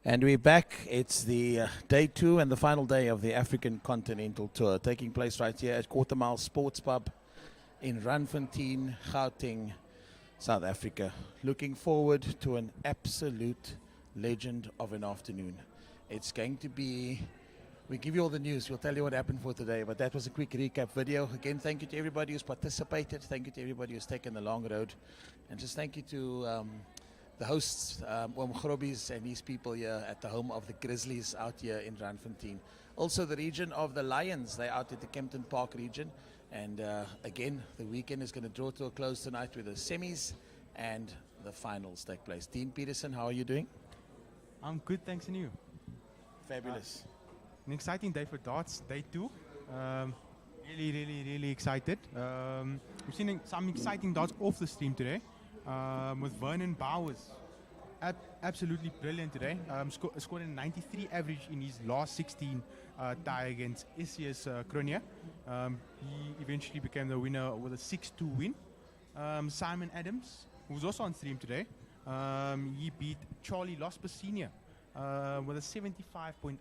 And we're back. It's the day 2 and the final day of the African Continental Tour, taking place right here at Quarter Mile Sports Pub in Randfontein, Gauteng, South Africa. Looking forward to an absolute legend of an afternoon. It's going to be, we give you all the news, we'll tell you what happened for today, but that was a quick recap video. Again, thank you to everybody who's participated, thank you to everybody who's taken the long road, and just thank you to the hosts, Grobbies and these people here at the home of the Grizzlies out here in Randfontein. Also the region of the Lions, they're out at the Kempton Park region. And again, the weekend is going to draw to a close tonight with the semis and the finals take place. Dean Peterson, how are you doing? I'm good, thanks, and you? Fabulous. An exciting day for darts, day 2. Really excited. We've seen some exciting darts off the stream today. With Vernon Bowers, absolutely brilliant today. Scored a 93 average in his last 16 tie against Isias Kronia. He eventually became the winner with a 6-2 win. Simon Adams, who was also on stream today, he beat Charlie Losper Senior with a 75.8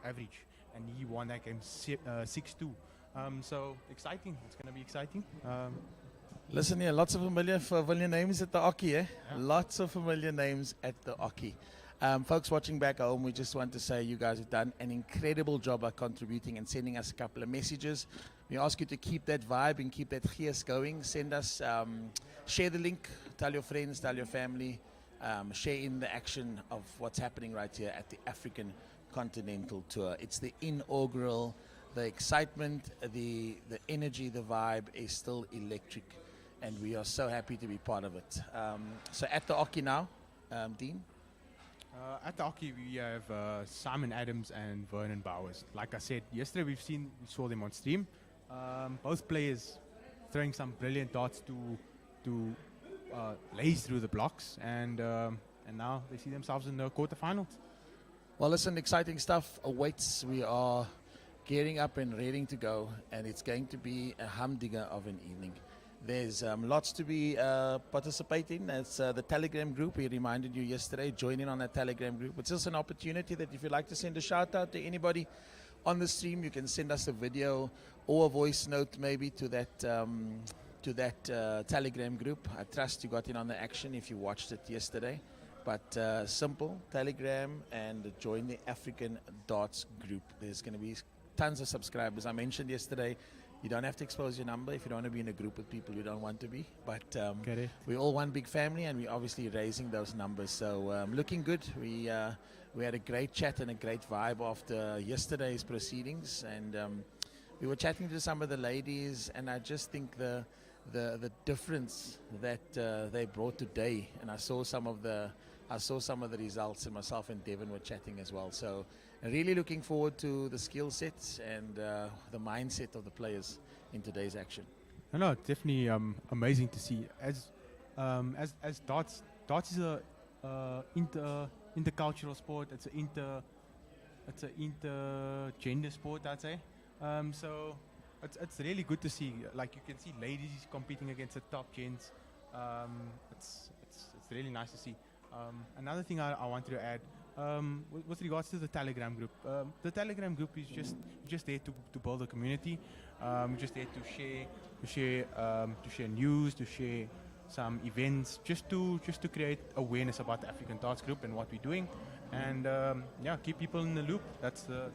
average, and he won that game 6-2. So exciting! It's going to be exciting. Listen here, lots of familiar names at the Oki, eh? Yeah. Lots of familiar names at the Oki. Folks watching back home, we just want to say you guys have done an incredible job by contributing and sending us a couple of messages. We ask you to keep that vibe and keep that gears going. Send us, share the link, tell your friends, tell your family, share in the action of what's happening right here at the African Continental Tour. It's the inaugural, the excitement, the energy, the vibe is still electric. And we are so happy to be part of it. So at the Oki now, Dean? At the Oki we have Simon Adams and Vernon Bowers. Like I said, yesterday we saw them on stream. Both players throwing some brilliant darts to laze through the blocks, and now they see themselves in the quarterfinals. Well, listen, exciting stuff awaits. We are gearing up and ready to go, and it's going to be a humdinger of an evening. There's lots to be participating. It's the Telegram group. We reminded you yesterday, join in on that Telegram group. It's just an opportunity that if you'd like to send a shout out to anybody on the stream, you can send us a video or a voice note maybe to that Telegram group. I trust you got in on the action if you watched it yesterday. But simple, Telegram, and join the African Darts group. There's going to be tons of subscribers. I mentioned yesterday, you don't have to expose your number if you don't want to be in a group with people you don't want to be. But we're all one big family, and we're obviously raising those numbers. So looking good. We had a great chat and a great vibe after yesterday's proceedings. And we were chatting to some of the ladies, and I just think the difference that they brought today. And I saw some of the results, and myself and Devin were chatting as well. So really looking forward to the skill sets and the mindset of the players in today's action. No, definitely amazing to see. As darts is a intercultural sport. It's an intergender sport, I'd say. So it's really good to see. Like, you can see ladies competing against the top gents. It's really nice to see. Another thing I wanted to add, with regards to the Telegram group, the Telegram group is just there to build a community. Just there to share news, to share some events, just to create awareness about the African Darts group and what we're doing, and keep people in the loop. That's the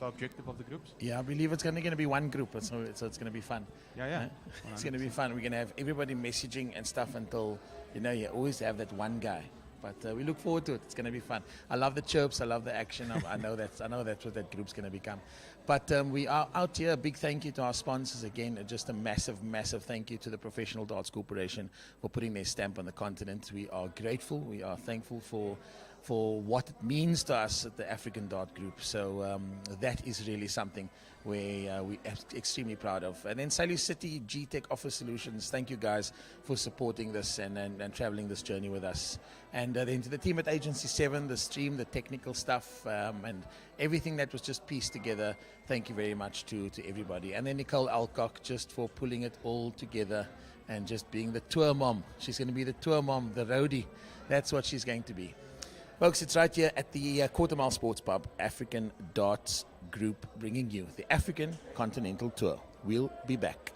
objective of the groups. Yeah, I believe it's going to be one group, so it's going to be fun. Yeah. It's going to be fun. We're going to have everybody messaging and stuff until you always have that one guy. But we look forward to it. It's going to be fun. I love the chirps. I love the action. I know that's what that group's going to become. But we are out here. A big thank you to our sponsors again. Just a massive thank you to the Professional Darts Corporation for putting their stamp on the continent. We are grateful. We are thankful for what it means to us at the African Dart Group. So that is really something we're extremely proud of. And then Sally City G-Tech Office Solutions, thank you guys for supporting this and traveling this journey with us. And then to the team at Agency 7, the stream, the technical stuff, and everything that was just pieced together, thank you very much to everybody. And then Nicole Alcock, just for pulling it all together and just being the tour mom. She's going to be the tour mom, the roadie. That's what she's going to be. Folks, it's right here at the Quarter Mile Sports Pub, African Darts Group, bringing you the African Continental Tour. We'll be back.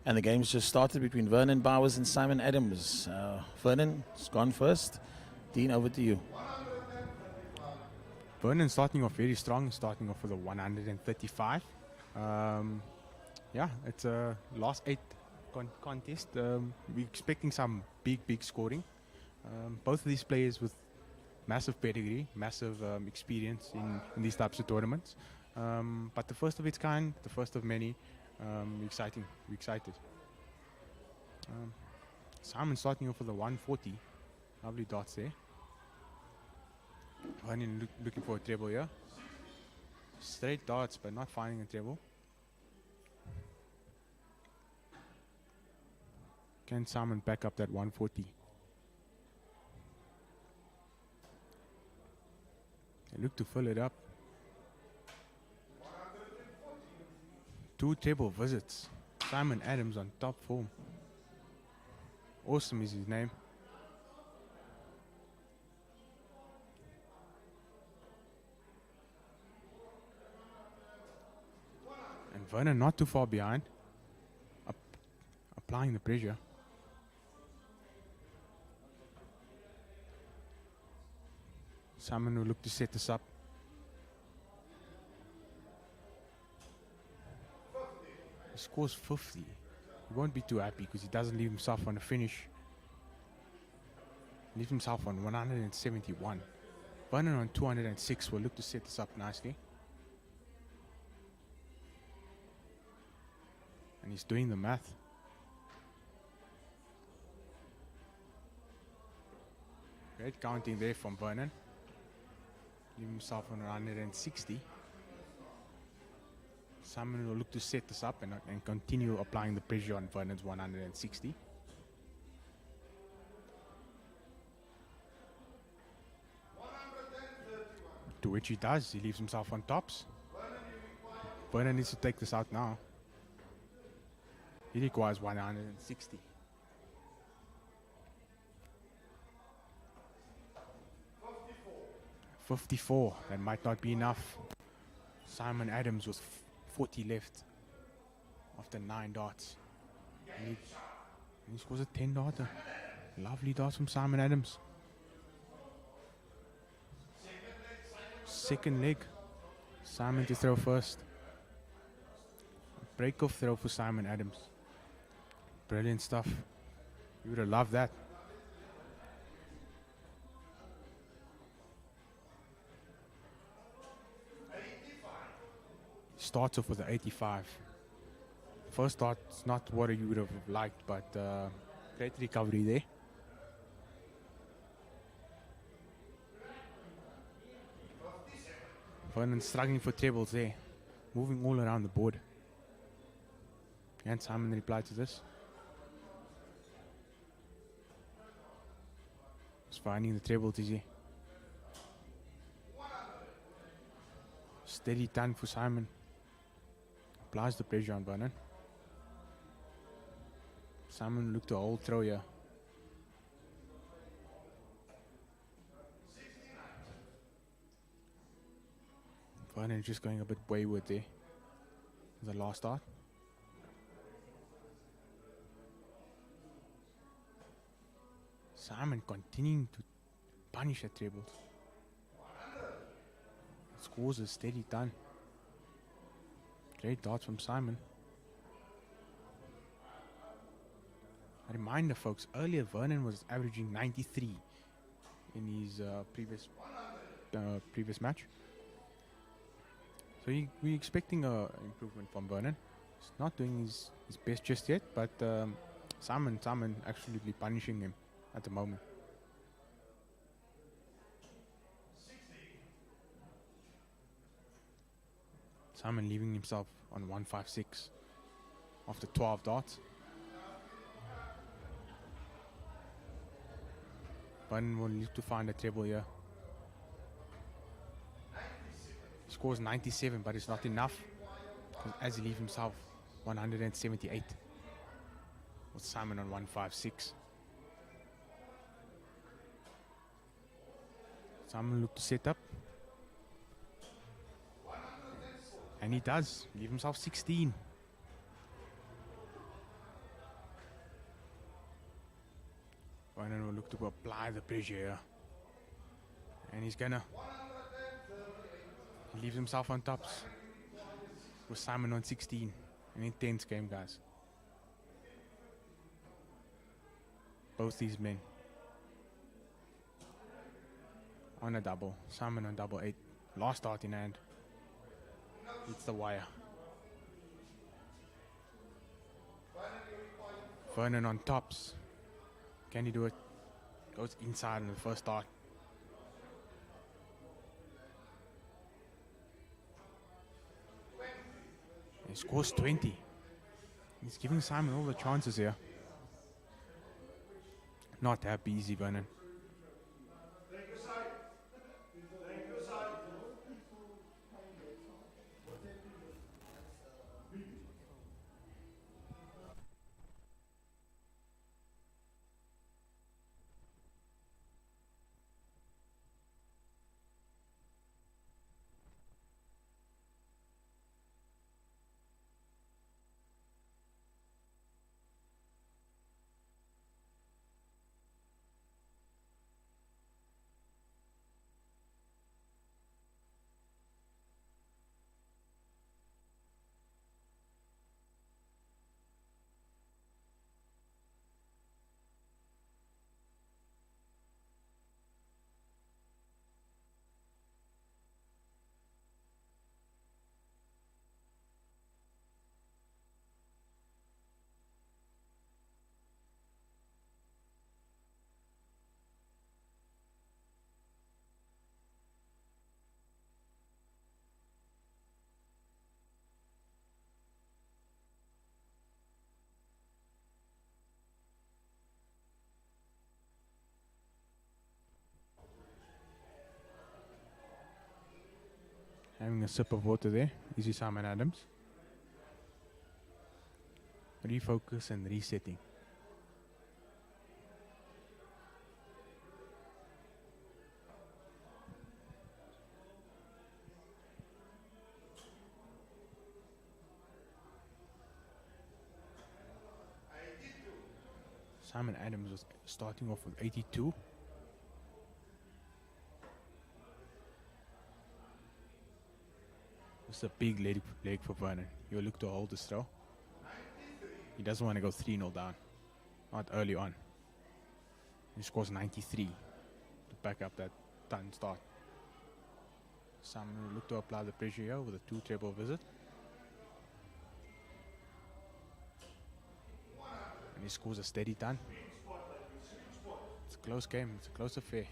And the game's just started between Vernon Bowers and Simon Adams. Vernon's gone first. Dean, over to you. Vernon starting off very strong, starting off with a 135. Yeah, it's a last 8 contest. We're expecting some big scoring. Both of these players with massive pedigree, massive experience in these types of tournaments. But the first of its kind, the first of many. We're excited. Simon starting off with a 140. Lovely darts there. Vernon looking for a treble here. Straight darts, but not finding a treble. Can Simon back up that 140? They look to fill it up. 2 treble visits. Simon Adams on top form. Awesome is his name. And Vernon not too far behind. Applying the pressure. Simon will look to set this up. He scores 50. He won't be too happy because he doesn't leave himself on a finish. Leaves himself on 171. Vernon on 206 will look to set this up nicely. And he's doing the math. Great counting there from Vernon. Leave himself on 160. Simon will look to set this up and continue applying the pressure on Vernon's 160. To which he does. He leaves himself on tops. Vernon needs to take this out now. He requires 160. 54. That might not be enough. Simon Adams with 40 left after 9 darts. And he scores a 10 darter. Lovely darts from Simon Adams. Second leg. Simon to throw first. Break off throw for Simon Adams. Brilliant stuff. You would have loved that. Starts off with an 85. First start's not what you would have liked, but great recovery there. Vernon struggling for trebles there. Moving all around the board. Can Simon reply to this? Just finding the treble, Tizzy. Steady ton for Simon. Applies the pressure on Vernon. Simon looked to hold throw here. Vernon just going a bit wayward there. The last start. Simon continuing to punish at trebles. Scores a steady ton. Great darts from Simon. A reminder, folks, earlier Vernon was averaging 93 in his previous match. So we're expecting an improvement from Vernon. He's not doing his best just yet, but Simon absolutely punishing him at the moment. Simon leaving himself on 156 after 12 darts. Vernon will need to find a treble here. He scores 97, but it's not enough as he leaves himself 178 with Simon on 156. Simon look to set up. And he does. Leave himself 16. Vernon will look to apply the pressure here. And he's gonna. He leaves himself on tops. With Simon on 16. An intense game, guys. Both these men. On a double. Simon on double 8. Last start in hand. It's the wire. Vernon on tops. Can he do it? Goes inside in the first start. He scores 20. He's giving Simon all the chances here. Not that easy, Vernon. Having a sip of water there. Easy Simon Adams. Refocus and resetting. Simon Adams was starting off with 82. This is a big leg for Vernon. He'll look to hold this throw. He doesn't want to go 3-0 down. Not early on. He scores 93 to back up that ton start. Simon will look to apply the pressure here with a 2 treble visit. And he scores a steady ton. It's a close game. It's a close affair.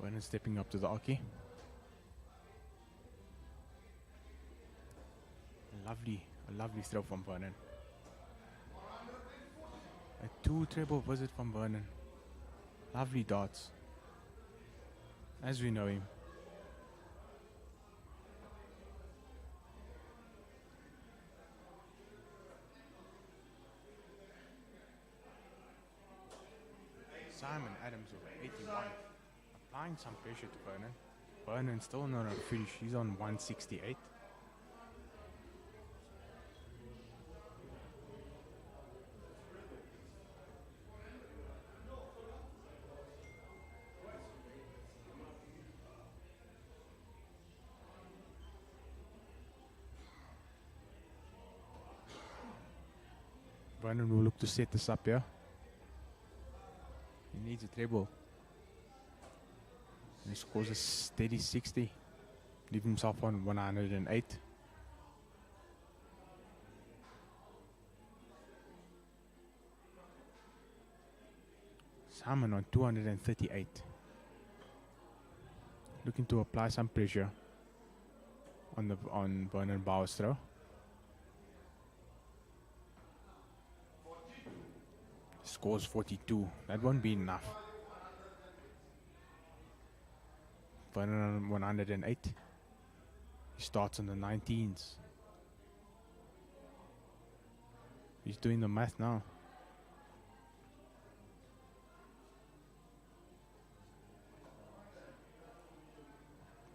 Vernon stepping up to the hockey. A lovely throw from Vernon. A 2-treble visit from Vernon. Lovely darts. As we know him. Simon Adams with 81. Applying some pressure to Vernon. Vernon still not on finish. He's on 168. Vernon will look to set this up here. He needs a treble. He scores a steady 60. Leave himself on 108. Simon on 238. Looking to apply some pressure on Vernon Bauer's throw. Scores 42. That won't be enough. Vernon on 108. He starts on the 19s. He's doing the math now.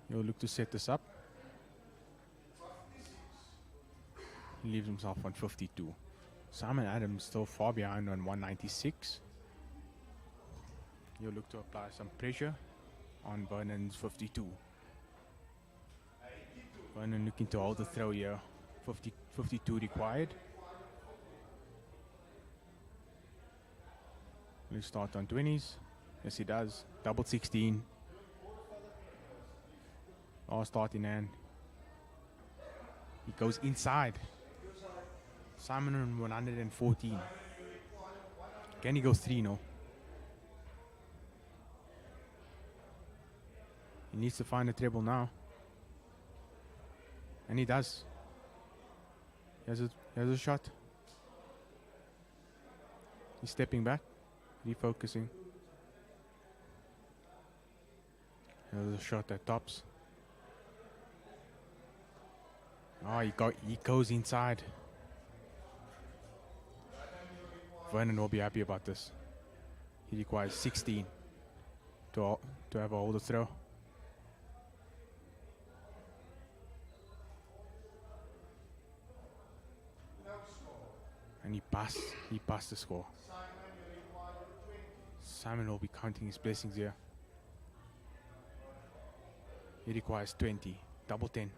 He'll look to set this up. He leaves himself on 52. Simon Adams still far behind on 196. He'll look to apply some pressure on Vernon's 52. Vernon looking to hold the throw here. 52 required. He'll start on 20s. Yes, he does. Double 16. Start in hand. He goes inside. Simon on 114. Can he go 3-0? He needs to find a treble now. And he does. He has a shot. He's stepping back. Refocusing. There's a shot that tops. He goes inside. Vernon will be happy about this. He requires 16 to have a holder throw. And he passed the score. Simon will be counting his blessings here. He requires 20, double 10.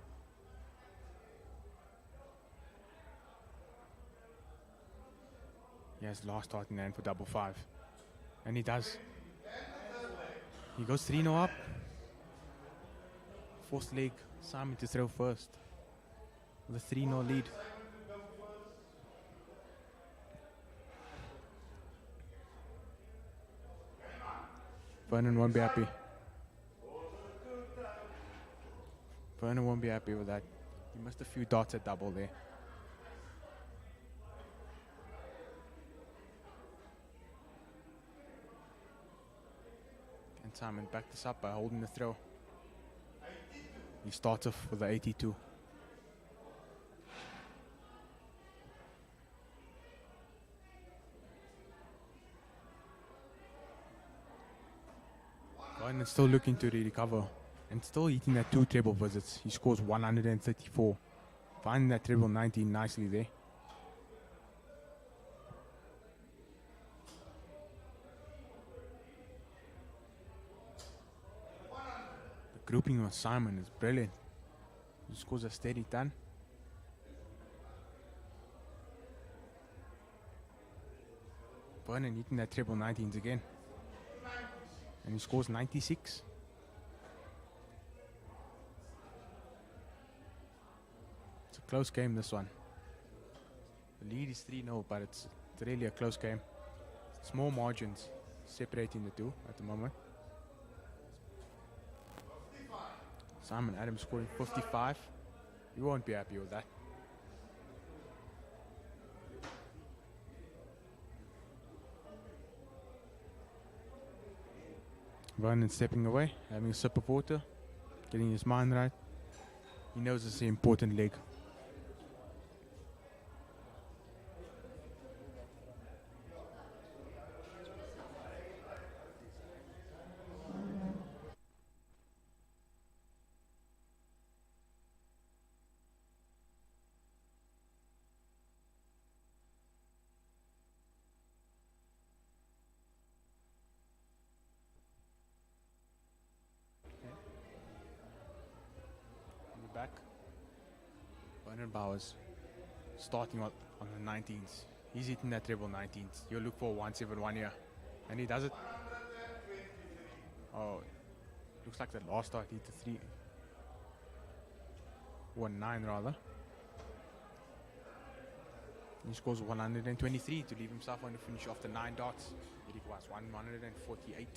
He has last start in hand for double 5. And he does. He goes 3-0 up. Fourth leg, Simon to throw first. With a 3-0 lead. Vernon won't be happy. Vernon won't be happy with that. He missed a few dots at double there. And Simon backed this up by holding the throw. He starts off with the 82. Vernon still looking to recover and still eating that 2 treble visits. He scores 134. Finding that treble 19 nicely there. The grouping of Simon is brilliant. He scores a steady 10. Vernon eating that treble 19s again. And he scores 96. It's a close game, this one. The lead is 3-0, but it's really a close game. Small margins separating the two at the moment. Simon Adams scoring 55. You won't be happy with that. Vernon stepping away, having a sip of water, getting his mind right. He knows it's an important leg. Back. Vernon Bowers starting on the 19s. He's hitting that treble 19s. You'll look for 171 here. And he does it. Oh, looks like the last start hit the 319 rather. He scores 123 to leave himself on the finish after 9 darts. It was 148.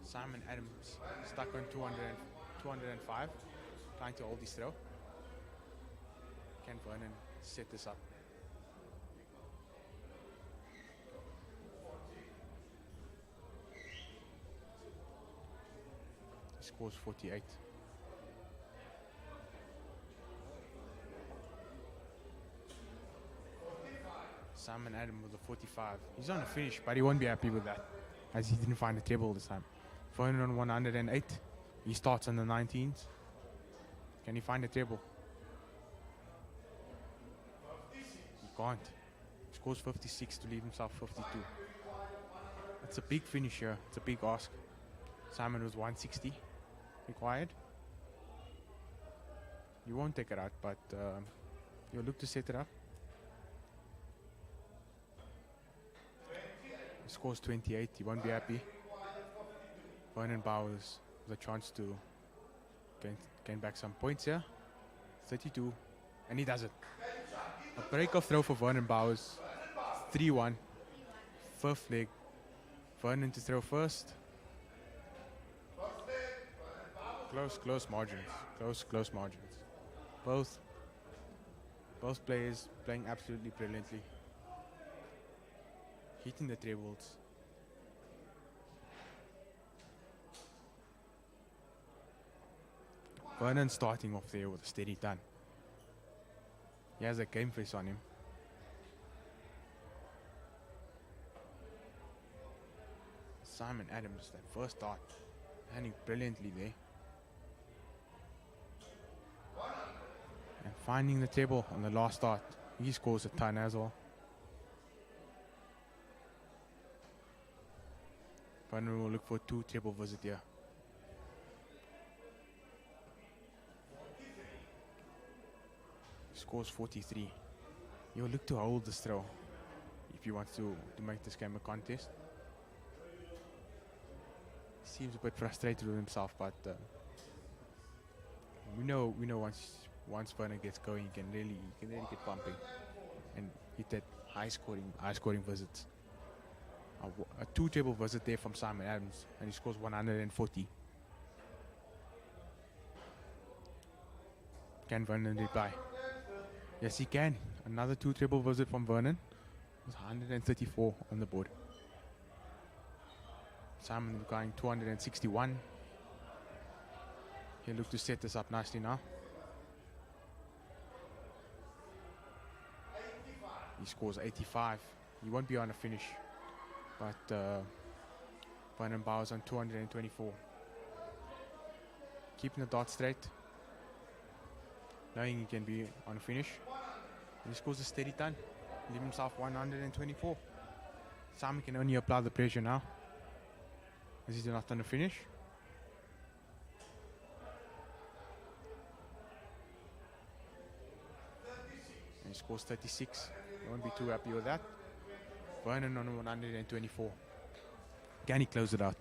Simon Adams stuck on 205. Trying to hold his throw. Can Vernon set this up? He scores 48. Simon Adams with a 45. He's on a finish, but he won't be happy with that, as he didn't find the table this time. Vernon on 108. He starts on the 19s. Can he find a table? He can't. He scores 56 to leave himself 52. That's a big finish here. It's a big ask. Simon was 160 required. You won't take it out, but you'll look to set it up. He scores 28. He won't be happy. Vernon Bowers with a chance to gain back some points here. 32. And he does it. A break-off throw for Vernon Bowers. 3-1. Fifth leg. Vernon to throw first. Close margins. Close margins. Both players playing absolutely brilliantly. Hitting the trebles. Vernon starting off there with a steady ton. He has a game face on him. Simon Adams, that first dart, handling brilliantly there. And finding the table on the last dart. He scores a ton as well. Vernon will look for 2 table visit here. Scores 43. He'll look to hold this throw if he wants to make this game a contest. Seems a bit frustrated with himself, but we know once Vernon gets going, he can really get pumping and hit that high scoring visits. A 2 table visit there from Simon Adams, and he scores 140. Can Vernon reply? Yes, he can. Another 2 table visit from Vernon. It's 134 on the board. Simon going 261. He'll look to set this up nicely now. He scores 85. He won't be on a finish, but Vernon Bowers on 224. Keeping the dart straight, knowing he can be on a finish. He scores a steady ton, leave himself 124. Simon can only apply the pressure now, as he's not on a finish. And he scores 36. Won't be too happy with that. Vernon on 124. Can he close it out?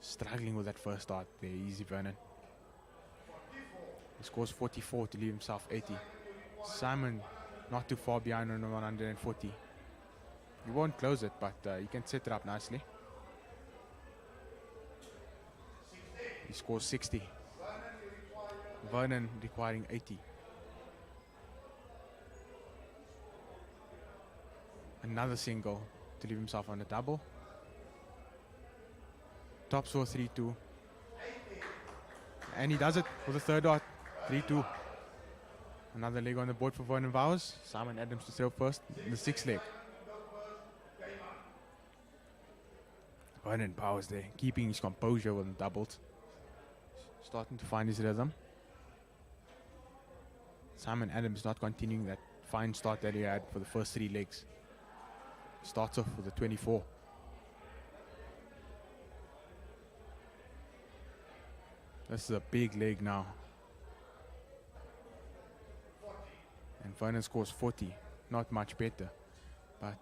Struggling with that first start there, easy Vernon. He scores 44 to leave himself 80. Simon not too far behind on 140. You won't close it, but you can set it up nicely. He scores 60. Vernon requiring 80. Another single to leave himself on a double. Top score 3-2. And he does it for the third dot. 3-2. Another leg on the board for Vernon Bowers. Simon Adams to throw first in the sixth leg. Vernon Bowers there, keeping his composure with the doubles. Starting to find his rhythm. Simon Adams not continuing that fine start that he had for the first three legs. Starts off with a 24. This is a big leg now. And Vernon scores 40. Not much better, but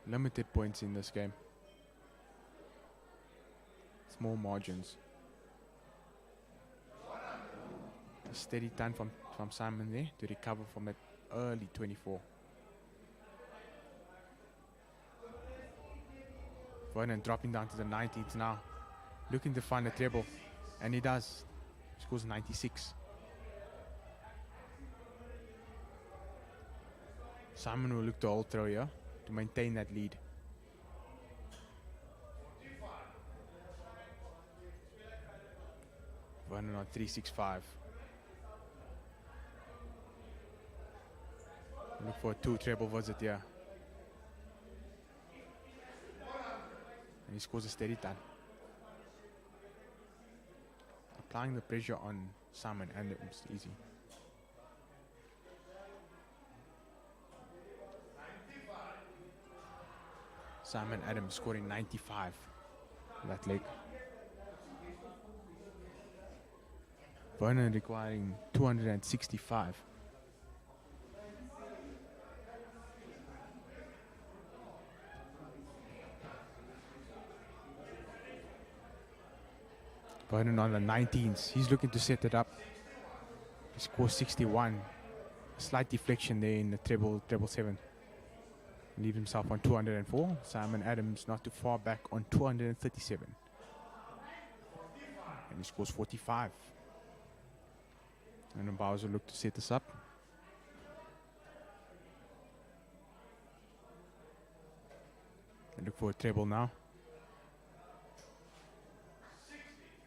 limited points in this game. Small margins. A steady turn from Simon there to recover from that early 24. Vernon dropping down to the 19th now. Looking to find a treble. And he does. Scores 96. Simon will look to hold throw here to maintain that lead. Vernon on 365. Look for a two treble visit here. And he scores a steady ton. Applying the pressure on Simon Adams easy. Simon Adams scoring 95 that leg. Vernon requiring 265. Vernon on the 19th. He's looking to set it up. He scores 61. A slight deflection there in the treble 7. Leave himself on 204. Simon Adams not too far back on 237. And he scores 45. And Bowers will look to set this up. And look for a treble now.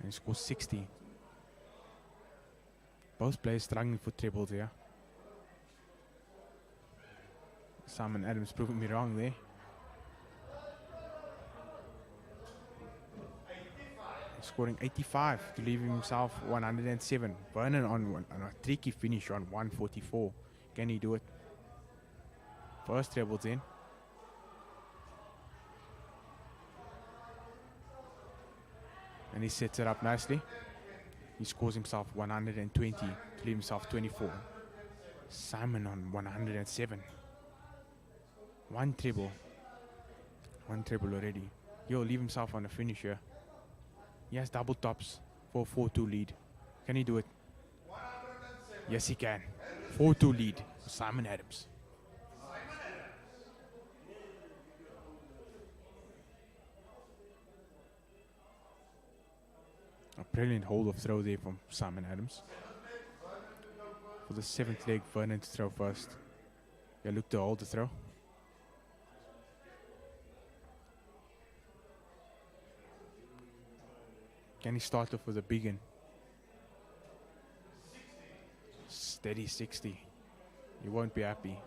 And he scores 60. Both players struggling for trebles here. Simon Adams proving me wrong there. He's scoring 85 to leave himself 107. Vernon on a tricky finish on 144. Can he do it? First trebles in. And he sets it up nicely. He scores himself 120 to leave himself 24. Simon on 107. One treble already. He'll leave himself on a finish here. He has double tops for a 4-2 lead. Can he do it? Yes, he can. 4-2 lead for Simon Adams. A brilliant hold of throw there from Simon Adams. For the 7th leg, Vernon to throw first. Yeah, look to hold the throw. Can he start off with a big one? Steady 60. He won't be happy.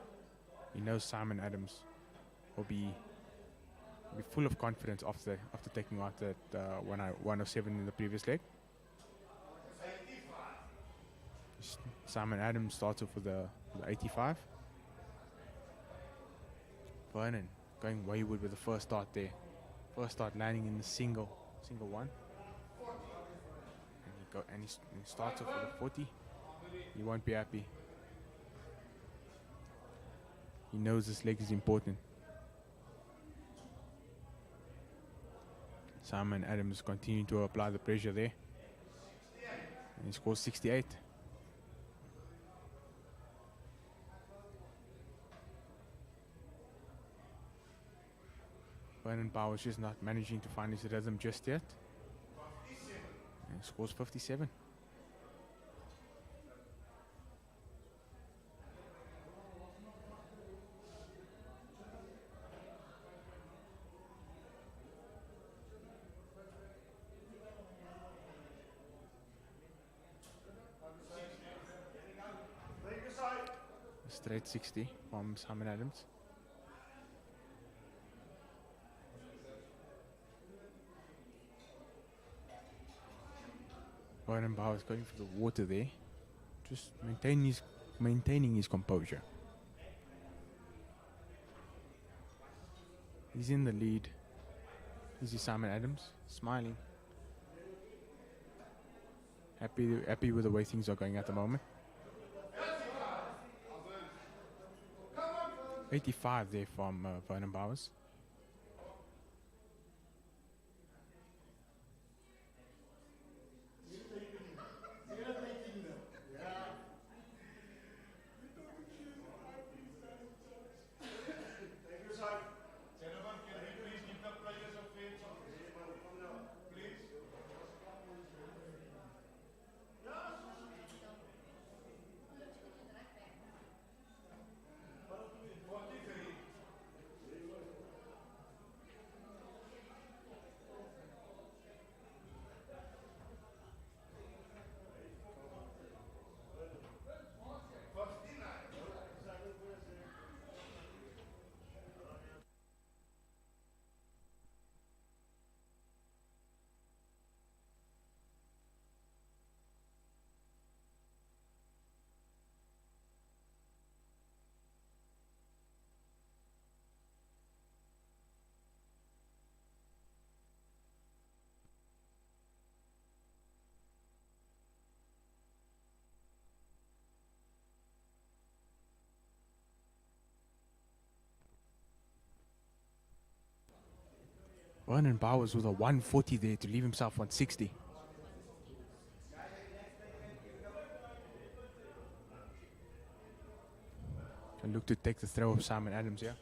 He knows Simon Adams will be full of confidence after taking out that 107 in the previous leg. Simon Adams starts off with the 85. Vernon going wayward with the first start there. First start landing in the single one. And he starts off with a 40. He won't be happy. He knows this leg is important. Simon Adams continuing to apply the pressure there. And he scores 68. Vernon Bowers just not managing to find his rhythm just yet. And scores 57. Straight 60 from Simon Adams. Vernon Bowers going for the water there. Just maintaining his composure. He's in the lead. This is Simon Adams, smiling. Happy with the way things are going at the moment. 85 there from Vernon Bowers. Vernon Bowers with a 140 there to leave himself 160. Can look to take the throw of Simon Adams here.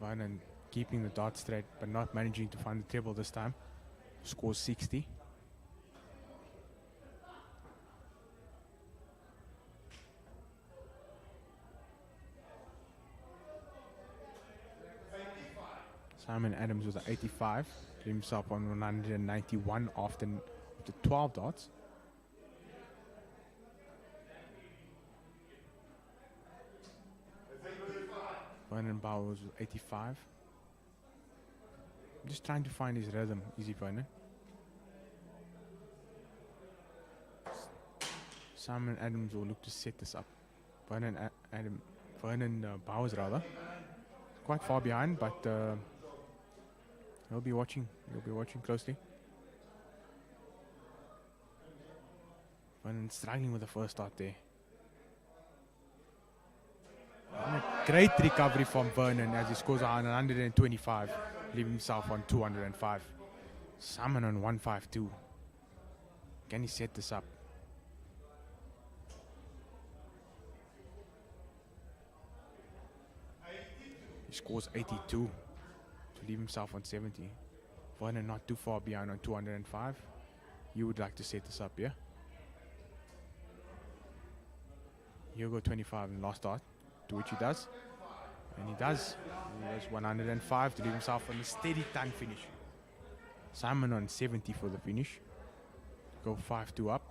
Vernon keeping the dart straight but not managing to find the treble this time. Scores 60. Simon Adams with an 85. Gave himself on 191 after 12 darts. Vernon Bowers with 85. Just trying to find his rhythm. Easy Vernon. Simon Adams will look to set this up. Vernon Bowers rather. Quite far behind, but He'll be watching. He'll be watching closely. Vernon struggling with the first start there. And a great recovery from Vernon as he scores on 125, leaving himself on 205. Simon on 152. Can he set this up? He scores 82 to leave himself on 70. Vernon not too far behind on 205. You would like to set this up, yeah? He'll go 25 in last start, to which he does. And he does. He goes 105 to leave himself on a steady time finish. Simon on 70 for the finish. Go 5-2 up.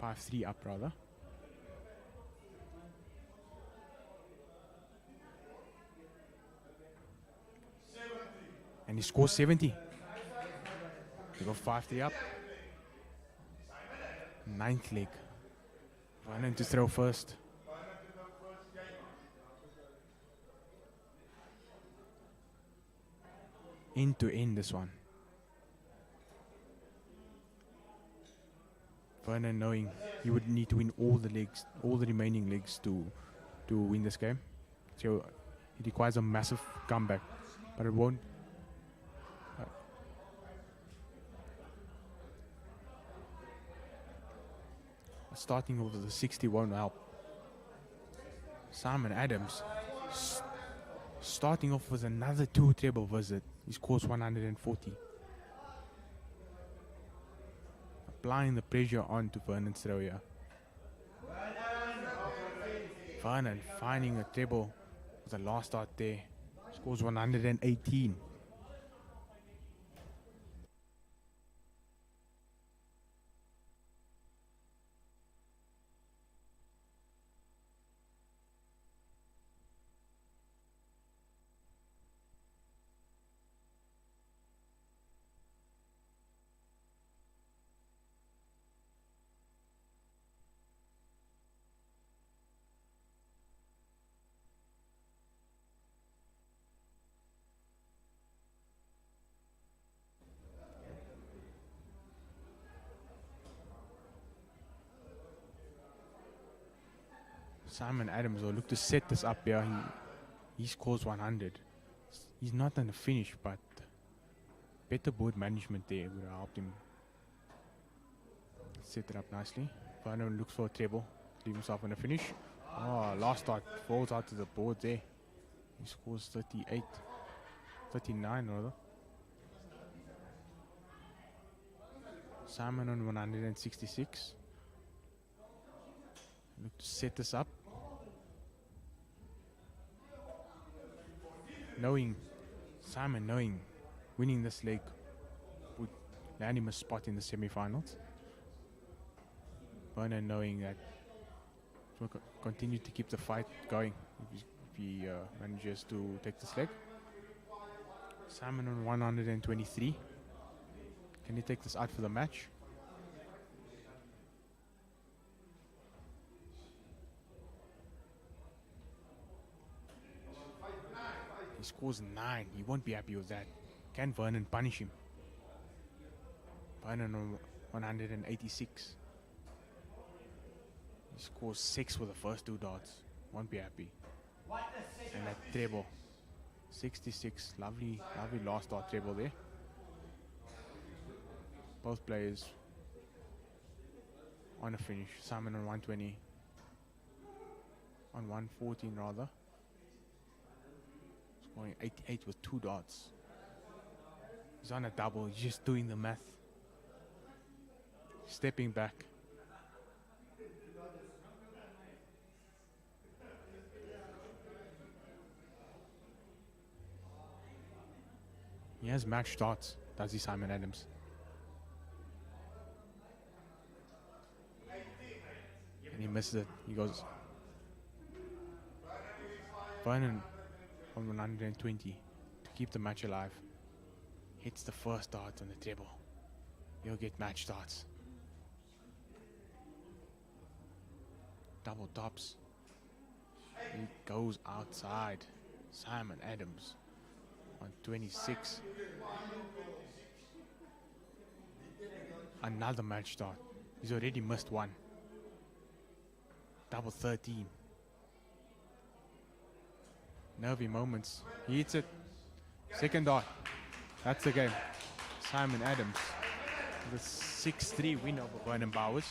5-3 up, rather. And he scores 70. They go 5-3 up. Ninth leg. Vernon to throw first. End to end this one. Vernon knowing he would need to win all the legs, all the remaining legs to win this game. So it requires a massive comeback, but it won't. Starting over the 60 won't help. Simon Adams starting off with another 2 treble visit. He scores 140. Applying the pressure on to Vernon's throw here. Vernon finding a treble with the last start there. Scores 118. Simon Adams will look to set this up here. He scores 100. He's not on the finish, but better board management there would have helped him set it up nicely. Vernon looks for a treble, leave himself on the finish. Oh, last start falls out to the board there. He scores 38, 39 rather. Simon on 166. Look to set this up. Simon knowing winning this leg would land him a spot in the semi-finals. Vernon knowing that will continue to keep the fight going if he manages to take this leg. Simon on 123. Can he take this out for the match? He scores 9. He won't be happy with that. Can Vernon punish him? Vernon on 186. He scores 6 for the first 2 darts. Won't be happy. And that treble. 66. Lovely last dart treble there. Both players on a finish. Simon on 120. On 114 rather. Scoring 88 with 2 darts. He's on a double. He's just doing the math. Stepping back. He has match darts, does he, Simon Adams? And he misses it. He goes. Vernon on 120 to keep the match alive. Hits the first dart on the treble. He'll get match darts. Double tops. He goes outside. Simon Adams on 26. Another match start. He's already missed one. Double 13. Nervy moments. He hits it. Second dot. That's the game. Simon Adams. The 6-3 win over Vernon Bowers.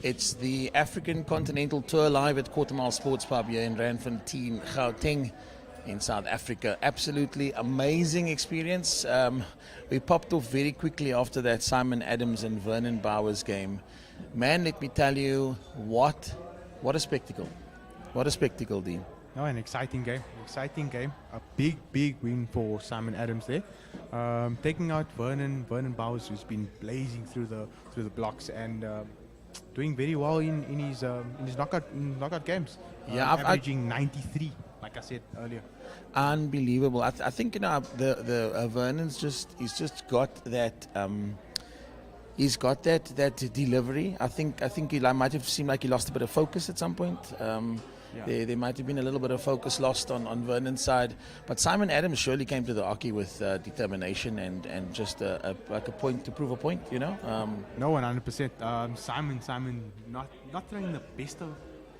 It's the African Continental Tour live at Quarter Mile Sports Pub here in Randfontein, Gauteng, in South Africa. Absolutely amazing experience. We popped off very quickly after that Simon Adams and Vernon Bowers game. Man, let me tell you, what a spectacle. What a spectacle, Dean. No, an exciting game. Exciting game. A big win for Simon Adams there. Taking out Vernon Bowers, who's been blazing through the blocks and doing very well in his knockout games. Yeah, averaging 93, like I said earlier. Unbelievable. I think the Vernon's he's just got that. He's got that delivery. I think he might have seemed like he lost a bit of focus at some point. There might have been a little bit of focus lost on Vernon's side, but Simon Adams surely came to the Aki with determination and just like a point to prove a point, you know. No, 100%. Simon not throwing the best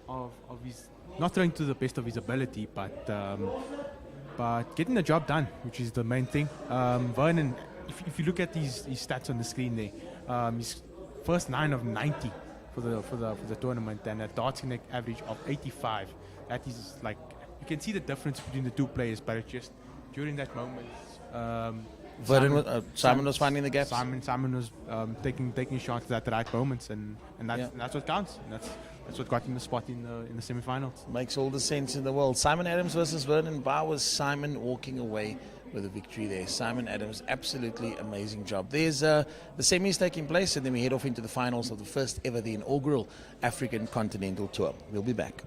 of his, not throwing to the best of his ability, but getting the job done, which is the main thing. Vernon, if you look at his stats on the screen there, his first 9 of 90 for the tournament and a darting average of 85. That is like, you can see the difference between the two players, but it's just during that moment. Simon was finding the gaps. Simon was taking shots at the right moments, and that's what counts. And that's what got him the spot in the semi-finals. Makes all the sense in the world. Simon Adams versus Vernon Bowers. Simon walking away with a victory there. Simon Adams, absolutely amazing job. There's the semis taking place, and then we head off into the finals of the first ever, the inaugural African Continental Tour. We'll be back.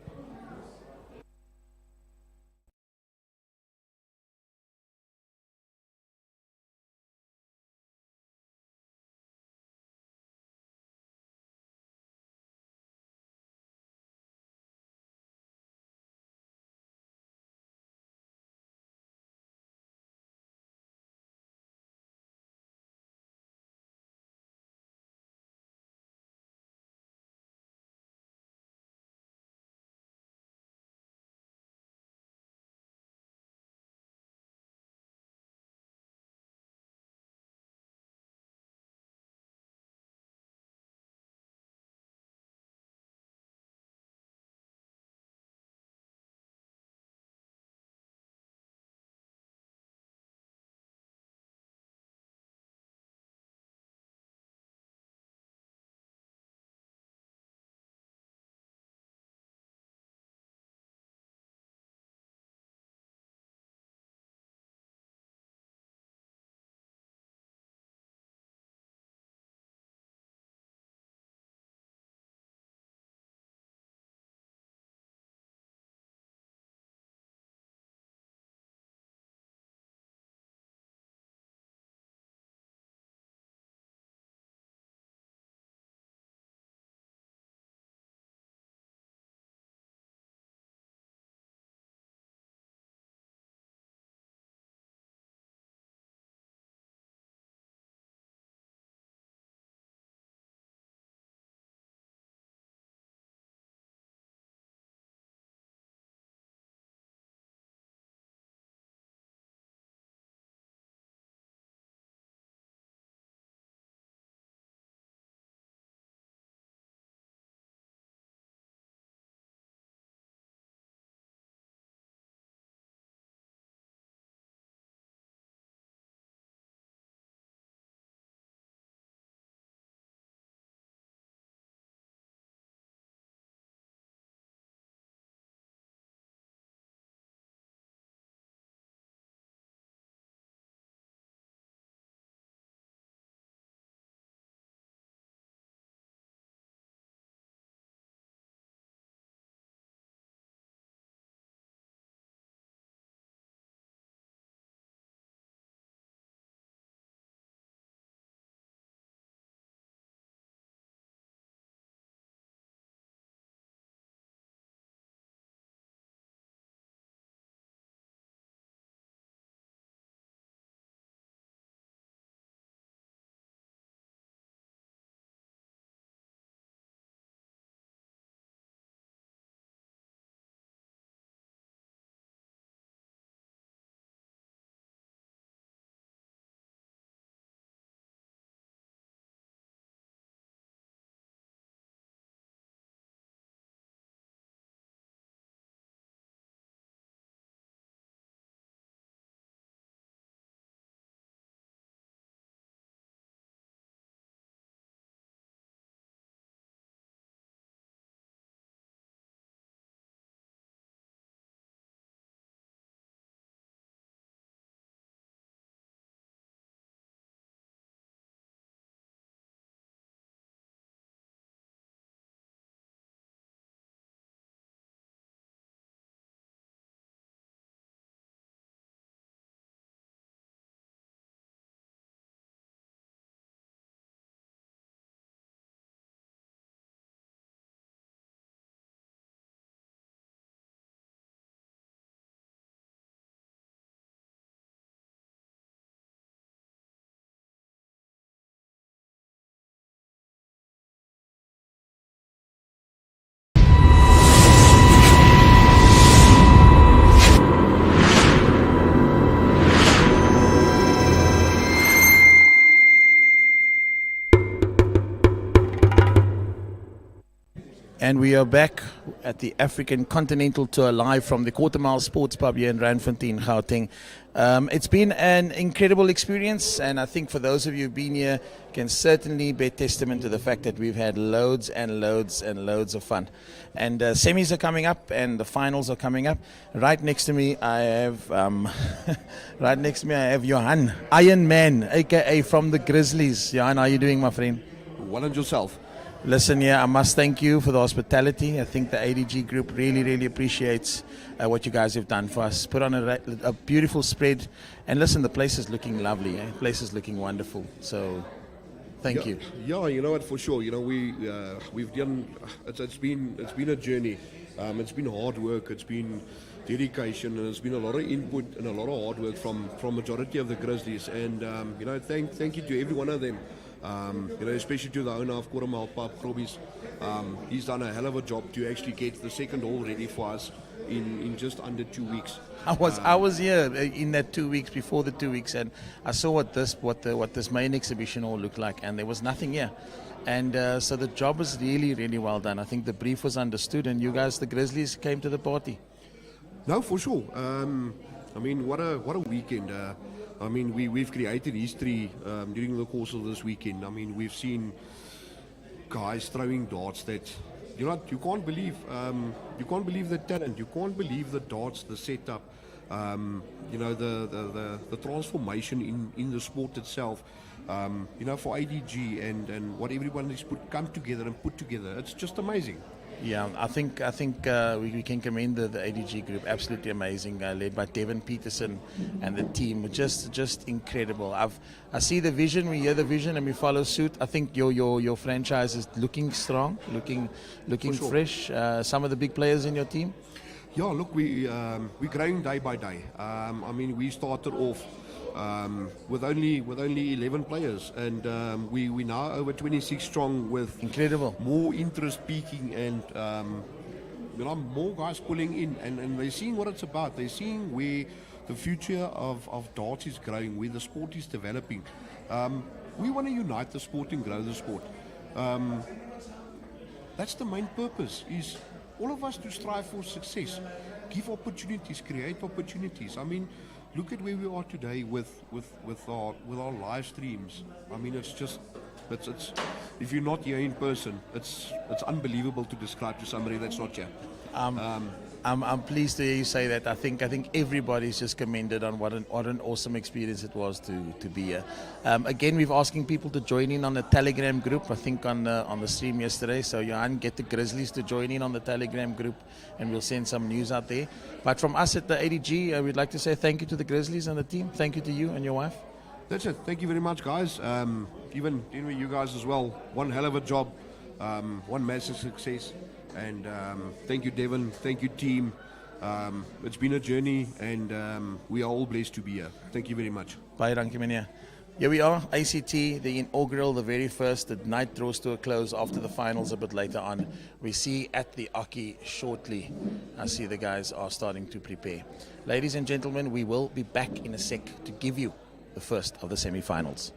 And we are back at the African Continental Tour live from the Quarter Mile Sports Pub here in Randfontein, Gauteng. It's been an incredible experience, and I think for those of you who've been here can certainly bear testament to the fact that we've had loads and loads and loads of fun. And semis are coming up, and the finals are coming up. Right next to me, I have Johan, Iron Man, aka from the Grizzlies. Johan, how are you doing, my friend? Well, and yourself? Listen, yeah, I must thank you for the hospitality. I think the ADG group really, really appreciates what you guys have done for us. Put on a beautiful spread. And listen, the place is looking lovely. The place is looking wonderful. So, thank you. Yeah, you know what, for sure. You know, we've done, it's been a journey. It's been hard work. It's been dedication. And it's been a lot of input and a lot of hard work from majority of the Grizzlies. And, you know, thank you to every one of them. You know, especially to the owner of Quarter Mile Pub, Grobbies. He's done a hell of a job to actually get the second hole ready for us in just under 2 weeks. I was here in that 2 weeks, before the 2 weeks, and I saw what this main exhibition all looked like, and there was nothing here. And so the job was really, really well done. I think the brief was understood, and you guys, the Grizzlies, came to the party. No, for sure. I mean, what a weekend. I mean, we've created history during the course of this weekend. I mean, we've seen guys throwing darts that you can't believe. You can't believe the talent. You can't believe the darts, the setup. You know, the transformation in the sport itself. You know, for ADG and what everyone has come together and put together. It's just amazing. Yeah, I think we can commend the ADG group. Absolutely amazing, led by Devin Peterson and the team. Just incredible. I see the vision, we hear the vision, and we follow suit. I think your franchise is looking strong, looking sure. fresh. Some of the big players in your team. Yeah, look, we're growing day by day. I mean, we started off with only 11 players, and we now over 26 strong, with Incredible. more interest peaking, and you know, more guys pulling in, and they're seeing what it's about. They're seeing where the future of darts is growing, where the sport is developing. We want to unite the sport and grow the sport. That's the main purpose, is all of us to strive for success, give opportunities, create opportunities. I mean, look at where we are today with our live streams. I mean, it's if you're not here in person, it's unbelievable to describe to somebody that's not here. I'm pleased to hear you say that. I think everybody's just commended on what an awesome experience it was to be here. Again, we're asking people to join in on the Telegram group. I think on the stream yesterday. So Johan, get the Grizzlies to join in on the Telegram group, and we'll send some news out there. But from us at the ADG, we'd like to say thank you to the Grizzlies and the team. Thank you to you and your wife. That's it. Thank you very much, guys. Even you guys as well. One hell of a job. One massive success. And thank you, Devin. Thank you, team. It's been a journey, and we are all blessed to be here. Thank you very much. Bye, dankie meneer. Here we are, ACT, the inaugural, the very first. The night draws to a close after the finals a bit later on. We see at the Aki shortly. I see the guys are starting to prepare. Ladies and gentlemen, we will be back in a sec to give you the first of the semi-finals.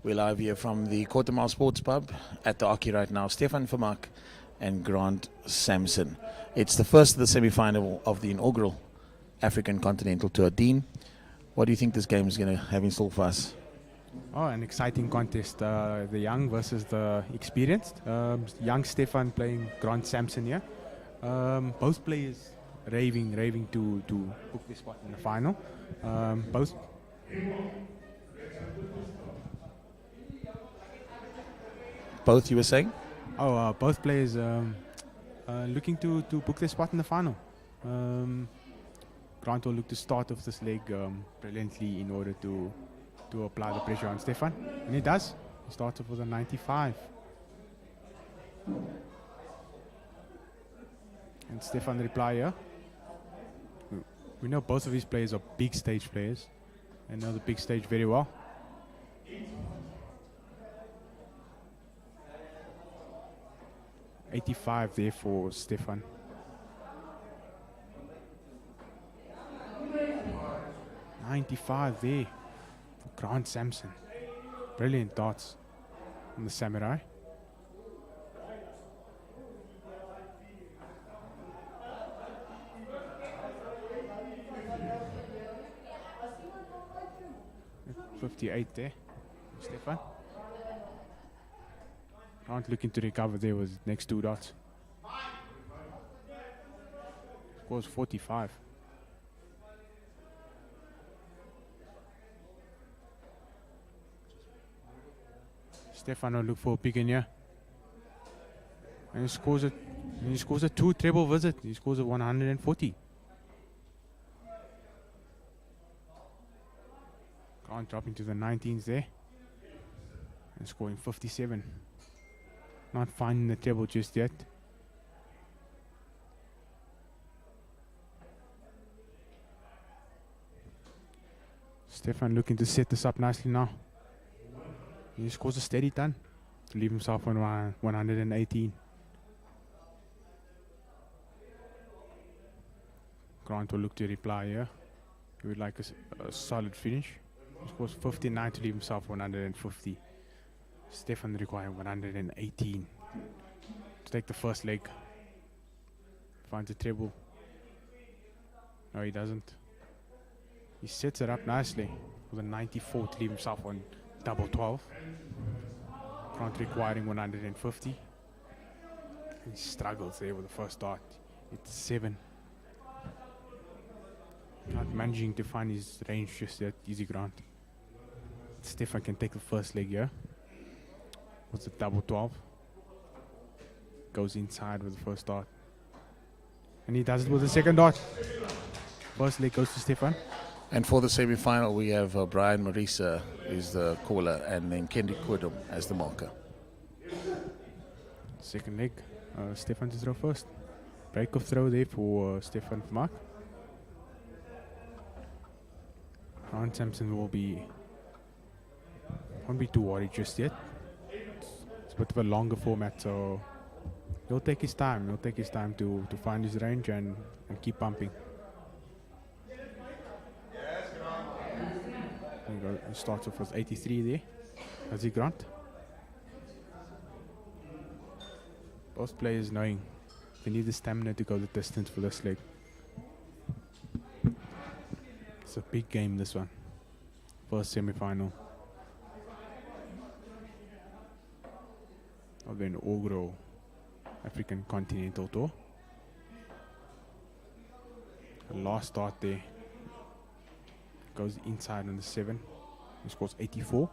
We're live here from the Quarter Sports Pub at the Hockey right now. Stefan Vermaak and Grant Sampson. It's the first of the semi-final of the inaugural African Continental Tour. Dean, what do you think this game is going to have in store for us? Oh, an exciting contest. The young versus the experienced. Young Stefan playing Grant Sampson here. Both players raving to book their spot in the final. Both, you were saying? Both players looking to book their spot in the final. Grant will look to start off this leg brilliantly in order to apply the pressure on Stefan. And he does. He starts off with a 95. And Stefan reply here. We know both of these players are big stage players and know the big stage very well. $85 there for Stefan. $95 there for Grant Sampson. Brilliant darts on the Samurai. $58 there for Stefan. Grant looking to recover there with next 2 dots. Scores 45. Stefan will look for a pick in here. And he scores a 2 treble visit. He scores a 140. Grant dropping to the 19s there. And scoring 57. Not finding the treble just yet. Stefan looking to set this up nicely now. He scores a steady ton to leave himself on 118. Grant will look to reply here. He would like a solid finish. He scores 59 to leave himself 150. Stefan requiring 118 to take the first leg. Finds a treble. No, he doesn't. He sets it up nicely with a 94 to leave himself on double 12. Grant requiring 150. He struggles there with the first dart. It's 7. Not managing to find his range just yet. Easy Grant. Stefan can take the first leg here. What's a double 12? Goes inside with the first dart. And he does it with the second dart. First leg goes to Stefan. And for the semi-final, we have Brian Marisa is the caller, and then Kendrick Quidum as the marker. Second leg, Stefan to throw first. Break of throw there for Stefan Vermaak. Grant Sampson won't be too worried just yet. It's a bit of a longer format, so he'll take his time. He'll take his time to find his range and keep pumping. He starts off with 83 there. Has he Grant? Both players knowing they need the stamina to go the distance for this leg. It's a big game, this one. First semi-final of the inaugural African Continental Tour. The last start there. Goes inside on the 7. He scores 84.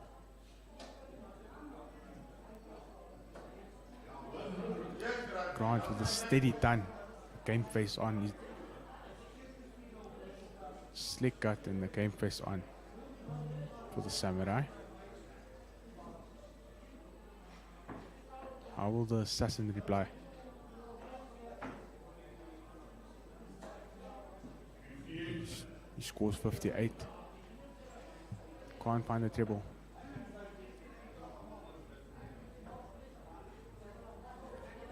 Grant with a steady ton. Game face on. He's slick cut and the game face on for the Samurai. How will the Assassin reply? He scores 58. Can't find the treble.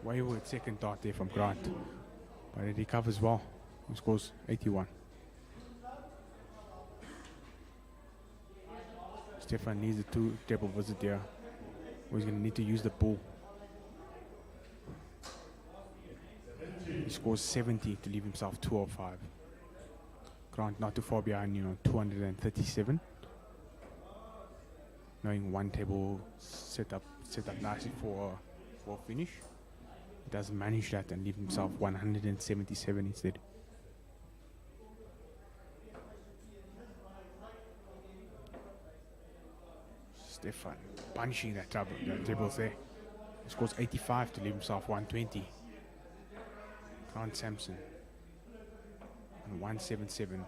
Wayward second dart there from Grant. But he recovers well. He scores 81. Stefan needs a 2-table visit here. Or he's going to need to use the pull. He scores 70 to leave himself 205. Grant not too far behind, 237. Knowing 1 table set up nicely for a finish. He doesn't manage that and leave himself 177 instead. Stefan punching that table there. He scores 85 to leave himself 120. Grant Sampson on 177.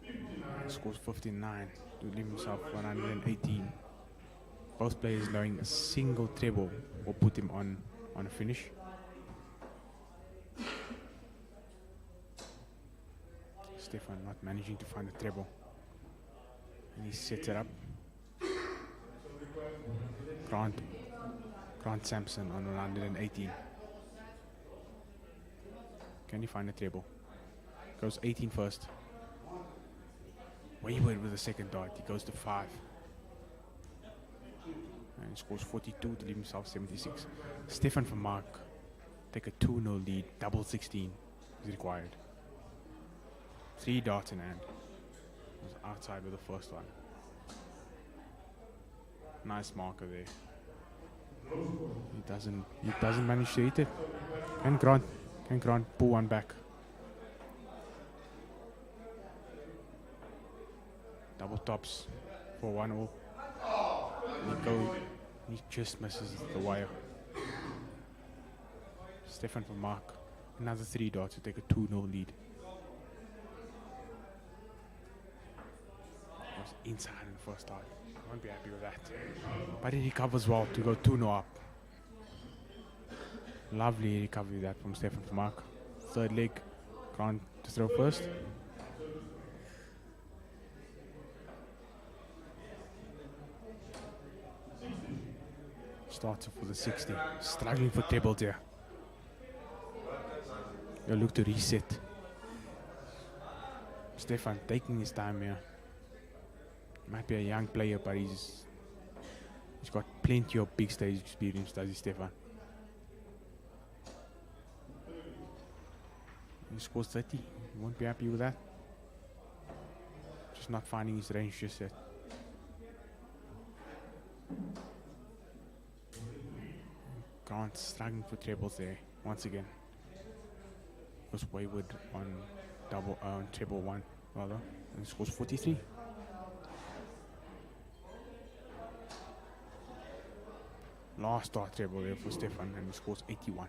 He scores 59 to leave himself 118. Both players knowing a single treble will put him on a finish. Stefan not managing to find the treble. And he sets it up. Grant Sampson on 118. Can he find a treble? Goes 18 first. Wayward with the second dart. He goes to 5. And he scores 42 to leave himself 76. Stefan from Mark take a 2-0 lead. Double 16 is required. 3 darts in hand. Was outside with the first one. Nice marker there. He doesn't manage to hit it. Can Grant pull one back? Double tops for 1-0. He just misses the wire. Stefan from Mark. Another 3 darts to take a 2-0 lead. Was inside in the first dart. Won't be happy with that. But he recovers well to go 2-0 up. Lovely recovery that from Stefan from Mark. Third leg. Grant to throw first. Starts off with a 60. Struggling for tables here. He'll look to reset. Stefan taking his time here. Might be a young player, but he's got plenty of big stage experience, does he, Stefan? He scores 30. He won't be happy with that. Just not finding his range just yet. Grant struggling for trebles there once again. Was wayward on treble 1 rather, and scores 43. Last start treble there for Stefan, and he scores 81.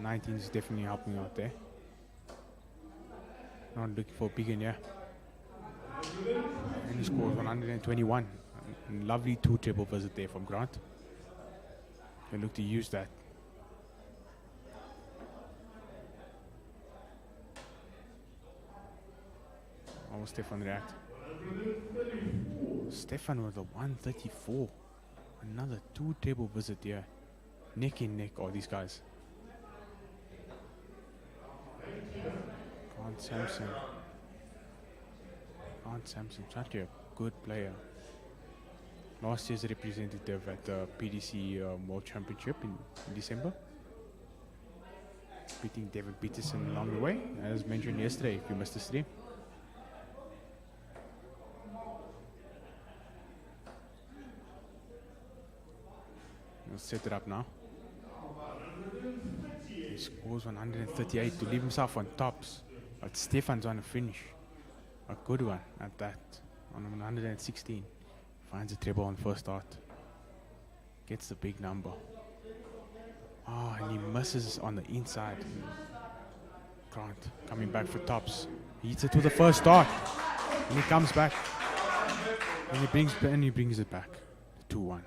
19 is definitely helping out there. Not looking for a big in here. And he scores 121. Lovely 2 treble visit there from Grant. They look to use that. How will Stefan react? Stefan with a 134. Another 2 table visit here. Neck in neck, all these guys. Grant Sampson, such a good player. Last year's representative at the PDC World Championship in December. Beating David Peterson along the way, as mentioned yesterday, if you missed the stream. We'll set it up now. He scores 138 to leave himself on tops. But Stefan's on a finish. A good one at that. On 116. Finds a treble on first start. Gets the big number. Oh, and he misses on the inside. Grant coming back for tops. He hits it to the first start. And he comes back. And he brings it back. 2-1.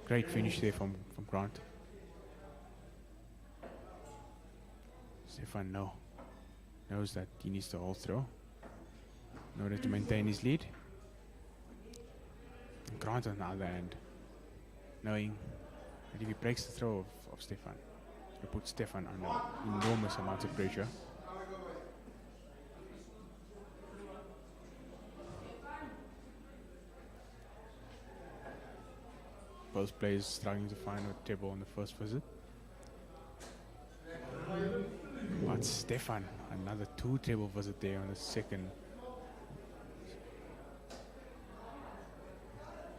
Great finish there from Grant. Stefan knows that he needs to hold throw in order to maintain his lead. And Grant on the other hand, knowing that if he breaks the throw of Stefan, it puts Stefan under enormous amounts of pressure. Both players struggling to find a treble on the first visit. But Stefan, another 2 treble visit there on the second.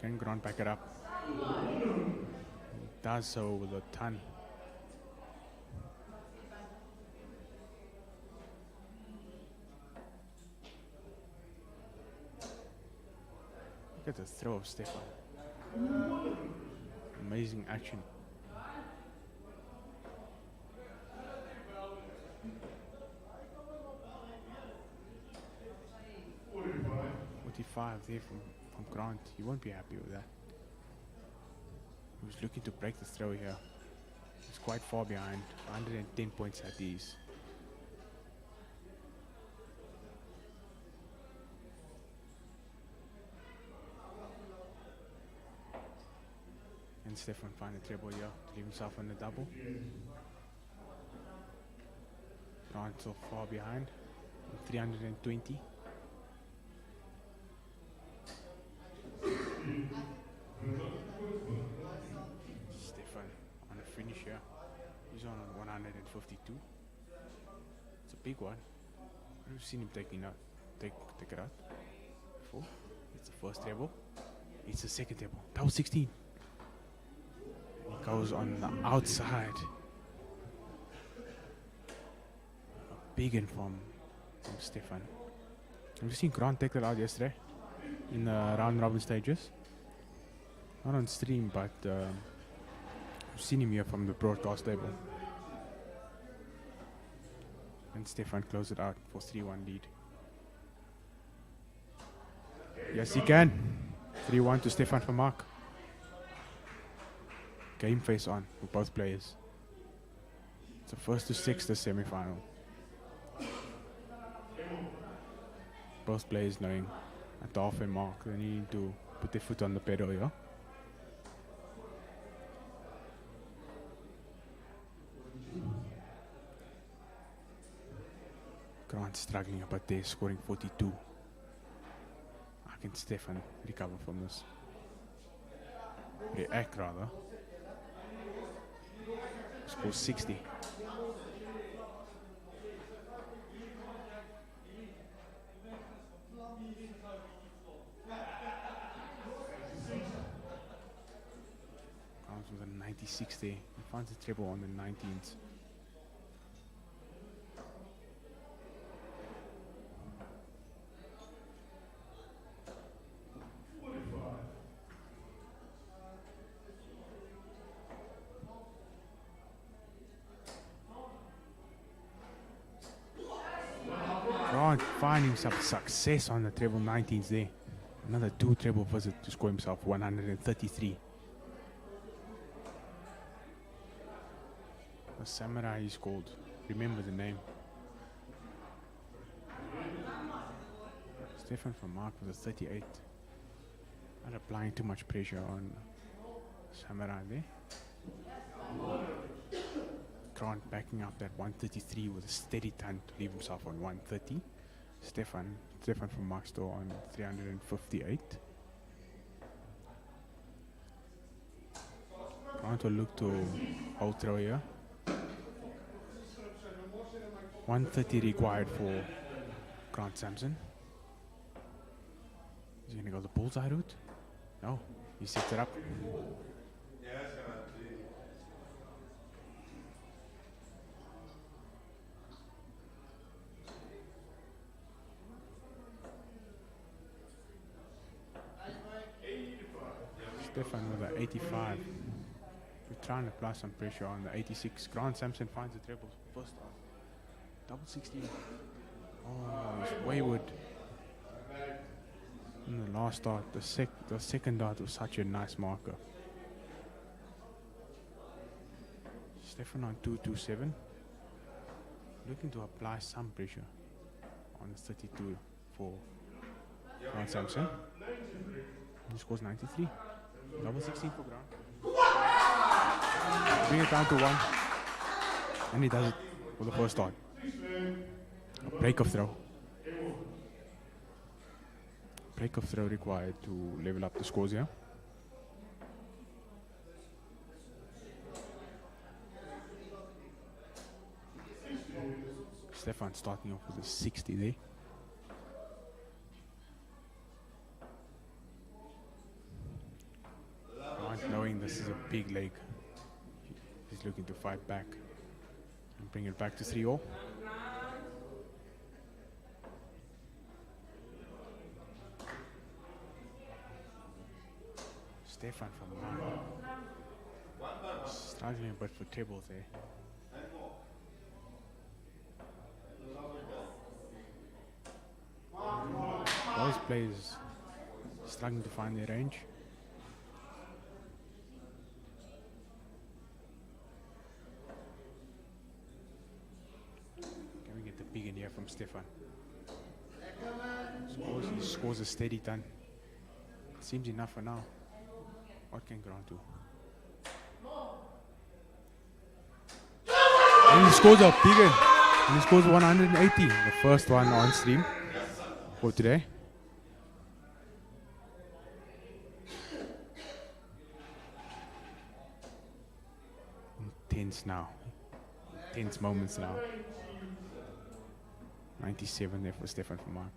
Can Grant back it up? He does so with a ton. Look at the throw of Stefan. Amazing action. there from Grant. He won't be happy with that. He was looking to break the throw here. He's quite far behind. 110 points at these. And Stefan find a treble here to leave himself on the double. Grant so far behind. 320. Stefan on a finish here. He's on 152. It's a big one. I've seen him take it out before. It's the first treble. It's the second treble. Double 16. He goes on the outside. A big one from Stefan. I've seen Grant take that out yesterday in the round robin stages. Not on stream, but I've seen him here from the broadcast table. And Stefan closed it out for 3-1 lead. Yes, he can. 3-1 to Stefan for Mark. Game face on for both players. It's a first to sixth the semi-final. Both players knowing at the halfway mark they need to put their foot on the pedal here. Grant struggling a bit there, scoring 42. How can Stefan recover from this? React rather. Scores 60. Comes with a 96 there. He finds the treble on the 19th. Finding some success on the treble 19s there. Another 2 treble visit to score himself 133. The samurai is called. Remember the name. Stefan from Mark with a 38. Not applying too much pressure on samurai there. Grant backing up that 133 with a steady ton to leave himself on 130. Stefan from Mark Store on 358. Grant will look to hold throw here. 130 required for Grant Sampson. Is he going to go the bullseye route? No, he sets it up. Stefan with an 85. We're trying to apply some pressure on the 86. Grant Sampson finds the treble. First off. Double 16. Oh, he's wayward. In the last dart, the second dart was such a nice marker. Stefan on 227. Looking to apply some pressure on the 32 for Grant Sampson. He scores 93. Double 16 for Grant. Bring it down to 1. And he does it for the first start. A break of throw. Break of throw required to level up the scores here. Stefan starting off with a 60 there. Grant knowing this is a big leg. He's looking to fight back and bring it back to 3-all. Stefan from Mark. Struggling a bit for tables there. Those players struggling to find their range. Can we get the big in here from Stefan? He scores a steady ton. Seems enough for now. What can Grant do? And he scores a big one. And he scores 180. The first one on stream for today. Intense now. Intense moments now. 97 there for Stefan from Mark.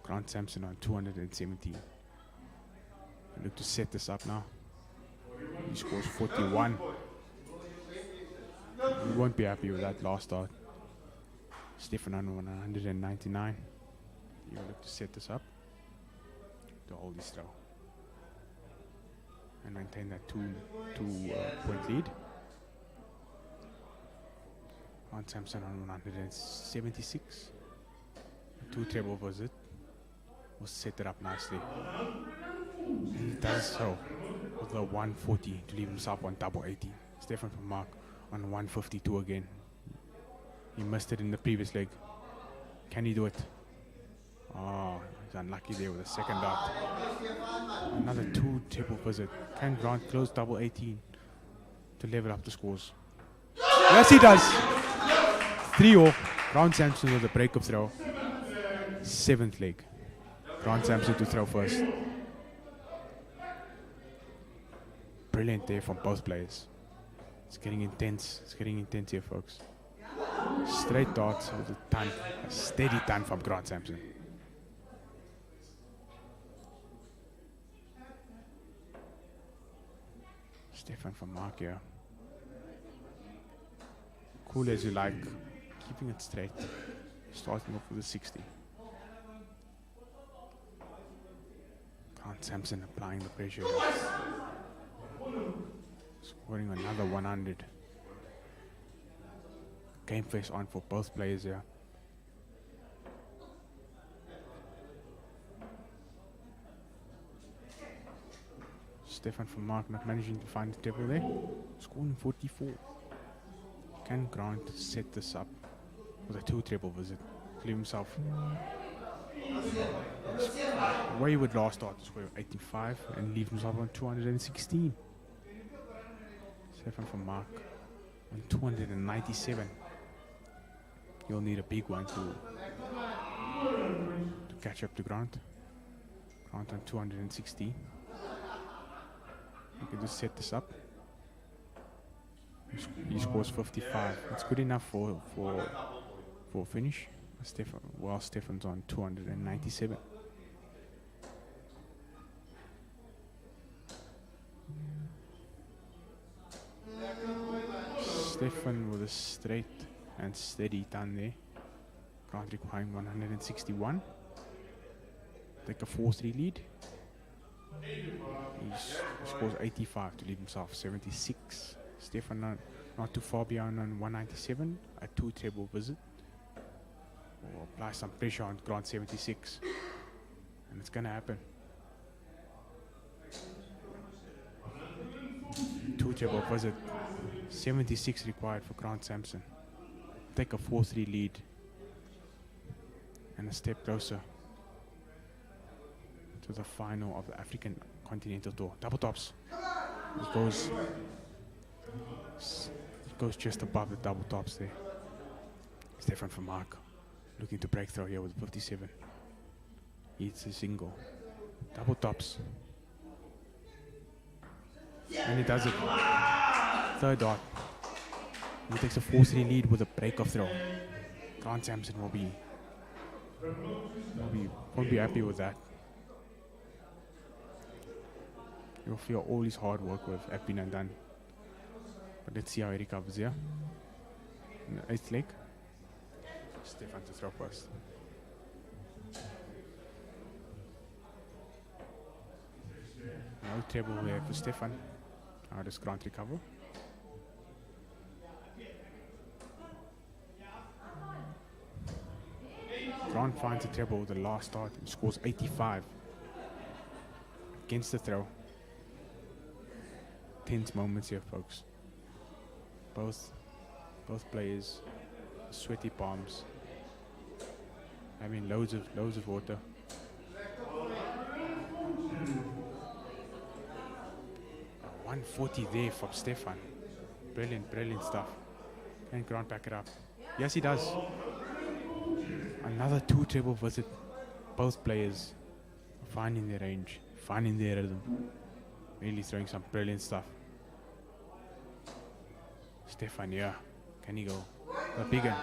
Grant Sampson on 217. Look to set this up now. He scores 41. We won't be happy with that last start. Stefan on 199. You look to set this up to hold this throw and maintain that two point lead. On Samson on 176. Two table visit. Will set it up nicely. And he does so with the 140 to leave himself on double 80. Stefan from Mark on 152 again. He missed it in the previous leg. Can he do it? Oh, he's unlucky there with the second dart. Another two table visit. Can Grant close double 18 to level up the scores? Yes, he does. 3-all. Grant Sampson with a break of throw. 7th leg. Grant Sampson to throw first. Brilliant there from both players. It's getting intense. It's getting intense here, folks. Straight darts with a ton. A steady ton from Grant Sampson. Stefan from Mark here. Cool as you like. Keeping it straight. Starting off with a 60. Grant Sampson applying the pressure. Scoring another 100. Game face on for both players here. Stefan from Mark not managing to find the table there. Scoring 44. Can Grant set this up with a 2 treble visit? Leave himself where he would last start to score 85 and leave himself on 216. Stefan from Mark on 297. You'll need a big one to catch up to Grant. Grant on 260. You can just set this up. He scores 55. It's good enough for a finish. Stefan's on 297. Stefan with a straight and steady turn there. Grant requiring 161. Take a 4-3 lead. He scores 85 to leave himself 76. Stefan not too far behind on 197. A 2 table visit. Will apply some pressure on Grant 76. And it's going to happen. 2 table visit. 76 required for Grant Sampson. Take a 4-3 lead. And a step closer to the final of the African Continental Tour. Double tops. It goes just above the double tops there. Stefan from Mark looking to break through here with 57. It's a single. Double tops. And he does it. Third dart. He takes a 4-3 lead with a break of throw. Grant Sampson won't be happy with that. You'll feel all his hard work with have been undone. But let's see how he recovers here. In the 8th leg. Stefan to throw first. No treble there for Stefan. How does Grant recover? Grant finds a treble with the last start and scores 85 against the throw. Tense moments here, folks. Both players, sweaty palms, having loads of water. A 140 there from Stefan. Brilliant stuff. Can Grant back it up? Yes, he does. Another 2 treble visit. Both players finding their range, finding their rhythm. Really throwing some brilliant stuff. Stefan, yeah. Can he go? The big one.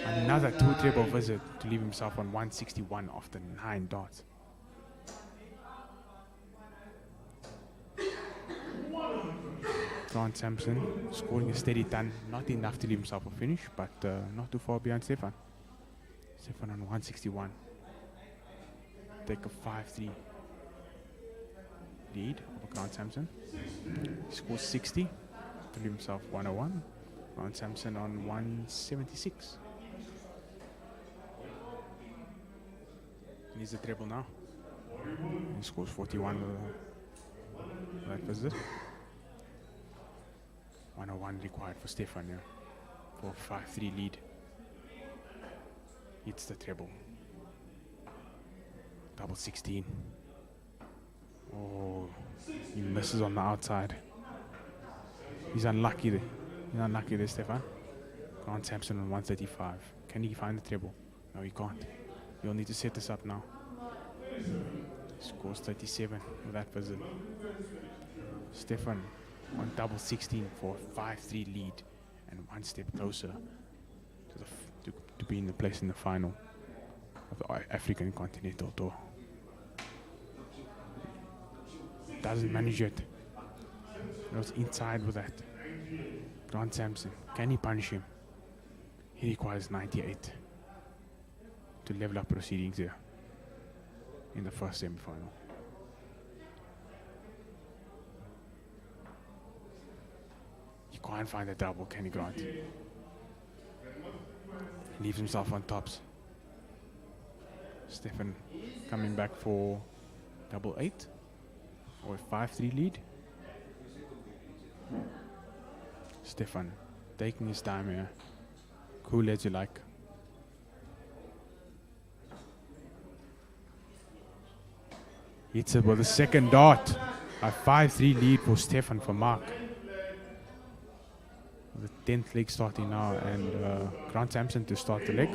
Another 2 treble visit to leave himself on 161 after 9 darts. Grant Sampson scoring a steady ton. Not enough to leave himself a finish, but not too far behind Stefan. Stefan on 161. Take a 5-3 lead over Grant Sampson. He scores 60 to leave himself 101. Grant Sampson on 176. Needs a treble now. He scores 41 with that visit. 101 required for Stefan, yeah, for a 5-3 lead. Hits the treble. Double 16. Oh, he misses on the outside. He's unlucky there. Stefan. Grant Sampson on 135. Can he find the treble? No, he can't. He'll need to set this up now. Scores 37 with that visit. Stefan on double 16 for a 5-3 lead and one step closer to be in the place in the final of the African Continental Tour. Doesn't manage it. Goes inside with that. Grant Sampson, can he punish him? He requires 98 to level up proceedings here in the first semi-final. He can't find a double, can he, Grant? He leaves himself on tops. Stefan coming back for double 8 or a 5-3 lead. Stefan taking his time here. Cool as you like. Hits it with a second dart. A 5-3 lead for Stefan for Mark. The 10th leg starting now, and Grant Sampson to start the leg.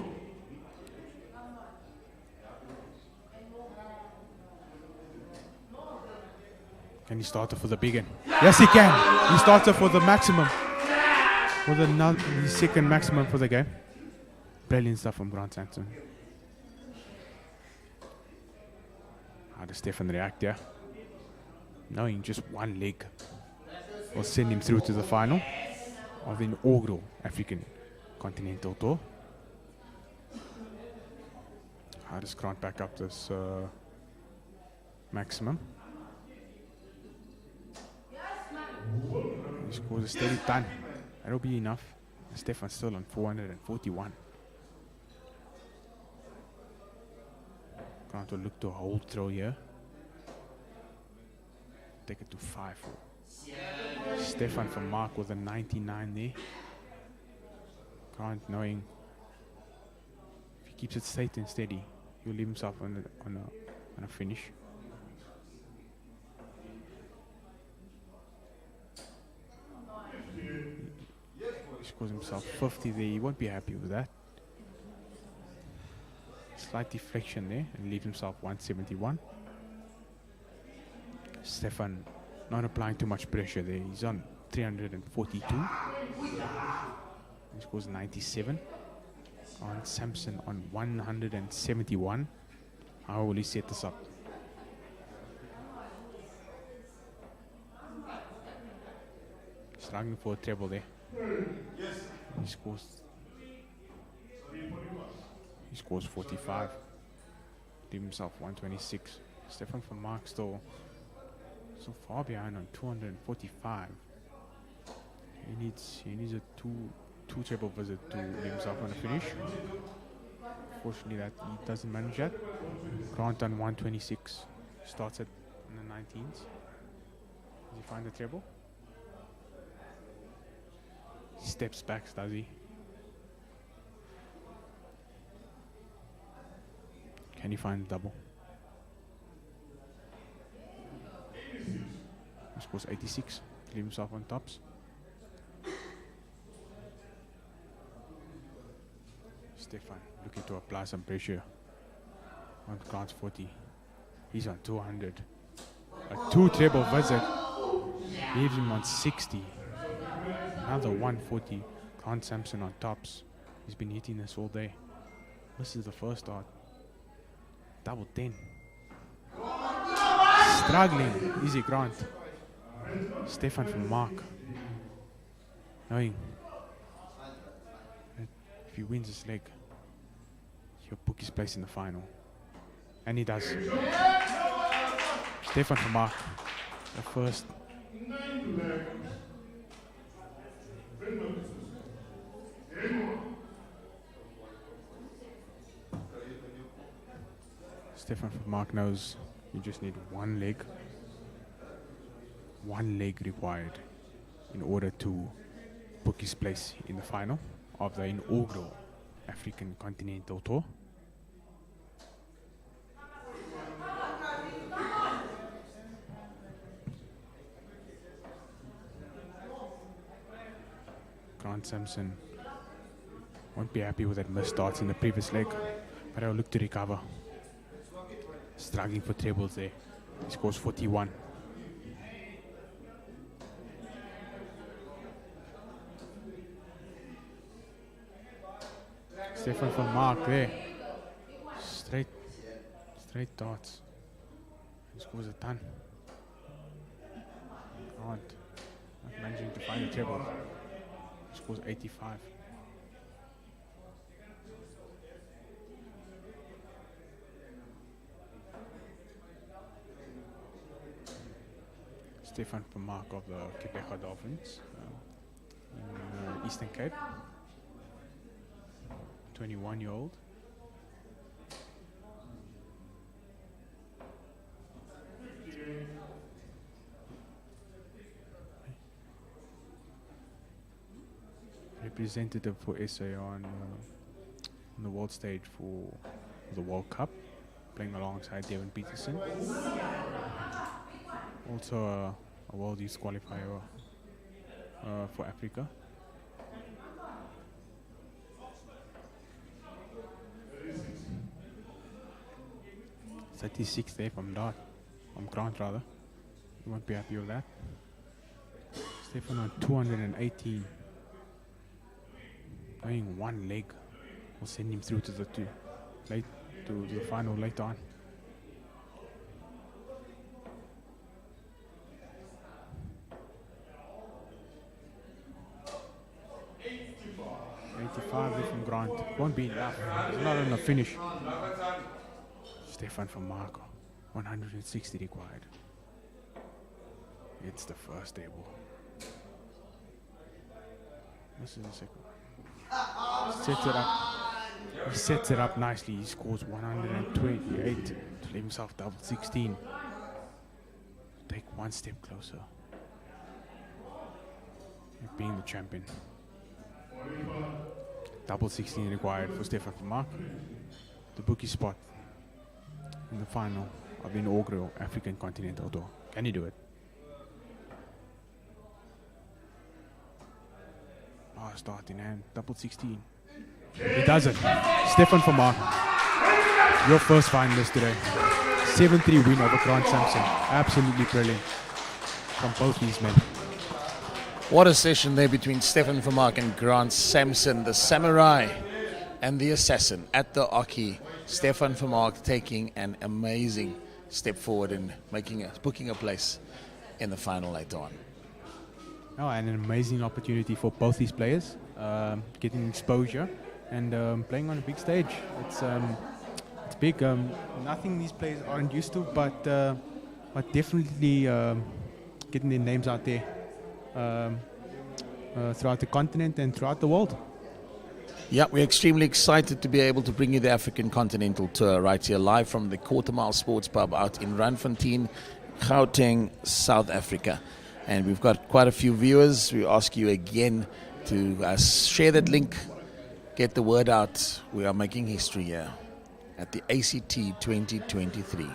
Can he start off with a big one? Yes, he can. He starts off with the maximum. With his second maximum for the game. Brilliant stuff from Grant Sampson. How does Stefan react here? Knowing just one leg will send him through to the final of the inaugural African Continental Tour. How does Grant back up this maximum? He scores a steady ton. That'll be enough. Stefan's still on 441. Grant will look to hold throw here. Take it to 5-4. Stefan from Mark with a 99 there. Grant knowing if he keeps it straight and steady, he'll leave himself on a finish. He scores himself 50 there. He won't be happy with that. Slight deflection there and leaves himself 171. Stefan not applying too much pressure there. He's on 342. He scores 97. on Samson on 171. How will he set this up? Struggling for a treble there. He scores 45. Leave himself 126. Stefan van Mark still so far behind on 245. He needs a two treble visit to leave himself on a finish. Fortunately, that he doesn't manage that. Grant on 126 starts at in the 19s. Does he find the treble? He steps back, does he? Can he find the double? He scores 86 to leave himself on tops. Stefan looking to apply some pressure on Grant's 40. He's on 200. A two treble visit leaves him on 60. Another 140. Grant Sampson on tops. He's been hitting this all day. This is the first start. Double 10. Struggling. Easy Grant. Stefan from Mark. Knowing that if he wins this leg, he'll book his place in the final. And he does. Stefan from Mark. The first. Stefan from Mark knows you just need one leg. One leg required in order to book his place in the final of the inaugural African Continental Tour. Grant Sampson won't be happy with that missed starts in the previous leg, but he'll look to recover. Struggling for trebles there. He scores 41. Stefan van Mark there. Straight darts. He scores a ton. Grant not managing to find a treble. He scores 85. Stefan van Mark of the Quebec Dolphins in Eastern Cape. 21-year-old. Representative for SA on the world stage for the World Cup, playing alongside Devin Peterson. Also a World Youth qualifier for Africa. 36 there from Grant rather. You won't be happy with that. Stefan on 218. Playing one leg will send him through to the final later on. There from Grant. Won't be enough. It's not on the finish. Stefan from Marco. 160 required. It's the first table. This is the second. Sets it up. He sets it up nicely. He scores 128 to leave himself double 16. Take one step closer. Being the champion. Double 16 required for Stefan van Mark. The bookie spot in the final of the inaugural African Continental Tour. Can he do it? Start in hand, double 16. He does it. Stefan van Mark, your first finalist today. 7-3 win over Grant Sampson. Absolutely brilliant from both these men. What a session there between Stefan van Mark and Grant Sampson, the samurai And the assassin at the Oki, Stefan Vermaak, taking an amazing step forward and booking a place in the final later on. Oh, and an amazing opportunity for both these players, getting exposure and playing on a big stage. It's big. Nothing these players aren't used to, but definitely getting their names out there throughout the continent and throughout the world. Yeah, we're extremely excited to be able to bring you the African Continental Tour right here live from the Quarter Mile Sports Pub out in Randfontein, Gauteng, South Africa. And we've got quite a few viewers. We ask you again to share that link, get the word out. We are making history here at the ACT 2023.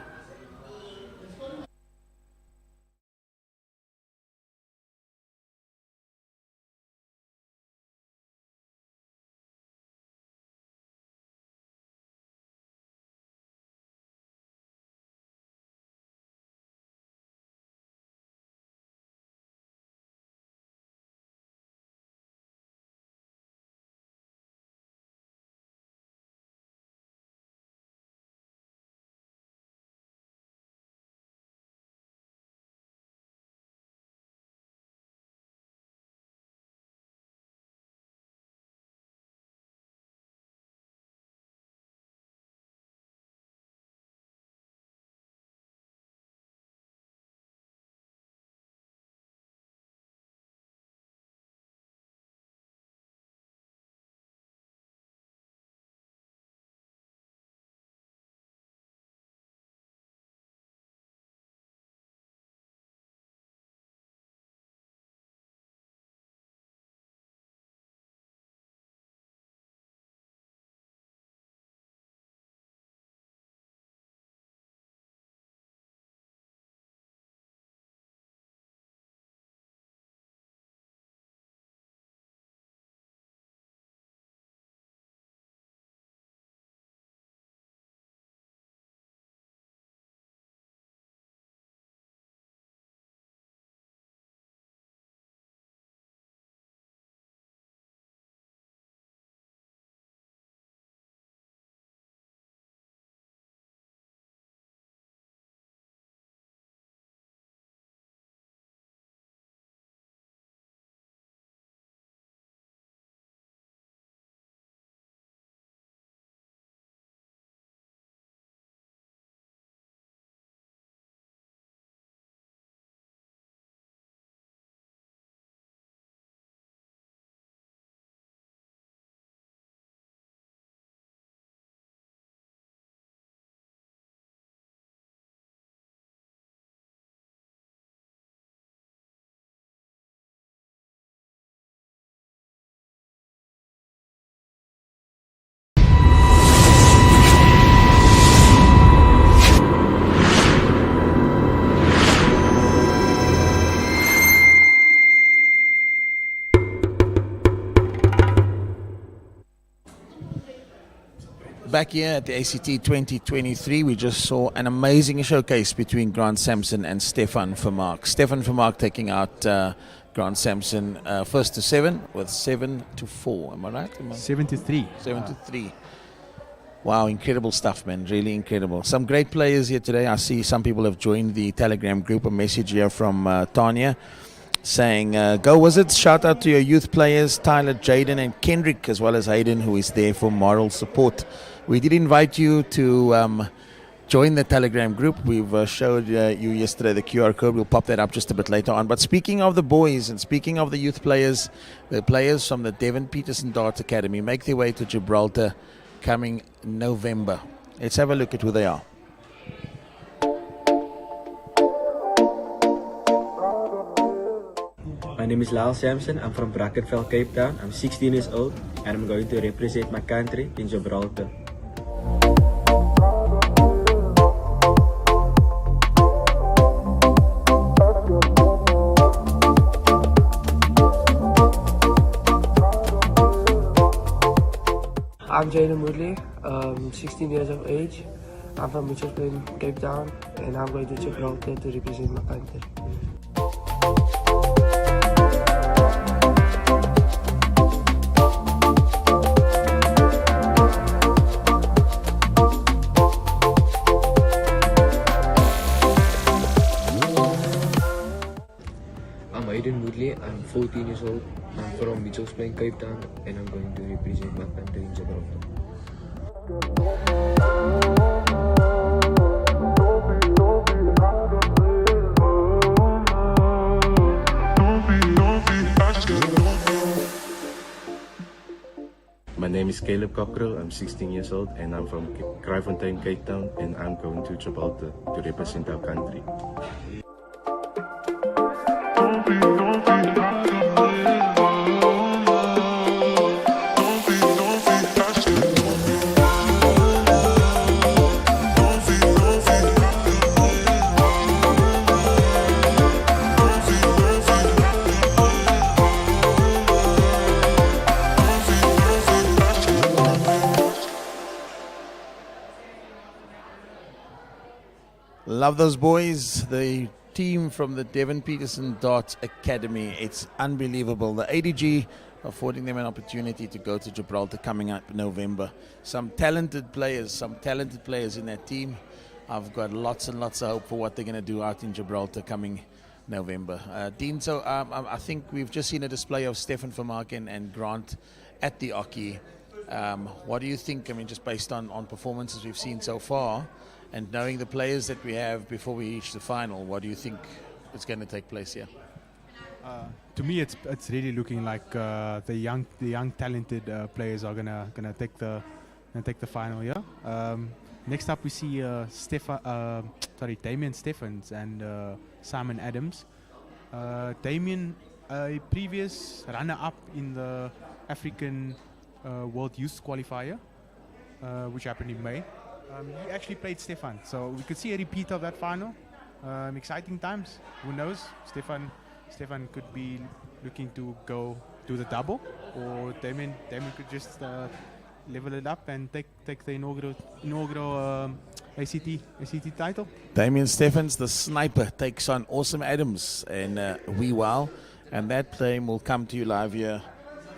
Back here at the ACT 2023, we just saw an amazing showcase between Grant Sampson and Stefan Vermaak. Stefan Vermaak taking out Grant Sampson first to 7 with 7-4. Am I right? 7-3. 7-3. Wow, incredible stuff, man. Really incredible. Some great players here today. I see some people have joined the Telegram group. A message here from Tanya saying, go Wizards, shout out to your youth players, Tyler, Jaden and Kendrick, as well as Hayden, who is there for moral support. We did invite you to join the Telegram group. We've showed you yesterday the QR code. We'll pop that up just a bit later on. But speaking of the boys and speaking of the youth players, the players from the Devon Peterson Darts Academy make their way to Gibraltar coming November. Let's have a look at who they are. My name is Lyle Sampson. I'm from Brackenfell, Cape Town. I'm 16 years old and I'm going to represent my country in Gibraltar. I'm Jaden Woodley, 16 years of age. I'm from Mitchells Plain, Cape Town, and I'm going to Gibraltar to represent my country. old. I'm from Mitchells Plain, Cape Town, and I'm going to represent my country in Gibraltar. My name is Caleb Cockrell. I'm 16 years old and I'm from Kraaifontein, Cape Town, and I'm going to Gibraltar to represent our country. Love those boys. The team from the Devon Peterson Darts Academy. It's unbelievable. The ADG affording them an opportunity to go to Gibraltar coming up in November. Some talented players in that team. I've got lots and lots of hope for what they're going to do out in Gibraltar coming November. Dean, so I think we've just seen a display of Stefan Vermaken and Grant at the Oki. What do you think? I mean, just based on performances we've seen so far, and knowing the players that we have before we reach the final, what do you think is going to take place here? To me, it's really looking like the young talented players are gonna take the final. Yeah. Next up, we see Damian Steffens and Simon Adams. Damian, a previous runner-up in the African World Youth Qualifier, which happened in May. He actually played Stefan, so we could see a repeat of that final. Exciting times. Who knows? Stefan could be looking to go do the double, or Damien could just level it up and take the inaugural ACT title. Damian Steffens, the sniper, takes on Awesome Adams and Wee Wow, and that game will come to you live here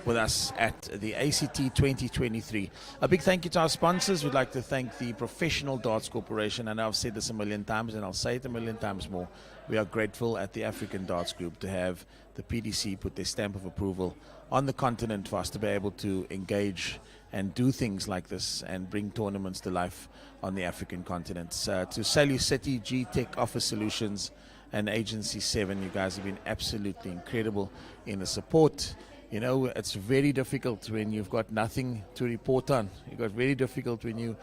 with us at the ACT 2023. A big thank you to our sponsors. We'd like to thank the Professional Darts Corporation. I know I've said this a million times and I'll say it a million times more. We are grateful at the African Darts Group to have the PDC put their stamp of approval on the continent for us to be able to engage and do things like this and bring tournaments to life on the African continent. To Salu City, G-Tech Office Solutions and Agency 7, you guys have been absolutely incredible in the support. You know, it's very difficult when you've got nothing to report on. It's got very difficult when you're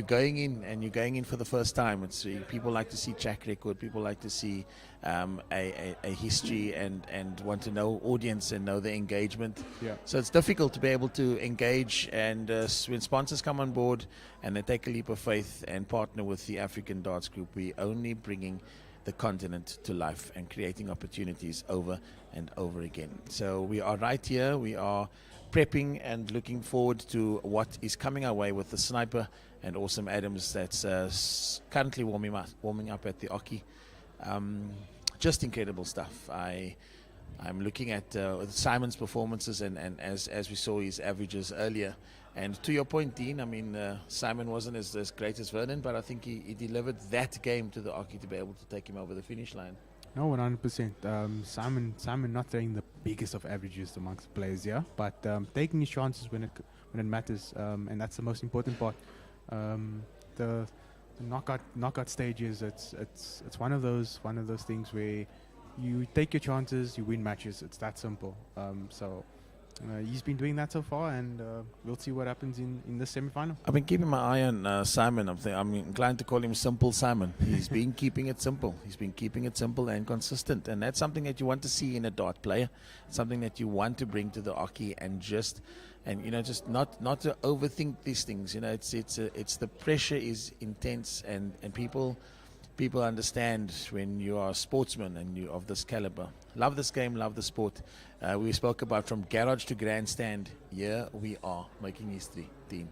going in and you're going in for the first time. It's people like to see track record. People like to see a history and want to know audience and know the engagement. Yeah. So it's difficult to be able to engage. And when sponsors come on board and they take a leap of faith and partner with the African Darts Group, we're only bringing the continent to life and creating opportunities over and over again. So we are right here. We are prepping and looking forward to what is coming our way with the Sniper and Awesome Adams that's currently warming up at the Oki. Just incredible stuff. I'm looking at Simon's performances and as we saw his averages earlier. And to your point, Dean, I mean, Simon wasn't as great as Vernon, but I think he delivered that game to the Oki to be able to take him over the finish line. No, 100%. Simon not throwing the biggest of averages amongst players, yeah, but taking his chances when it matters, and that's the most important part. The knockout stages, it's one of those things where you take your chances, you win matches. It's that simple. So he's been doing that so far, and we'll see what happens in the semi-final. I've been keeping my eye on Simon. I'm inclined to call him Simple Simon. He's been keeping it simple. He's been keeping it simple and consistent, and that's something that you want to see in a dart player. Something that you want to bring to the Oki, and just not to overthink these things. You know, it's the pressure is intense, and people understand when you are a sportsman and you of this caliber. Love this game, love the sport. We spoke about from garage to grandstand. Here we are making history, team.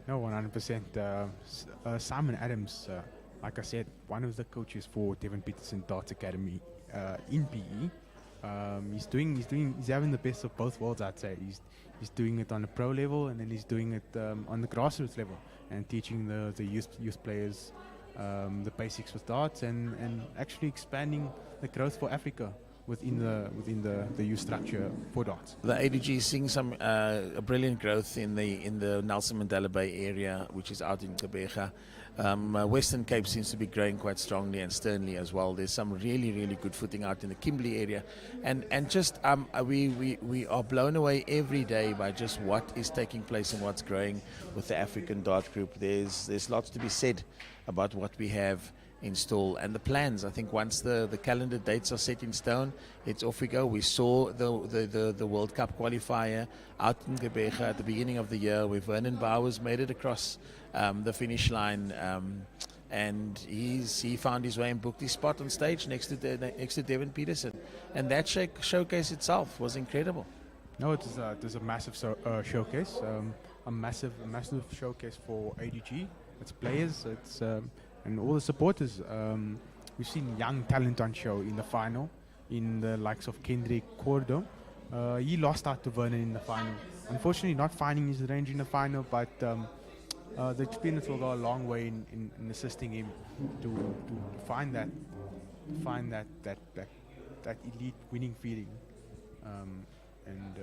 No, 100%. Simon Adams, like I said, one of the coaches for Devon Peterson Darts Academy in PE. He's having the best of both worlds, I'd say. He's doing it on a pro level, and then he's doing it on the grassroots level, and teaching the youth players the basics with darts, and actually expanding the growth for Africa. within the youth structure for darts. The ADG is seeing some a brilliant growth in the Nelson Mandela Bay area, which is out in Gqeberha. Western Cape seems to be growing quite strongly, and Sternly as well. There's some really good footing out in the Kimberley area, and just we are blown away every day by just what is taking place and what's growing with the African Dart Group. There's lots to be said about what we have in store and the plans. I think once the calendar dates are set in stone, it's off we go. We saw the World Cup qualifier out in Gqeberha at the beginning of the year, where Vernon Bowers made it across the finish line, and he found his way and booked his spot on stage next to Devin Peterson, and that showcase itself was incredible. No, it was a massive showcase, a massive showcase for ADG. Its players, and all the supporters. We've seen young talent on show in the final, in the likes of Kendrick Cordo. He lost out to Vernon in the final. Unfortunately, not finding his range in the final, but the experience will go a long way in assisting him to find that elite winning feeling. And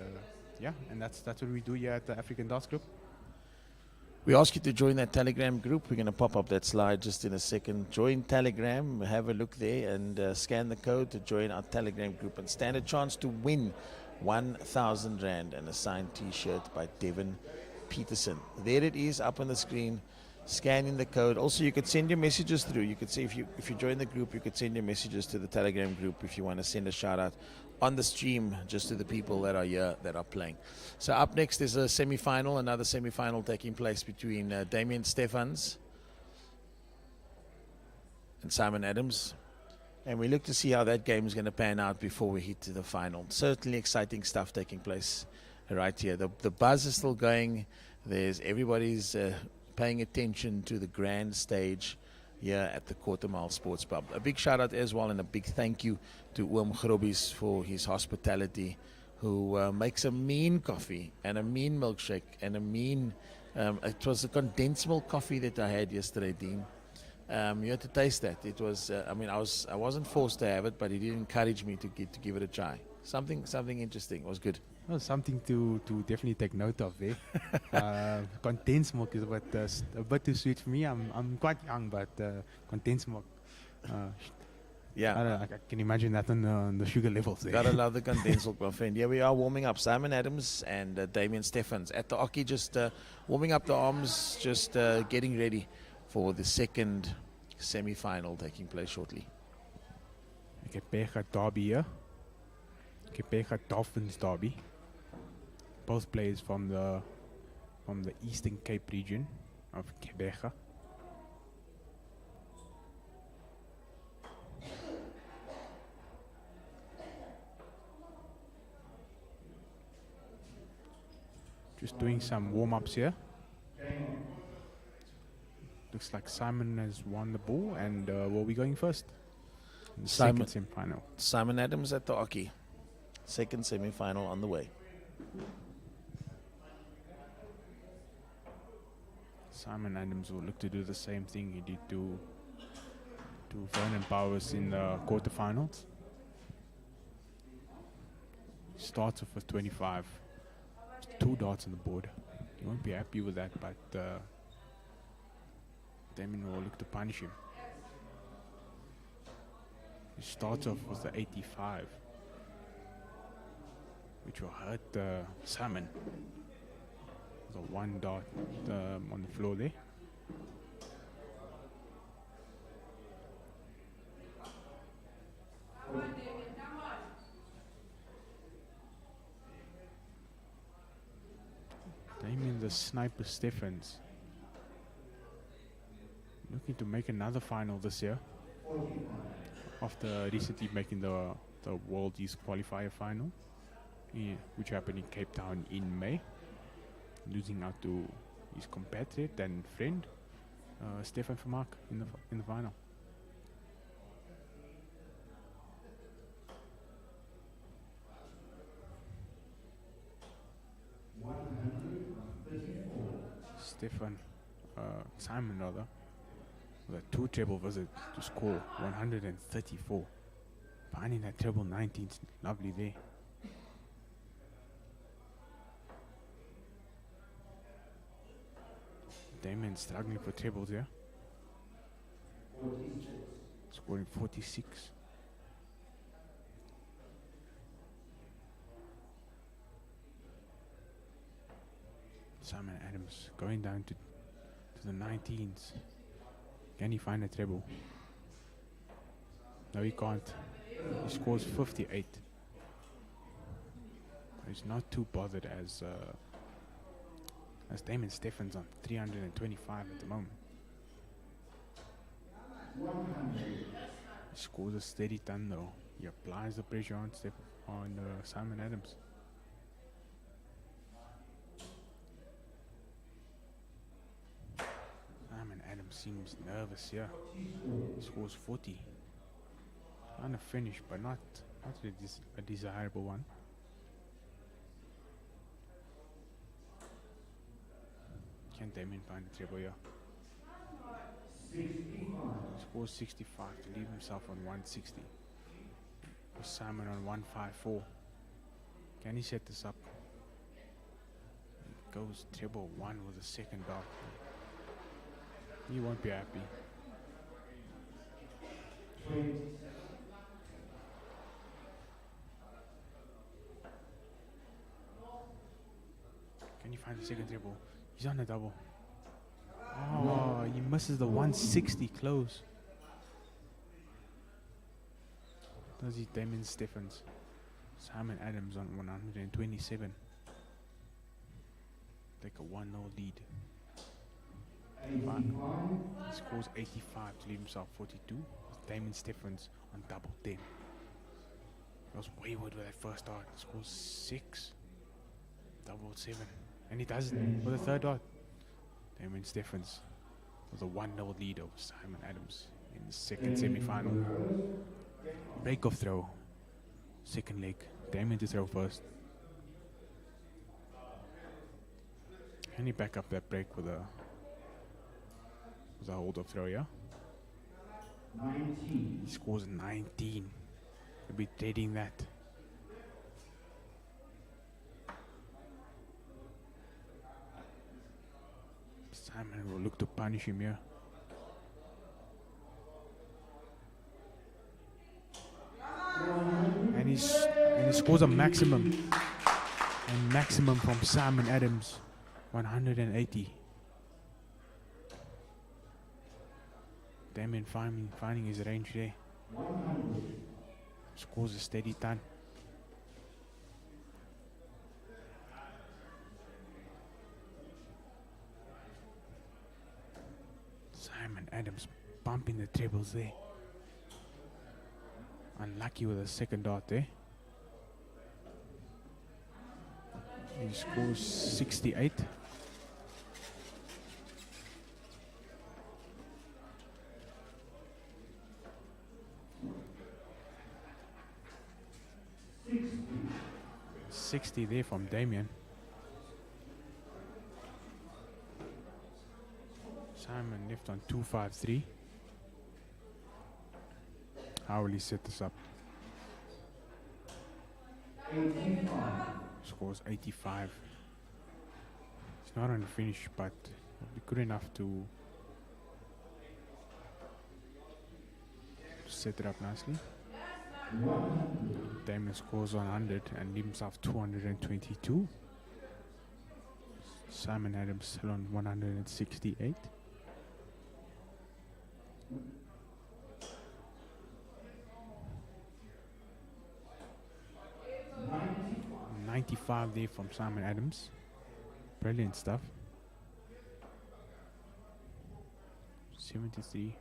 that's what we do here at the African Darts Group. We ask you to join that Telegram group. We're going to pop up that slide just in a second. Join Telegram, have a look there, and scan the code to join our Telegram group and stand a chance to win 1,000 Rand and a signed T-shirt by Devin Peterson. There it is up on the screen. Scan in the code. Also, you could send your messages through. You could see if you join the group, you could send your messages to the Telegram group if you want to send a shout out on the stream just to the people that are here that are playing. So up next is a semi-final, another semi-final taking place between Damien Stephans and Simon Adams. And we look to see how that game is going to pan out before we hit to the final. Certainly exciting stuff taking place right here. The buzz is still going. Everybody's paying attention to the grand stage here at the Quarter Mile Sports Pub. A big shout out as well, and a big thank you to Oom Grobbies for his hospitality, who makes a mean coffee and a mean milkshake and a mean it was a condensed milk coffee that I had yesterday, Dean. You had to taste that. It was I wasn't forced to have it, but he did encourage me to give it a try. Something interesting. It was good. Well, something to definitely take note of there. Condensed milk is a bit too sweet for me. I'm quite young, but condensed milk. Yeah, I can imagine that on the sugar levels there. Gotta love the condensed milk, my friend. Yeah, we are warming up. Simon Adams and Damien Stephans at the Oki, just warming up the arms, just getting ready for the second semi-final taking place shortly. Gqeberha derby here. Gqeberha Dolphins derby. Both players from the Eastern Cape region of Gqeberha. Just doing some warm-ups here. Looks like Simon has won the ball, and will be going first. In the second semi-final. Simon Adams at the Oki. Second semi-final on the way. Simon Adams will look to do the same thing he did to Vernon Bowers in the quarterfinals. Starts off with 25. 2 darts on the board. He won't be happy with that, but Damien will look to punish him. He starts off with the 85, which will hurt Simon. The 1 dart on the floor there. Damien the Sniper Stephans looking to make another final this year after recently making the World Youth Qualifier final, which happened in Cape Town in May, losing out to his compatriot and friend Stefan Vermaak in the final. Simon rather, with a 2 treble visit to score 134. Finding that treble 19's lovely there. Damien struggling for trebles here. Scoring 46. Simon Adams going down to the 19s. Can he find a treble? No, he can't. He scores 58. He's not too bothered as Damon Steffens on 325 at the moment. He scores a steady ton though. He applies the pressure on Simon Adams. Simon Adams seems nervous here. He scores 40. On a finish, but not a desirable one. Can Damien find the treble here? He scores 65 to leave himself on 160. With Simon on 154. Can he set this up? He goes treble 1 with a second dart. He won't be happy. Can you find the second treble? He's on a double. Oh, he misses the 160 close. Does he? Damon Steffens. Simon Adams on 127. Take a 1-0 lead. He scores 85 to leave himself 42. Damon Steffens on double 10. He was wayward with that first dart. Scores 6. Double 7. And he does it with a third dart. Damon Steffens with a 1-0 lead over Simon Adams in the second semi-final. Break-off throw. Second leg. Damon to throw first. Can he back up that break with a hold-off throw, yeah? 19. He scores 19. He'll be dreading that. Simon will look to punish him here. And he scores a maximum. And maximum from Simon Adams. 180. Damien finding his range there. Scores a steady ton. Simon Adams bumping the trebles there. Unlucky with a second dart there. He scores 68. $60 there from Damien. Simon left on 253. How will he set this up? 85. Scores 85. It's not on the finish, but it'll be good enough to set it up nicely. Damien scores 100 and leaves himself 222. Simon Adams still on 168. $95 there from Simon Adams. Brilliant stuff. 73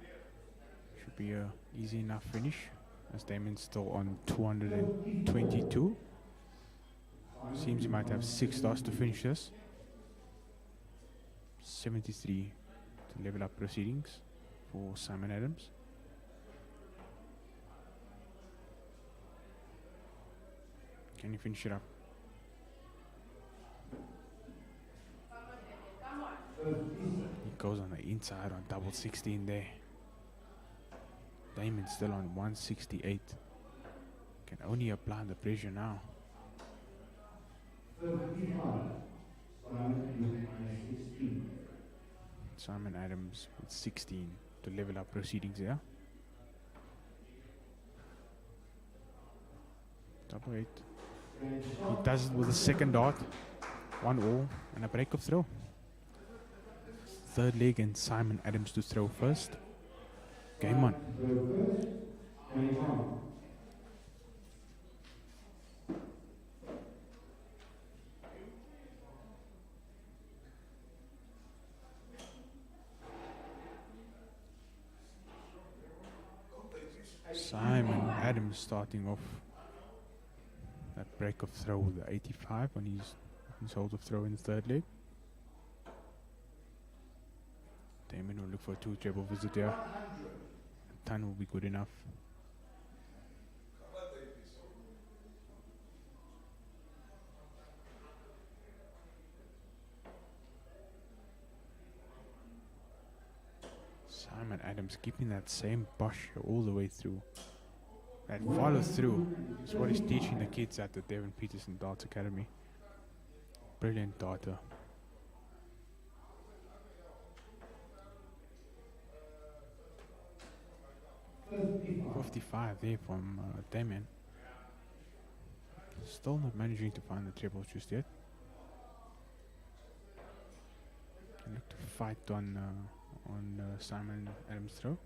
should be a easy enough finish, as Damon's still on 222. Seems he might have 6 darts to finish this. 73 to level up proceedings for Simon Adams. Can you finish it up? He goes on the inside on double 16 there. Damon's still on 168. Can only apply the pressure now. Simon Adams with 16 to level up proceedings here. Double 8. He does it with a second dart. 1-all and a break of throw. Third leg and Simon Adams to throw first. Game on. Simon Adams starting off that break of throw with the 85 on his hold of throw in the third leg. Damon will look for a 2 treble visit here. 10 will be good enough. Simon Adams keeping that same posture all the way through. That follow through is what he's teaching the kids at the Devon Peterson Darts Academy. Brilliant darter. .55 there from Damien. Still not managing to find the treble just yet. Can look to fight on Simon Adams' throw.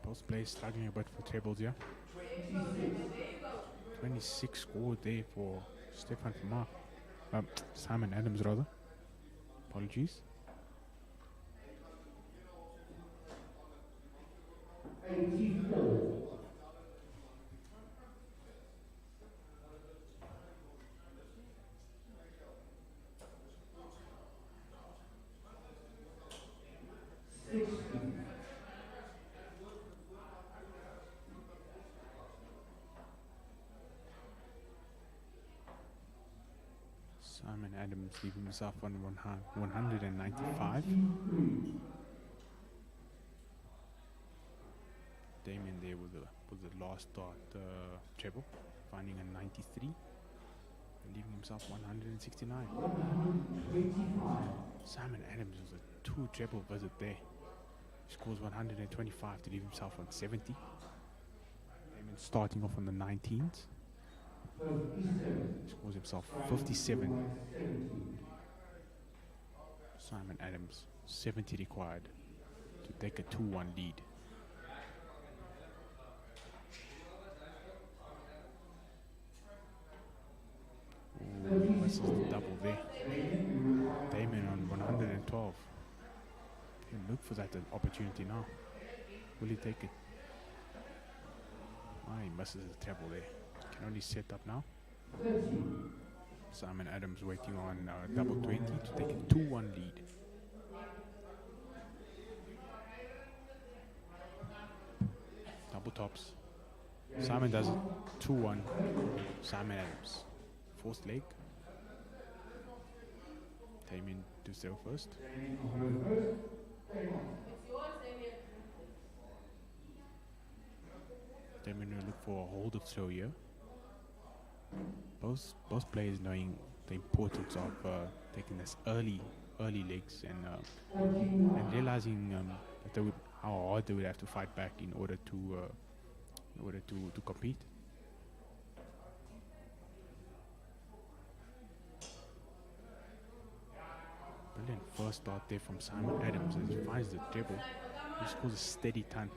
Both players struggling a bit for trebles here. 26 scored there for Stefan Vermaak. Simon Adams rather. Apologies. Simon Adams leaving himself on 195. Damien there with the last dart treble, finding a 93, and leaving himself 169. Simon Adams was a 2 treble visit there. He scores 125 to leave himself on 70. Damien starting off on the 19s. Scores himself 57. Simon Adams 70 required to take a 2-1 lead. This is the double there. Damien on 112. Can look for that opportunity now. Will he take it? He misses the treble there. Can only set up now. Simon Adams waiting on double 20 to take a 2-1 lead. Double tops. Simon does it. 2-1. Simon Adams. Fourth leg. Damien to throw first. Damien will look for a hold of throw here. Both players knowing the importance of taking this early legs and realizing that how hard they would have to fight back in order to compete. Brilliant first start there from Simon Adams as he finds the treble. He scores a steady ton.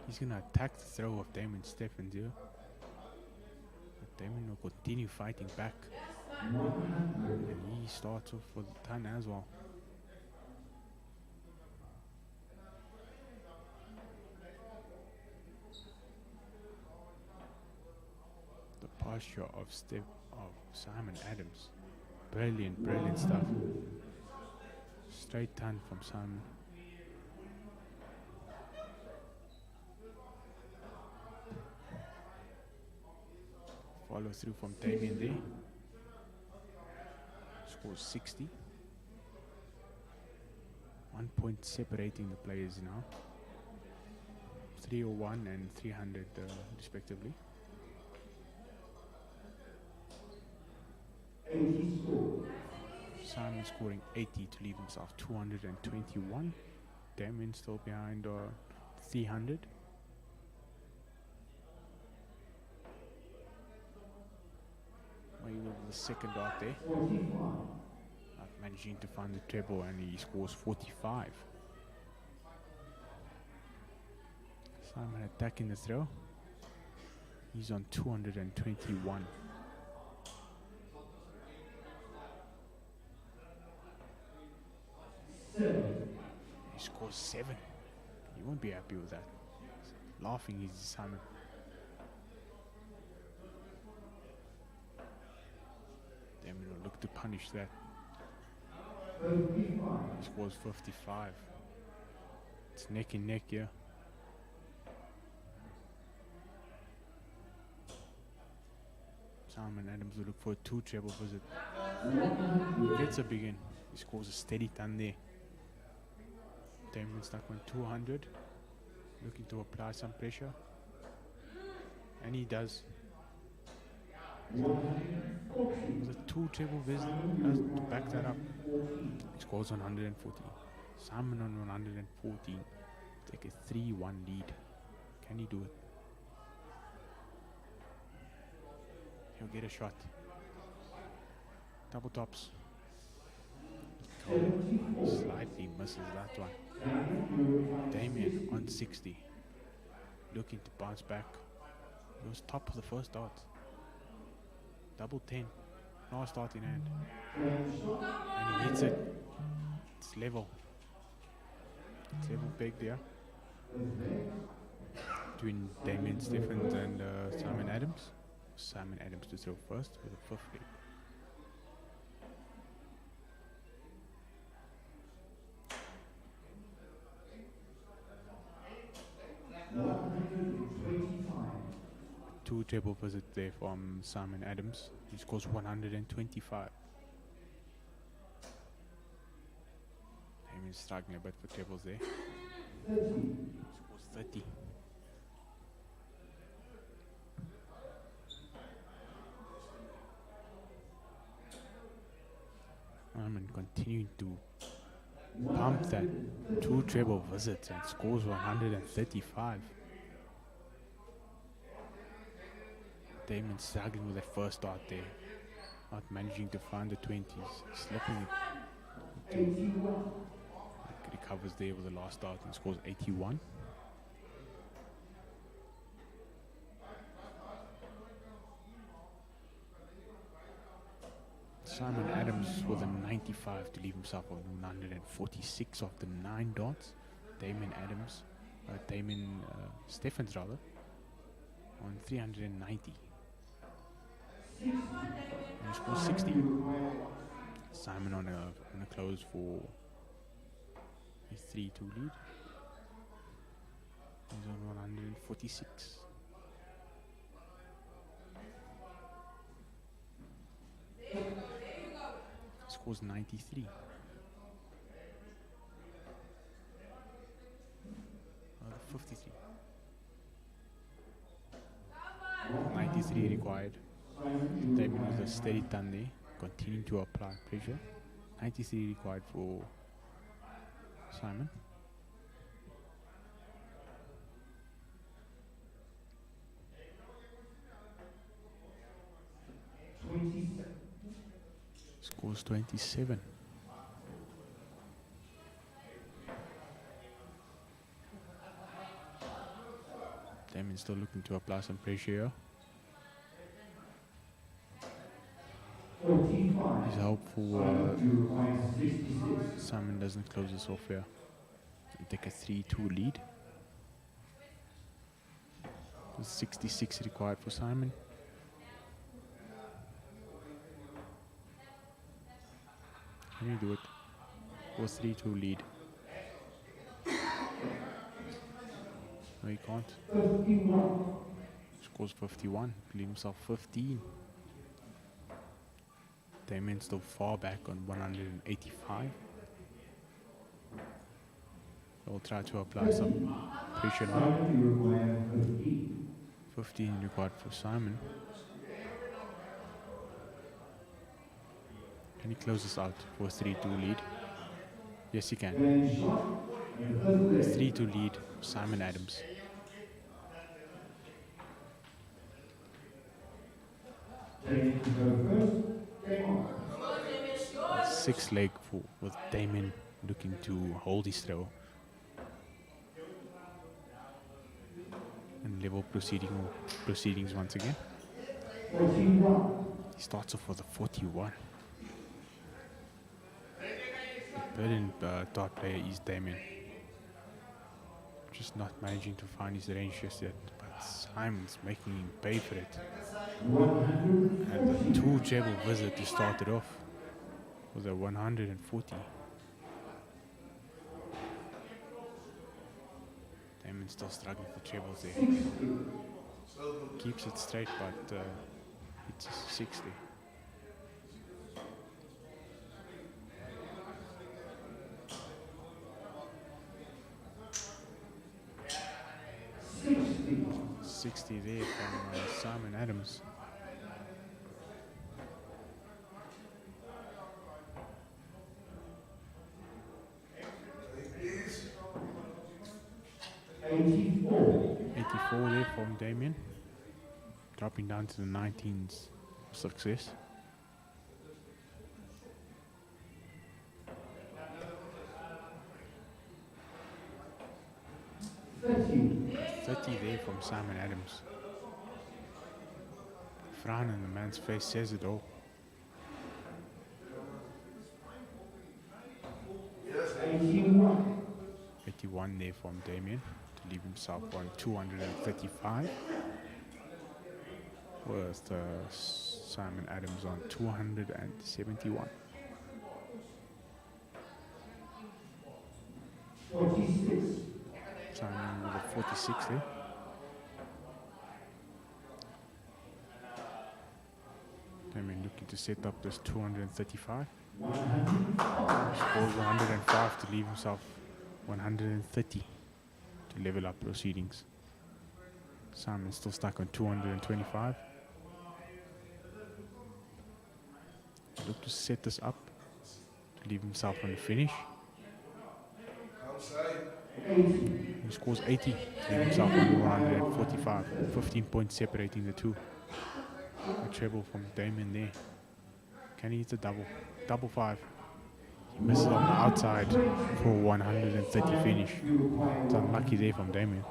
He's going to attack the throw of Damien Steffens here. But Damien will continue fighting back. And he starts off for the ton as well. The posture of Simon Adams. Brilliant stuff. Straight ton from Simon. Follow through from Damien there. Scores 60. 1 point separating the players now. 301 and 300 respectively. Simon scoring 80 to leave himself 221. Damien still behind 300. Maybe the second dart there. Not managing to find the treble, and he scores 45. Simon attacking the throw. He's on 221. He scores 7. You won't be happy with that. Laughing is Simon. Then we'll look to punish that. He scores 55. It's neck and neck here. Simon Adams will look for a 2 treble visit. Gets a big in. He scores a steady ton there. Damien stuck on 200. Looking to apply some pressure. And he does. With a 2 treble visit to back that up. He scores 114. Simon on 114. Take a 3-1 lead. Can he do it? He'll get a shot. Double tops. Slightly misses that one. Damien on 60. Looking to bounce back. He was top of the first dart. Double 10. Last dart in hand. And he hits it. It's level. It's level peg there. Between Damien Stephens and Simon Adams. Simon Adams to throw first with a 5th leg. Two treble visit there from Simon Adams. He scores 125. Damien's struggling a bit for trebles there. He scores 30. Simon continuing to pump that 2 treble visits and scores 135. Damien struggling with that first dart there. Not managing to find the 20s. Slipping it. Recovers there with the last dart and scores 81. Simon Adams with a 95 to leave himself on 146 of the 9 darts. Damien Stephens rather, on 390. And he scores 60. Simon on a close for a 3-2 lead. He's on 146. Scores 93. 53. 93 required. Damien with a steady turn there, continuing to apply pressure. 93 required for Simon. Scores 27. Damien still looking to apply some pressure here. He's hopeful Simon doesn't close this off here and take a 3-2 lead. 66 required for Simon. Can you do it? For 3-2 lead. No, he can't. Scores 51. Leave himself 15. Damien still far back on 185. They'll try to apply some pressure now. 15 required for Simon. Can he close this out for a 3-2 lead? Yes, he can. 3-2 lead, Simon Adams. 6 leg for, with Damien looking to hold his throw. And level proceedings once again. He starts off with a 41. The brilliant dart player is Damien. Just not managing to find his range just yet, but Simon's making him pay for it. And the 2 treble visit to start it off with a 140. Damon's still struggling for trebles there. Keeps it straight, but it's a 60. $60 there from Simon Adams. $84 there from Damien. Dropping down to the 19s. Success. $30 there from Simon Adams. Frown on the man's face says it all. 81 there from Damien to leave himself on 235. With Simon Adams on 271. 46. Simon with a 46 there. Damien looking to set up this 235. Scores 105 to leave himself 130 to level up proceedings. Simon's still stuck on 225. Look to set this up to leave himself on the finish. He scores 80 to leave himself on 145. 15 points separating the two. A treble from Damien there. Can he hit a double? Double 5. He misses on the outside for 130 finish. It's unlucky there from Damien.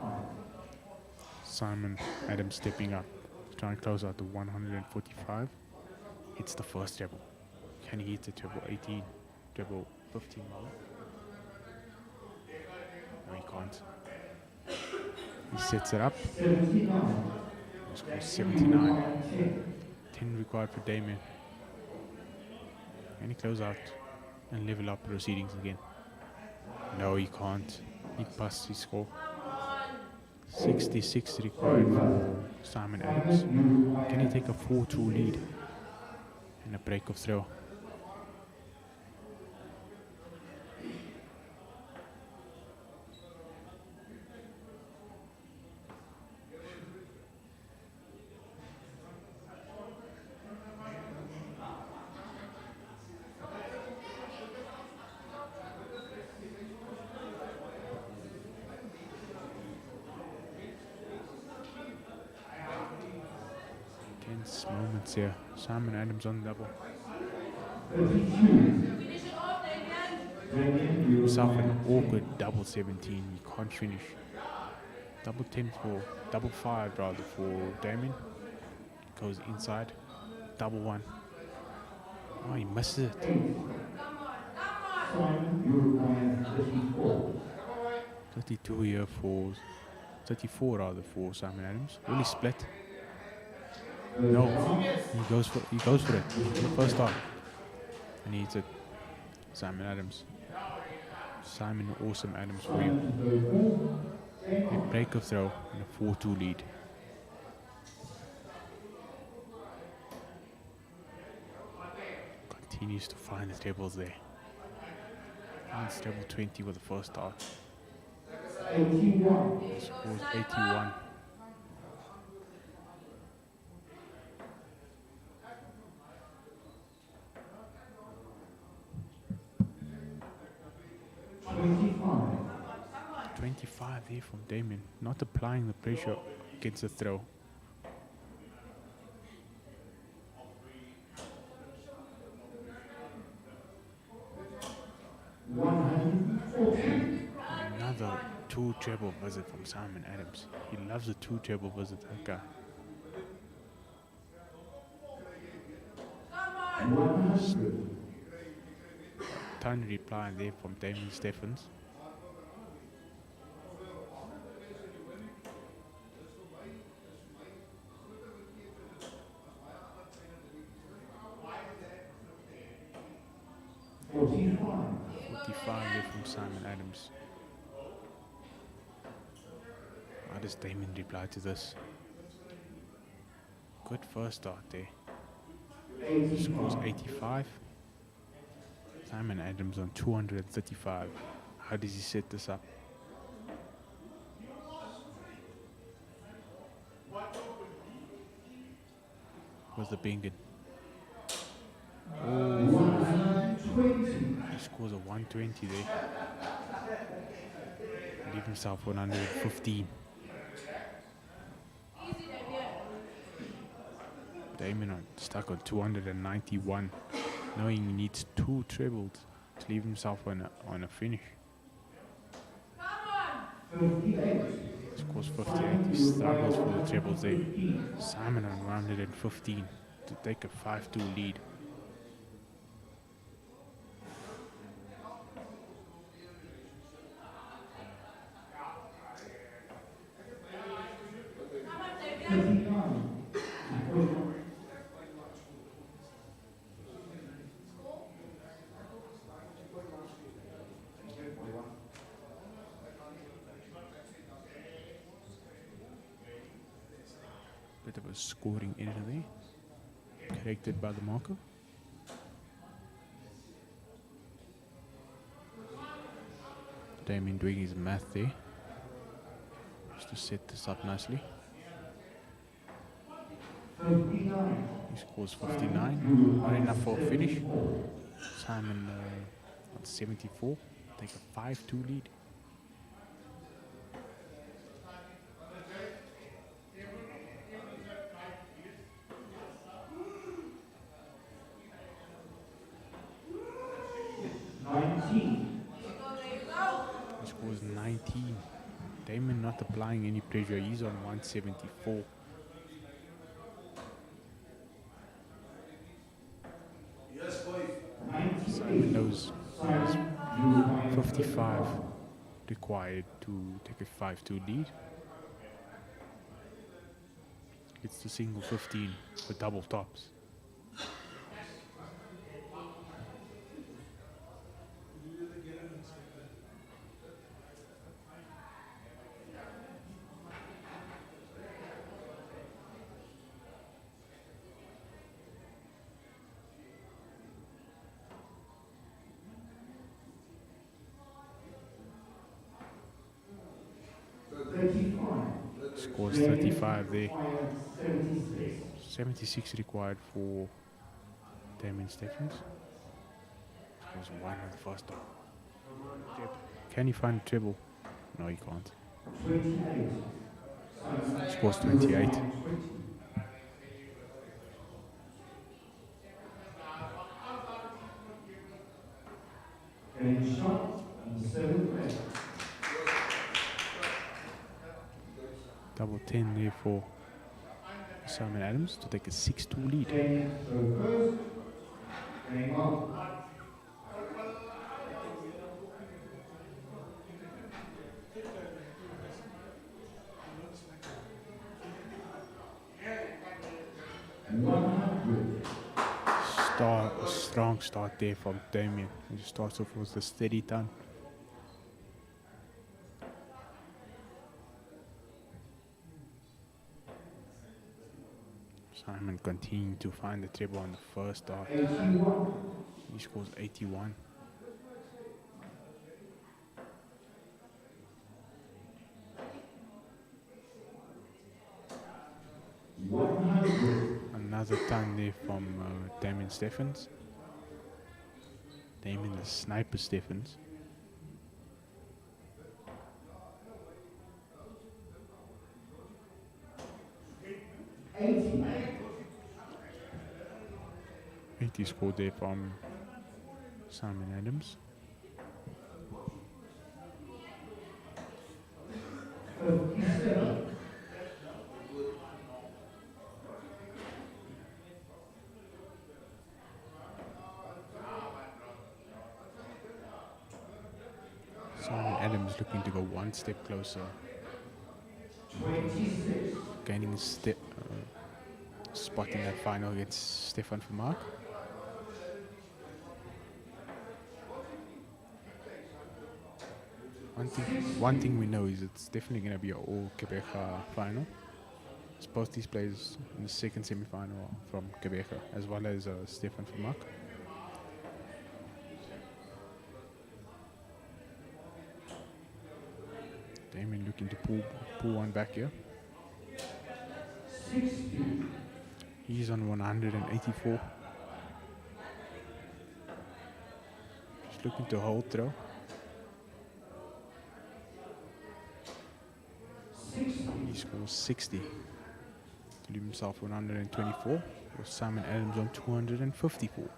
Simon Adams stepping up, trying to close out the 145. Hits the first treble. Can he hit the treble 18? Treble 15? No, he can't. He sets it up. He scores 79. 10 required for Damien. Can he close out and level up proceedings again? No, he can't. He passed his score. 66 required for Simon Adams. Can he take a 4-2 lead and a break of throw? Moments here. Simon Adams on double. Himself an awkward double 17. He can't finish. Double 10 for double 5 rather for Damien. Goes inside. Double 1. Oh, he misses it. 32 here for 34 rather for Simon Adams. Really split. No, he goes for it. The first start. And he hits it. Simon Adams. Simon Awesome Adams for you. A break of throw and a 4-2 lead. Continues to find the tables there. Finds table 20 with the first start. He scores 81. $25 there from Damien, not applying the pressure against the throw. Another two treble visit from Simon Adams. He loves a two treble visit, that guy. Tiny reply there from Damien Steffens. $45 there from Simon Adams. How does Damien reply to this? Good first start there. Scores 85. Simon Adams on 235. How does he set this up? Was the Bengen? He scores a 120 there. Leave himself 115. Damien stuck on 291, knowing he needs two trebles to leave himself on a finish. Scores 58. He struggles for the trebles there. Simon on 115 to take a 5-2 lead. Bit of a scoring error there, corrected by the marker. Damien doing his math there, just to set this up nicely. He scores 59, not enough for a finish. Simon on 74, take a 5-2 lead. He scores 19. Damien not applying any pressure. He's on 174. Simon knows there's 55 required to take a 5-2 lead. It's the single 15 with double tops. Scores 35 there. 76 required for Damien Steffens. Scores 1 on the first time. Can he find a treble? No, he can't. Scores 28. Double 10 there for Simon Adams to take a 6-2 lead. A strong start there from Damien. He starts off with a steady turn. Simon continuing to find the treble on the first start. He scores 81. Another ton there from Damien Steffens. Damien the Sniper Steffens. He scored there from Simon Adams. Simon Adams looking to go one step closer. Gaining a step spot in that final against Stefan Vermaak. One thing we know is it's definitely going to be an all Quebeca final. It's both these players in the second semi-final from Quebeca, as well as Stefan Vermaak. Damien looking to pull one back here. He's on 184. Just looking to hold throw. He scores 60 to leave himself 124, with Simon Adams on 254.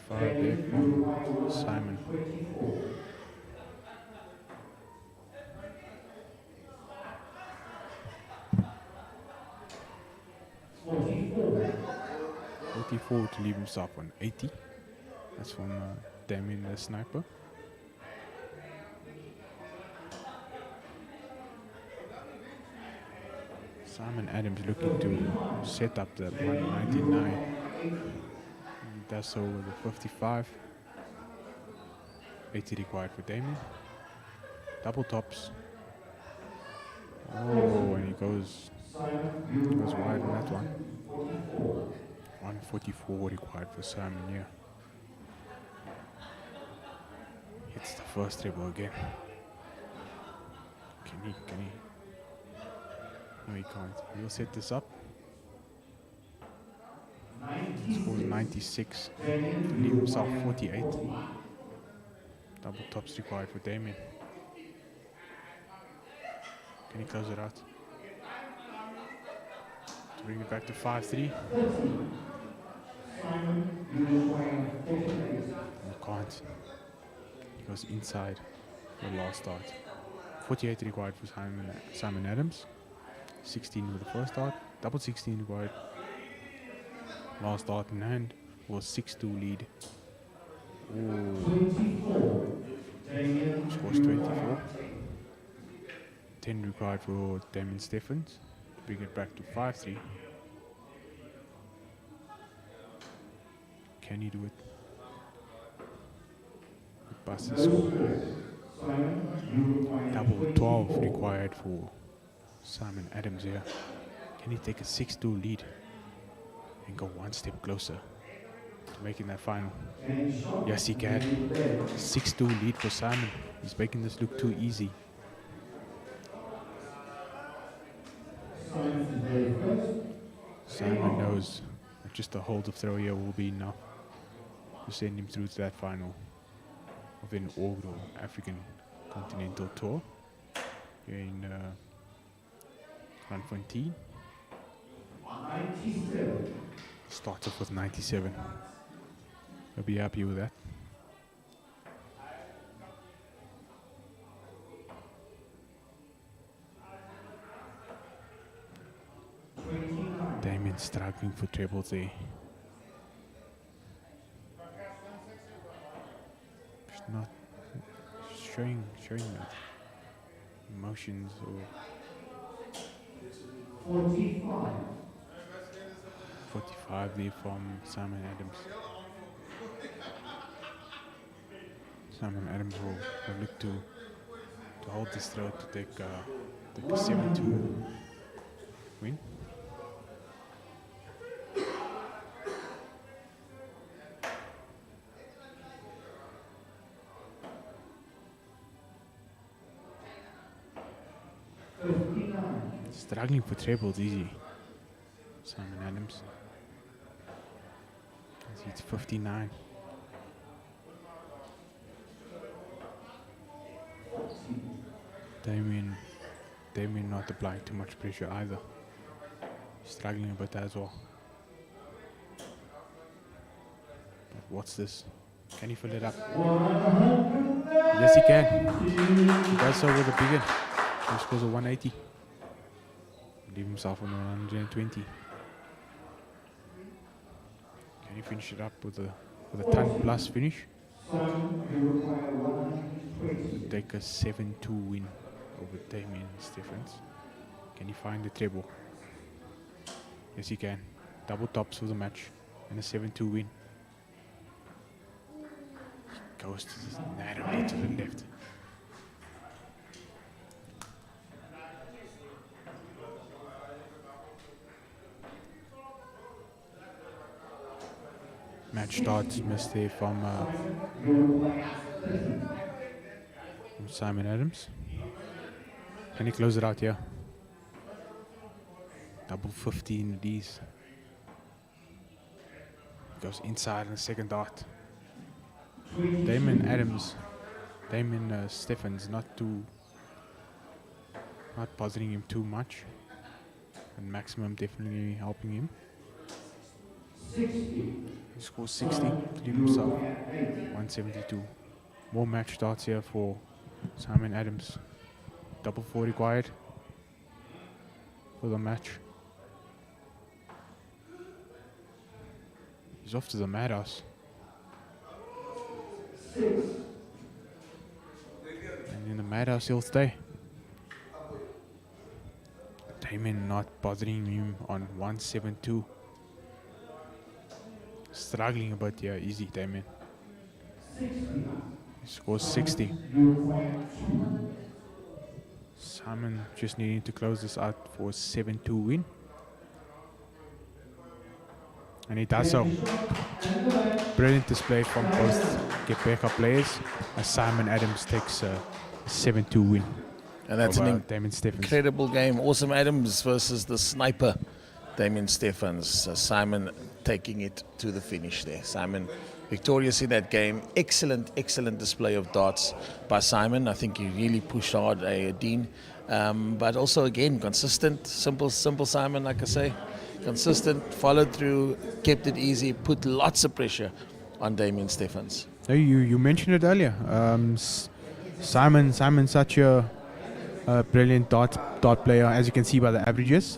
There from Simon. .44 to leave himself on 80. That's from Damien the Sniper. Simon Adams looking to set up the 199. He does so with a 55. 80 required for Damien. Double tops. Oh, and he goes wide on that one. 144 required for Simon here. Hits the first treble again. Can he? No, he can't. He'll set this up. Scores 96 to leave himself 48. Double tops required for Damien. Can he close it out? To bring it back to 5-3. He can't. He goes inside the last start. 48 required for Simon Adams. 16 with the first start. Double 16 required. Last start in hand was 6-2 lead. Scores 24. 10 required for Damien Steffens to bring it back to 5-3. Can he do it? The passes. Double 12 required for Simon Adams here. Can he take a 6-2 lead and go one step closer to making that final? Yes, he can. 6-2 lead for Simon. He's making this look too easy. Simon knows that just a hold of throw here will be enough to send him through to that final of an inaugural African Continental Tour here in Randfontein. Starts off with 97. He'll be happy with that. Damien struggling for trebles there. Just not showing that emotions or 45 there from Simon Adams. Simon Adams will look to hold this throw to take a 7-2 win. Struggling for trebles, easy. Simon Adams. It's 59. Damien not applying too much pressure either. Struggling a bit as well. But what's this? Can he fill it up? Yes, he can. He does so with a big one. He scores a 180. Leave himself on 120. Can he finish it up with a ton plus finish? Take a 7-2 win over Damien Stephens. Can he find the treble? Yes, he can. Double tops for the match and a 7-2 win. He goes narrowly to the left. Match starts missed there from Simon Adams. Can he close it out here? Double 15 Ds. Goes inside in the second dart. Damien Stephens not bothering him too much. And Maximum definitely helping him. He scores 60 to leave himself 172. More match starts here for Simon Adams. Double 4 required for the match. He's off to the madhouse. And in the madhouse he'll stay. Damien not bothering him on 172. Struggling a bit here, easy Damien. He scores 60. Simon just needing to close this out for a 7-2 win. And he does so. Brilliant display from both Gqeberha players as Simon Adams takes a 7-2 win. And that's an Damien Stephens. incredible game. Awesome Adams versus the sniper, Damien Stephens. Simon taking it to the finish there. Simon victorious in that game. Excellent display of darts by Simon. I think he really pushed hard, Dean. But also, again, consistent, simple Simon, like I say. Consistent, followed through, kept it easy, put lots of pressure on Damien Stephens. You mentioned it earlier. Simon such a brilliant dart player, as you can see by the averages.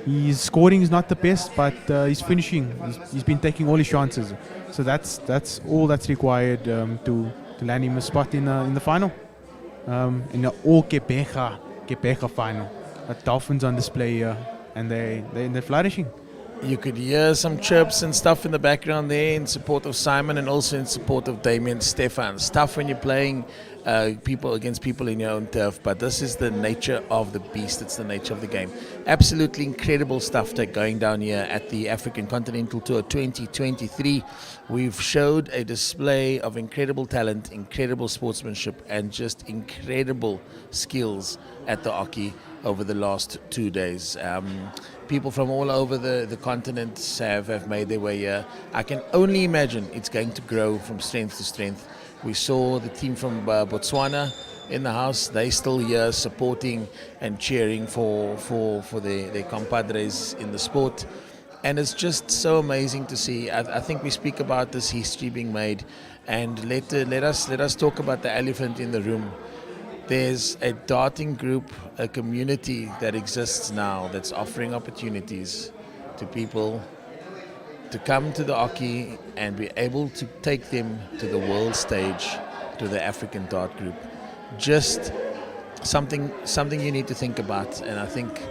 His scoring is not the best, but his finishing, he's been taking all his chances. So that's all that's required to land him a spot in the final, in the all Gqeberha final. The Dolphins on display here, and they're flourishing. You could hear some chirps and stuff in the background there in support of Simon and also in support of Damien Stephens. Tough when you're playing people against people in your own turf, but this is the nature of the beast. It's the nature of the game. Absolutely incredible stuff going down here at the African Continental Tour 2023. We've showed a display of incredible talent, incredible sportsmanship, and just incredible skills at the Oki over the last 2 days. People from all over the continent have made their way here. I can only imagine it's going to grow from strength to strength. We saw the team from Botswana in the house. They still here supporting and cheering for their compadres in the sport. And it's just so amazing to see. I think we speak about this history being made, and let us talk about the elephant in the room. There's a darting group, a community that exists now that's offering opportunities to people to come to the Oki and be able to take them to the world stage, to the African Dart Group. Just something you need to think about, and I think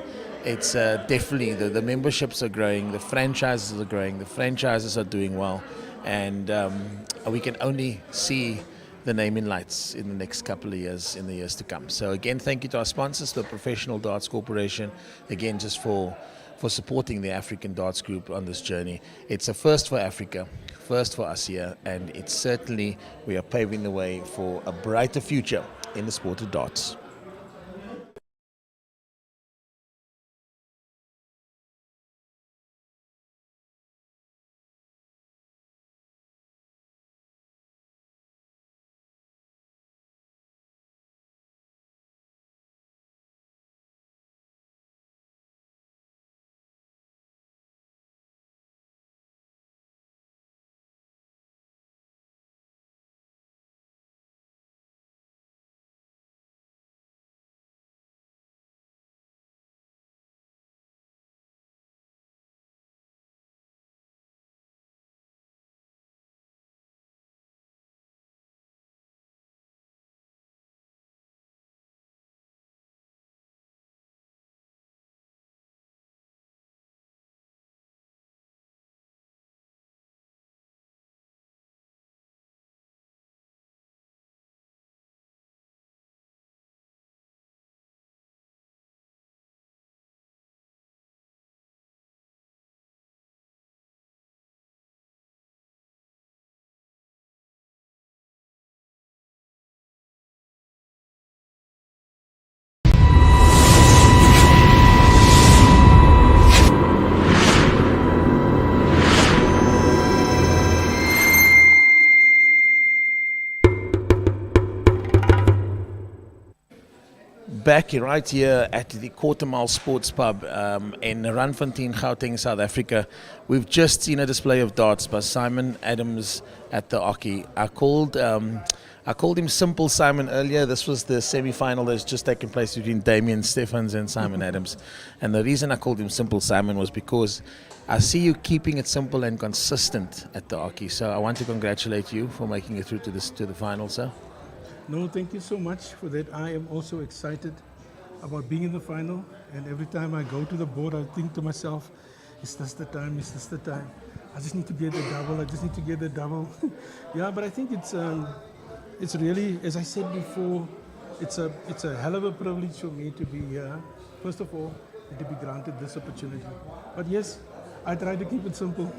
it's definitely the memberships are growing, the franchises are growing, the franchises are doing well, and we can only see the name in lights in the next couple of years, in the years to come. So again, thank you to our sponsors, the Professional Darts Corporation, again, just for supporting the African Darts Group on this journey. It's a first for Africa, first for us here, and it's certainly, we are paving the way for a brighter future in the sport of darts. back right here at the Quarter Mile Sports Pub in Randfontein, Gauteng, South Africa. We've just seen a display of darts by Simon Adams at the Oki. I called him Simple Simon earlier. This was the semi-final that's just taken place between Damien Stephens and Simon Adams. And the reason I called him Simple Simon was because I see you keeping it simple and consistent at the Oki. So I want to congratulate you for making it through to the final, sir. No, thank you so much for that. I am also excited about being in the final. And every time I go to the board, I think to myself, is this the time? Is this the time? I just need to get the double. I just need to get the double. Yeah, but I think it's really, as I said before, it's a hell of a privilege for me to be here. First of all, and to be granted this opportunity. But yes, I try to keep it simple.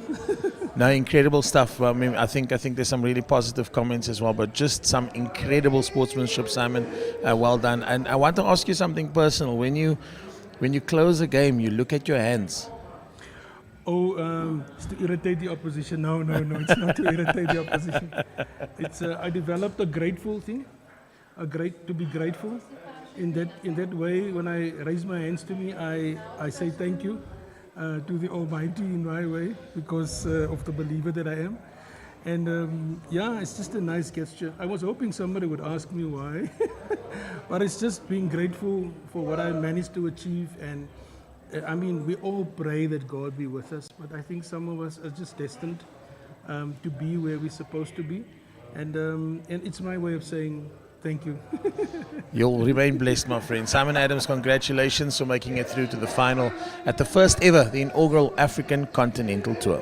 No, incredible stuff. I mean, I think there's some really positive comments as well, but just some incredible sportsmanship, Simon. Well done. And I want to ask you something personal. When you close a game, you look at your hands. Oh, it's to irritate the opposition. No, it's not to irritate the opposition. It's I developed a grateful thing, to be grateful. In that way, when I raise my hands to me, I say thank you to the Almighty in my way because of the believer that I am. And yeah, it's just a nice gesture. I was hoping somebody would ask me why, but it's just being grateful for what I managed to achieve. And I mean, we all pray that God be with us, but I think some of us are just destined to be where we're supposed to be. And it's my way of saying thank you. You'll remain blessed, my friend. Simon Adams, congratulations for making it through to the final at the first ever, the inaugural African Continental Tour.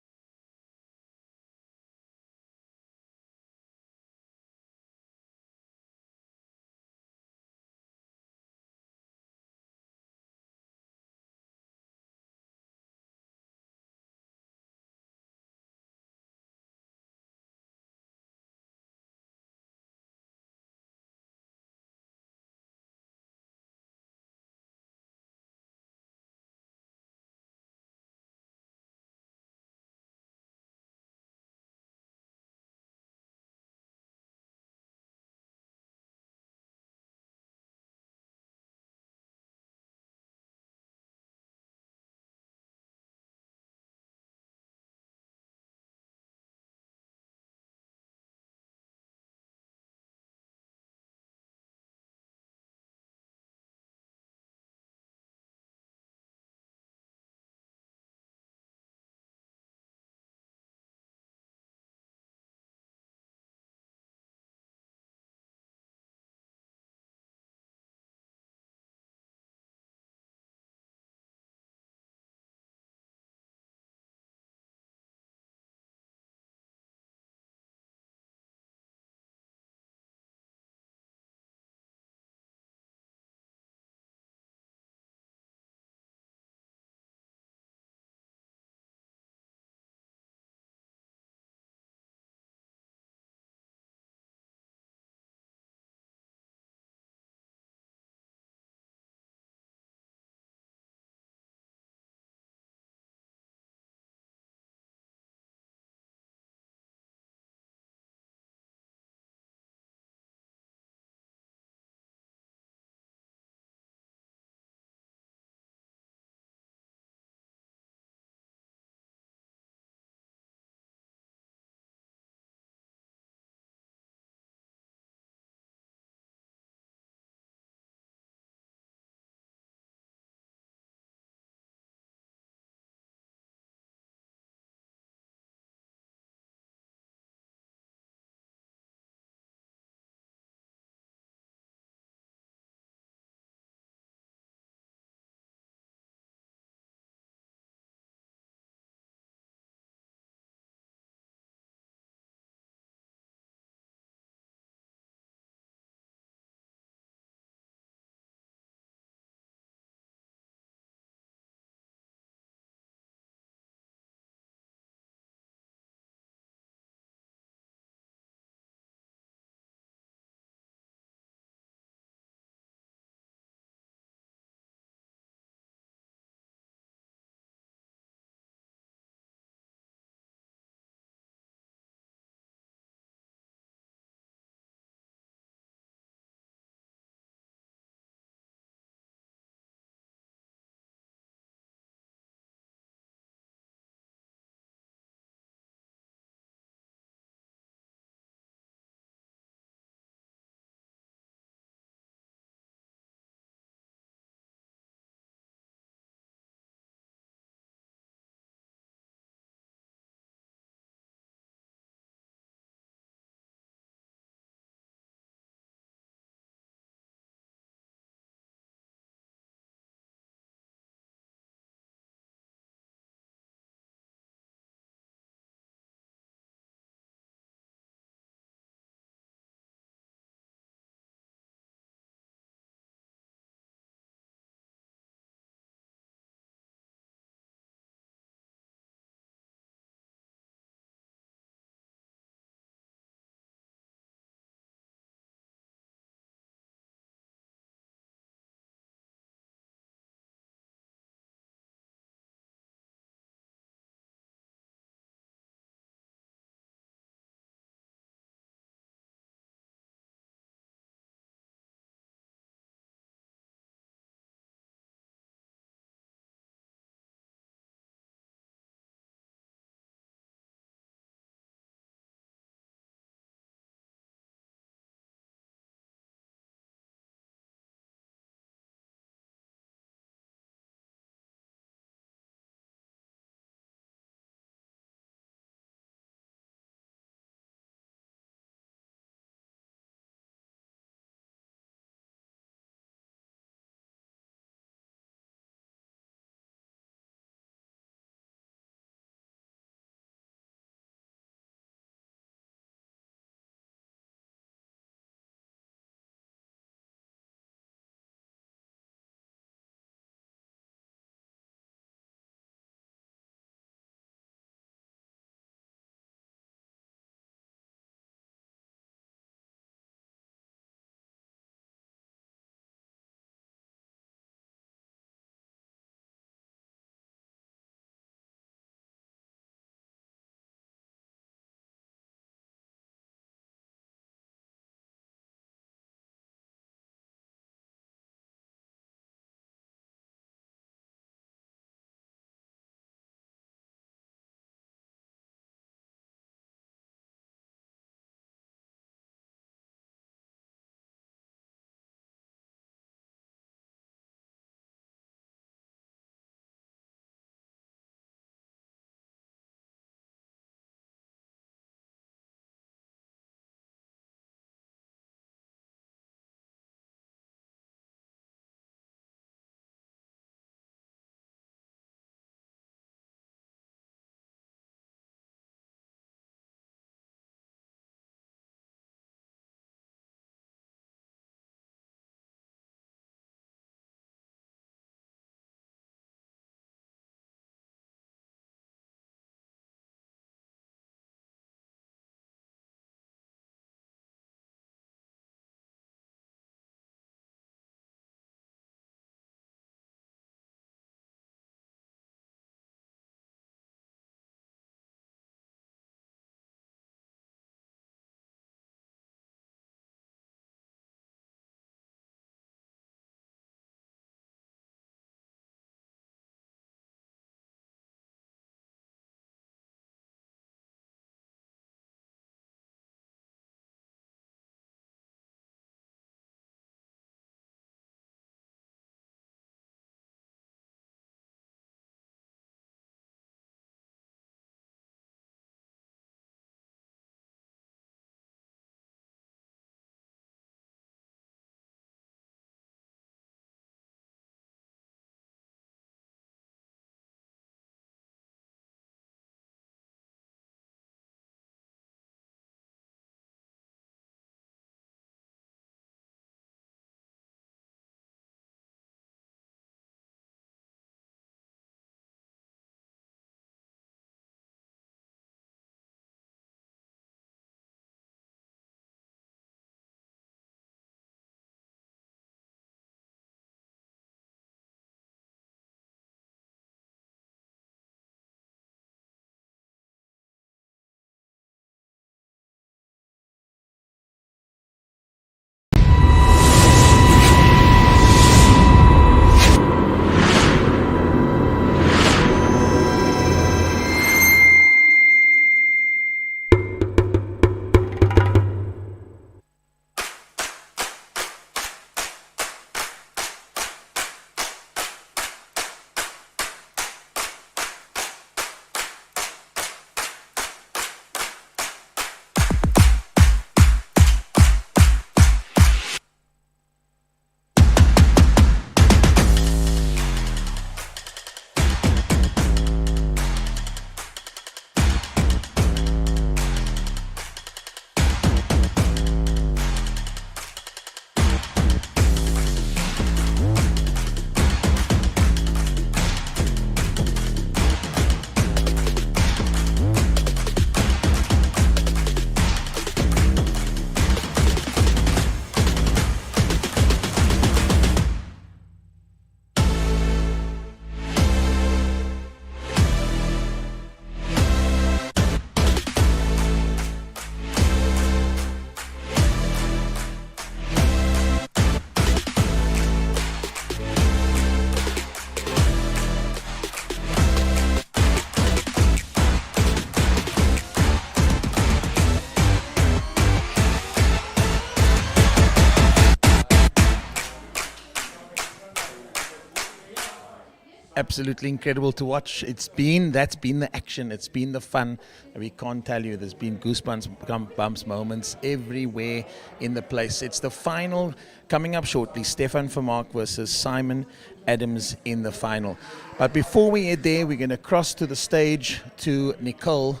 absolutely incredible to watch. That's been the action, it's been the fun. We can't tell you, there's been goosebumps moments everywhere in the place. It's the final coming up shortly, Stefan Vermaak versus Simon Adams in the final. But before we head there, we're going to cross to the stage to Nicole.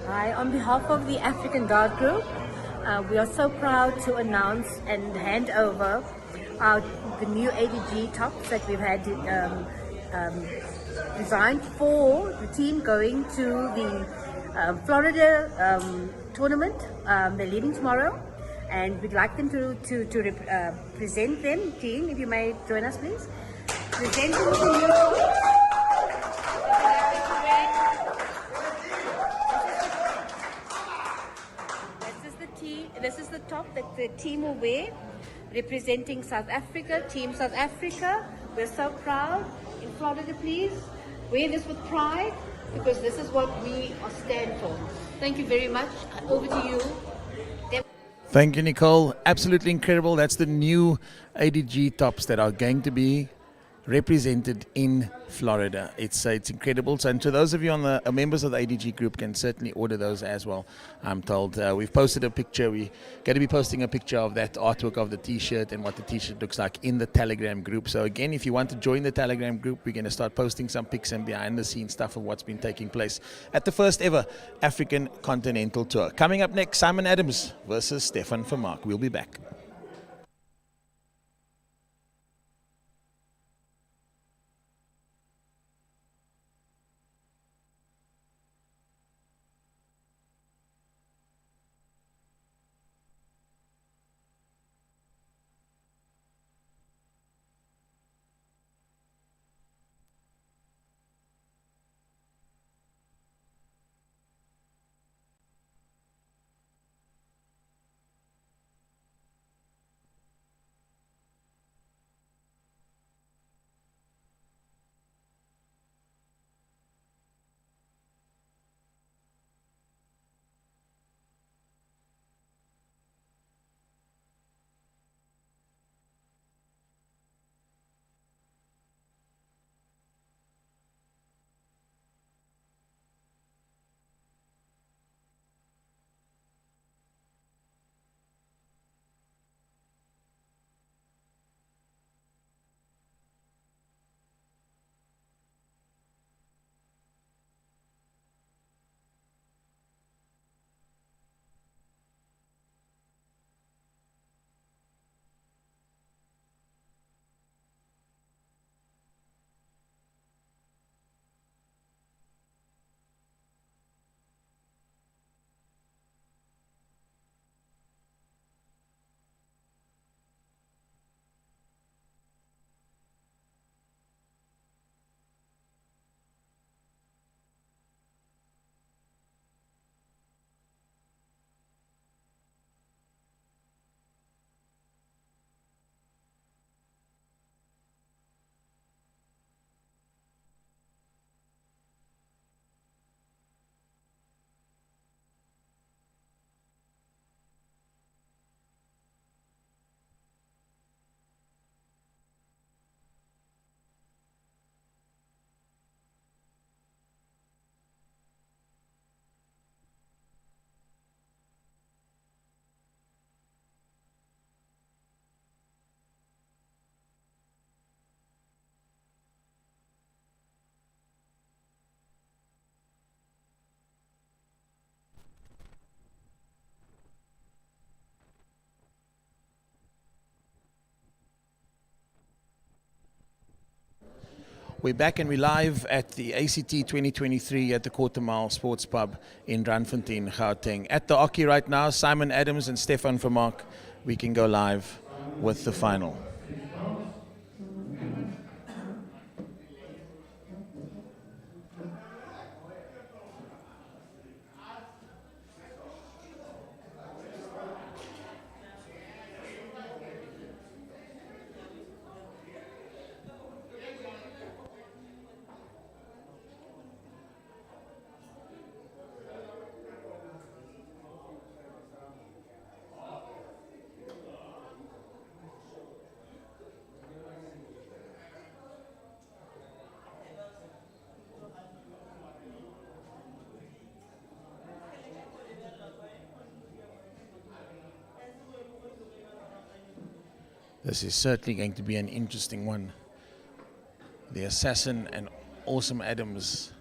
Hi, on behalf of the African Dart Group, we are so proud to announce and hand over the new ADG tops that we've had designed for the team going to the Florida tournament. They're leaving tomorrow, and we'd like them to present them. Team, if you may join us, please. Present them with the new tops. This is the top that the team will wear, representing South Africa, Team South Africa. We're so proud. In Florida, please wear this with pride, because this is what we stand for. Thank you very much. Over to you. Thank you, Nicole. Absolutely incredible. That's the new ADG tops that are going to be represented in Florida. It's incredible. So, and to those of you on the members of the ADG group can certainly order those as well. I'm told we've posted a picture. We're going to be posting a picture of that artwork of the t-shirt and what the t-shirt looks like in the Telegram group. So again, if you want to join the Telegram group, we're going to start posting some pics and behind the scenes stuff of what's been taking place at the first ever African Continental Tour. Coming up next, Simon Adams versus Stefan Vermaak. We'll be back. We're back and we're live at the ACT 2023 at the Quarter Mile Sports Pub in Randfontein, Gauteng. At the hockey right now, Simon Adams and Stefan Vermaak. We can go live with the final. This is certainly going to be an interesting one. The Assassin and Awesome Adams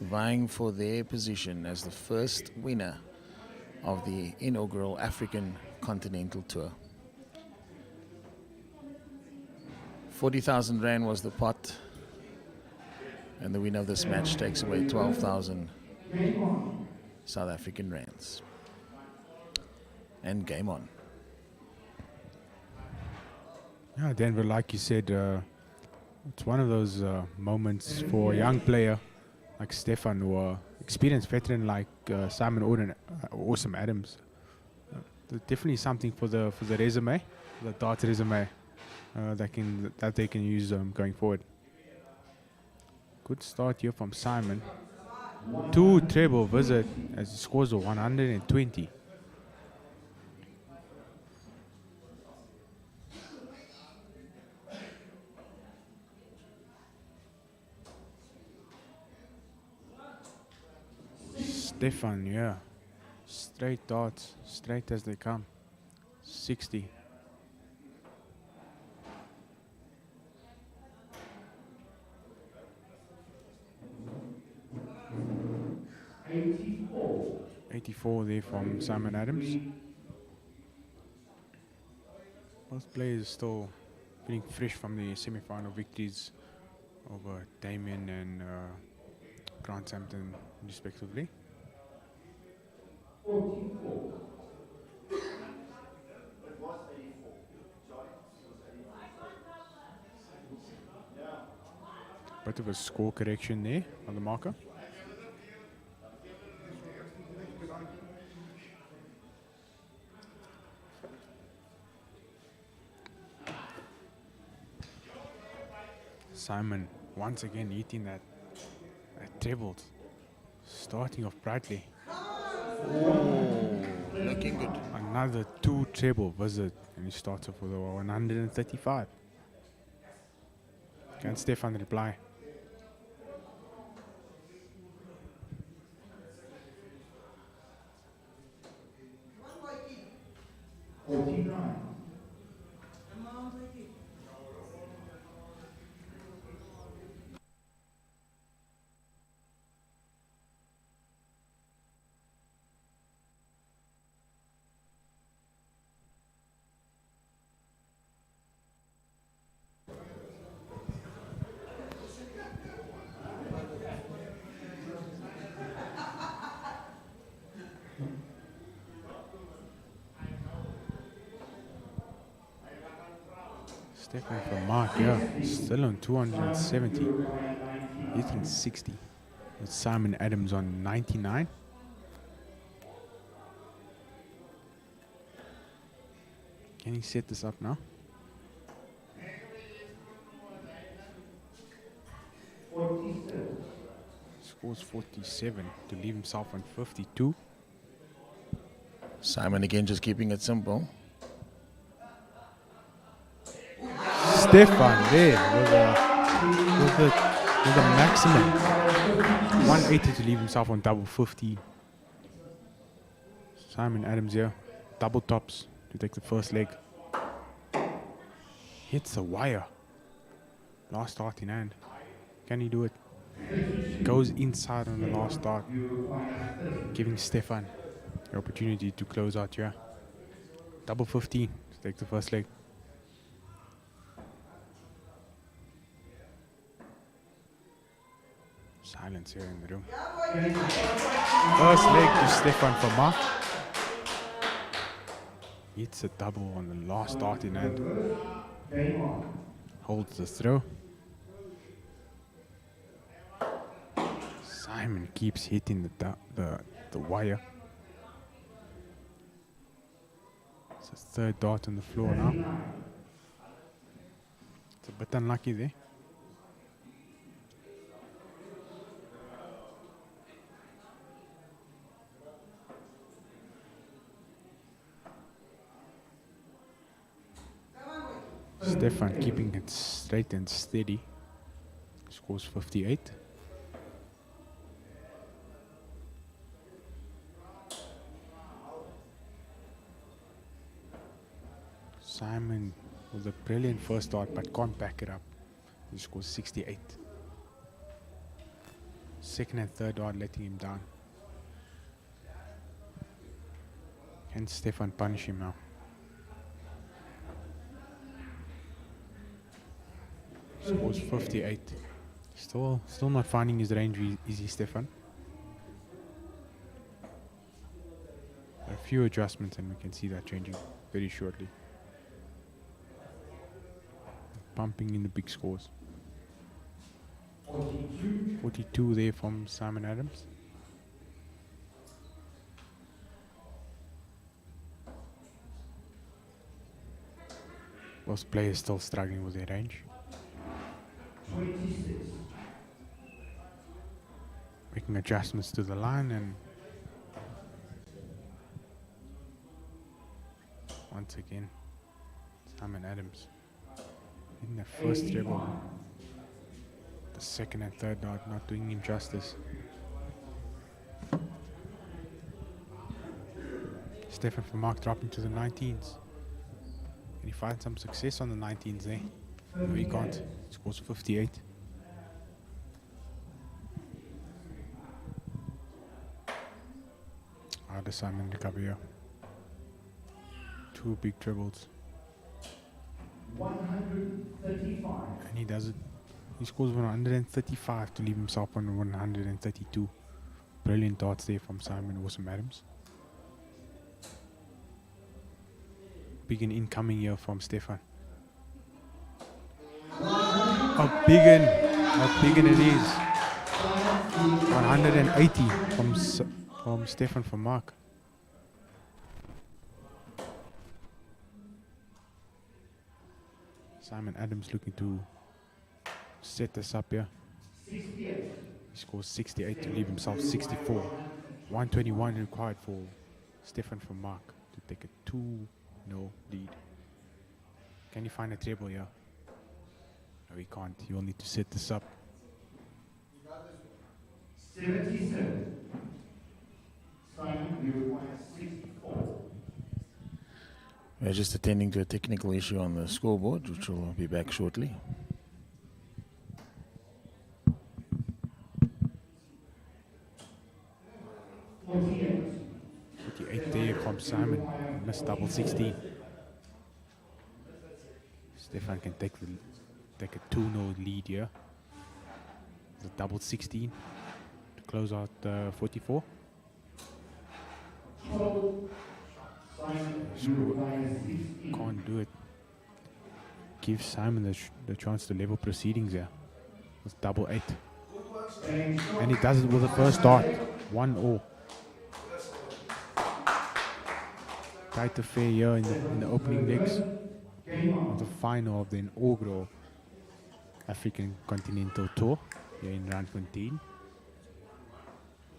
vying for their position as the first winner of the inaugural African Continental Tour. 40,000 Rand was the pot, and the winner of this match takes away 12,000 South African Rands. And game on. Yeah, Denver, like you said, it's one of those moments for a young player like Stefan or experienced veteran like Simon Orden, Awesome Adams. Definitely something for the resume, the darts resume, that they can use going forward. Good start here from Simon. 2 treble visit as he scores a 120. Stefan, yeah. Straight darts, straight as they come. 60. $84 there from Simon Adams. Both players still feeling fresh from the semi-final victories over Damien and Grant Sampton, respectively. Bit of a score correction there on the marker. Simon once again eating that treble, starting off brightly. Oh, looking good. Another 2 treble visit, and he starts off with a 135. Can Stefan reply? Stefan from Mark, yeah, still on 270, hitting 60. With Simon Adams on 99. Can he set this up now? Scores 47 to leave himself on 52. Simon again just keeping it simple. Stefan there with the maximum 180 to leave himself on double 50. Simon Adams here, double tops to take the first leg. Hits the wire. Last start in hand. Can he do it? Goes inside on the last start, giving Stefan the opportunity to close out here. Double 15 to take the first leg. Silence here in the room. First leg to Stefan from Mark. Hits a double on the last start in hand. Holds the throw. Simon keeps hitting the wire. It's a third dart on the floor now. It's a bit unlucky there. Stefan keeping it straight and steady. Scores 58. Simon with a brilliant first start but can't back it up. He scores 68. Second and third dart letting him down. Can Stefan punish him now? Scores 58. Still not finding his range, is he, Stefan? A few adjustments and we can see that changing very shortly. Pumping in the big scores. 42 there from Simon Adams. Both players still struggling with their range. 26. Making adjustments to the line, and once again Simon Adams in the first treble. The second and third dart not doing him justice. Stefan van Mark dropping to the 19s. Can he find some success on the 19s there? No, he can't. He scores 58. How does Simon recover here? Two big trebles. 135. And he does it. He scores 135 to leave himself on 132. Brilliant darts there from Simon Awesome Adams. Big and incoming here from Stefan. A big and it is. 180 from Stefan van Mark. Simon Adams looking to set this up here. He scores 68 to leave himself 64. 121 required for Stefan van Mark to take a 2-0 lead. Can he find a treble here? No, he can't. He will need to set this up. 77. Simon, you require 64. We're just attending to a technical issue on the scoreboard, which will be back shortly. Forty-eight there from Simon. Missed double 16. Stefan can take a 2-0 lead here. The double 16 to close out 44. Can't do it. Gives Simon the chance to level proceedings here with double 8. And he does it with the first dart. 1-0. Tight affair here in the opening legs of the final of the inaugural African Continental Tour here in Randfontein,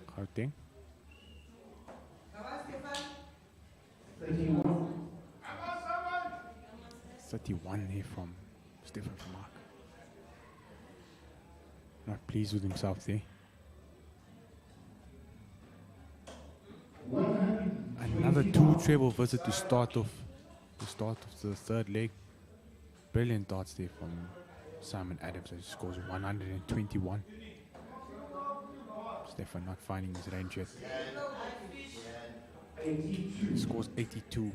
Gauteng. 31 here from Stefan van Mark. Not pleased with himself there. Another 2 treble visit to start off the third leg. Brilliant darts there from Simon Adams, who scores 121. Stefan not finding his range yet. He scores 82.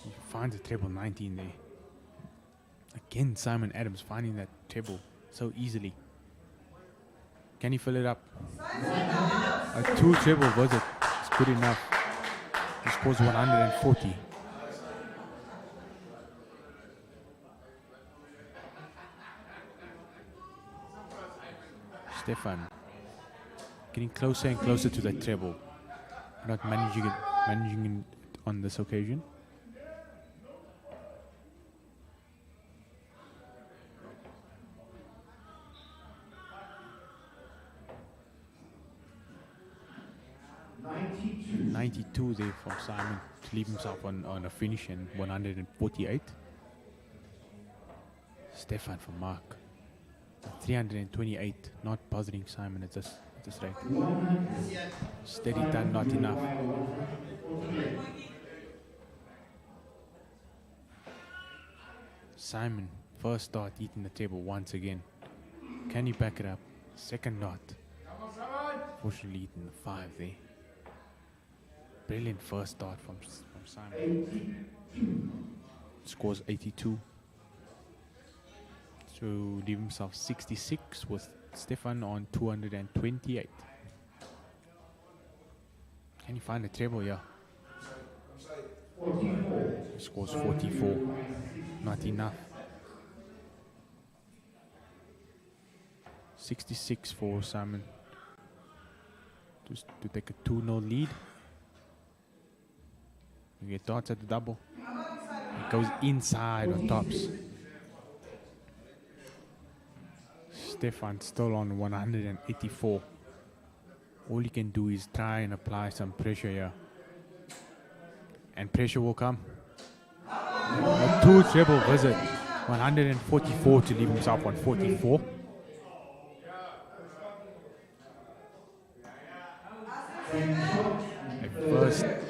He finds a treble 19 there. Again, Simon Adams finding that treble so easily. Can he fill it up? A 2 treble visit is good enough. He scores 140. Stefan getting closer and closer to that treble. Not managing it on this occasion. .92 there from Simon to leave himself on a finish in 148. Stefan van Mark 328, not bothering Simon at this rate. Steady done, not enough. Simon, first dot, eating the table once again. Can he back it up? Second dot. Fortunately, eating the 5 there. Brilliant first dot from Simon. Scores 82. So leave himself 66 with Stefan on 228. Can he find a treble? Yeah. Scores 44. Not enough. 66 for Simon. Just to take a 2-0 lead. You get dots at the double. It goes inside on tops. Stefan still on 184. All he can do is try and apply some pressure here. And pressure will come. A 2 treble visit. 144 to leave himself on 44.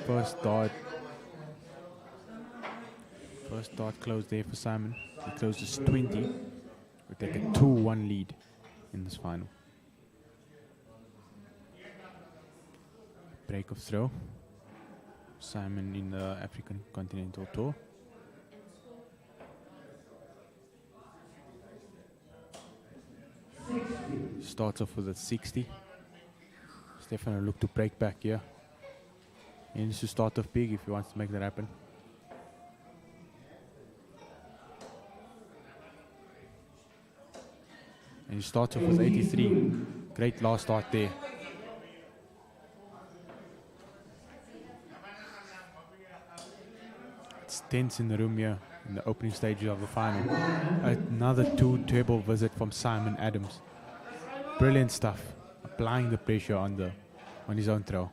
First dot. First dot closed there for Simon. He closes 20. We take a 2-1 lead in this final. Break of throw. Simon in the African Continental Tour. Starts off with a 60. Stefan will look to break back here. He needs to start off big if he wants to make that happen. And he starts off with 83. Great last start there. It's tense in the room here in the opening stages of the final. Another 2 treble visit from Simon Adams. Brilliant stuff. Applying the pressure on his own throw.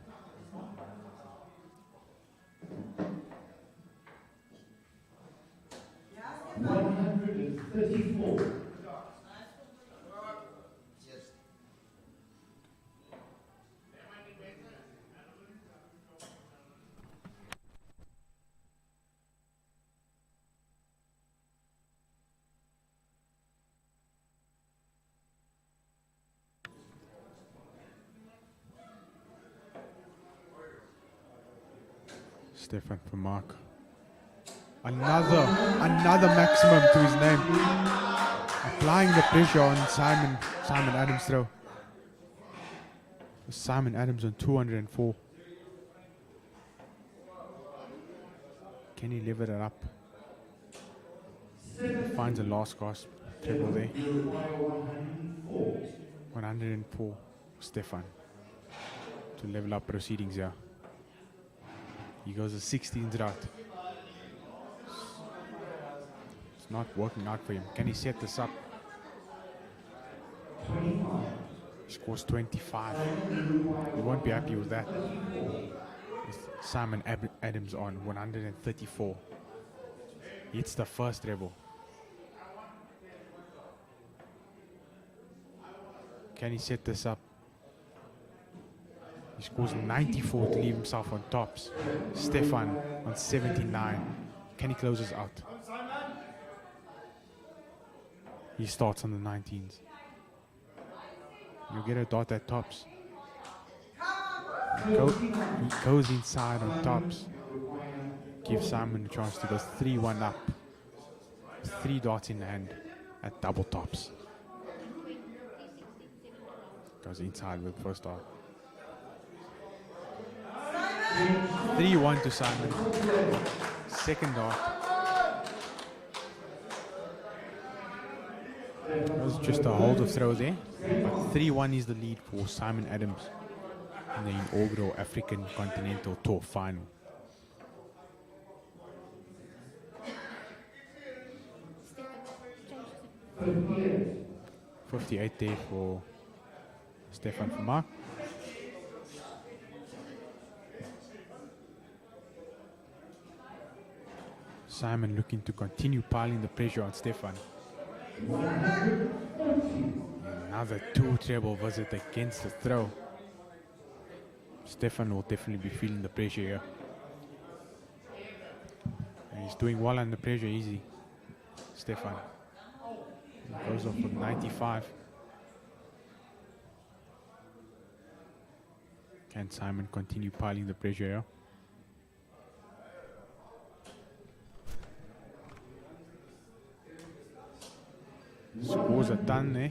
Stefan for Mark. Another maximum to his name. Applying the pressure on Simon Adams' throw. Simon Adams on 204. Can he lever it up? Finds a last gasp treble there. 104. Stefan to level up proceedings here. He goes a 16th route. It's not working out for him. Can he set this up? He scores 25. He won't be happy with that. With Simon Adams on 134. Hits the first treble. Can he set this up? He scores 94 to leave himself on tops. Stefan on 79. Can he close this out? He starts on the 19s. You get a dot at tops. He goes inside on tops. Gives Simon a chance to go 3-1 up. 3 dots in hand at double tops. Goes inside with first dot. 3-1 to Simon. Second dot. That was just a hold of throw there. But 3-1 is the lead for Simon Adams in the inaugural African Continental Tour final. .58 there for Stefan for Mark. Simon looking to continue piling the pressure on Stefan. Another 2 treble visit against the throw. Stefan will definitely be feeling the pressure here. And he's doing well under pressure, easy. Stefan. He goes off for 95. Can Simon continue piling the pressure here? Scores a ton, eh?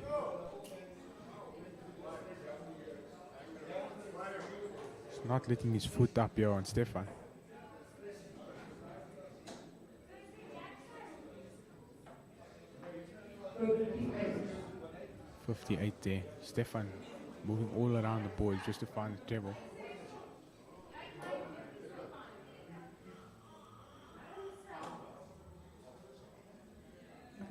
He's not letting his foot up here on Stefan. .58 there. Stefan moving all around the board just to find the treble.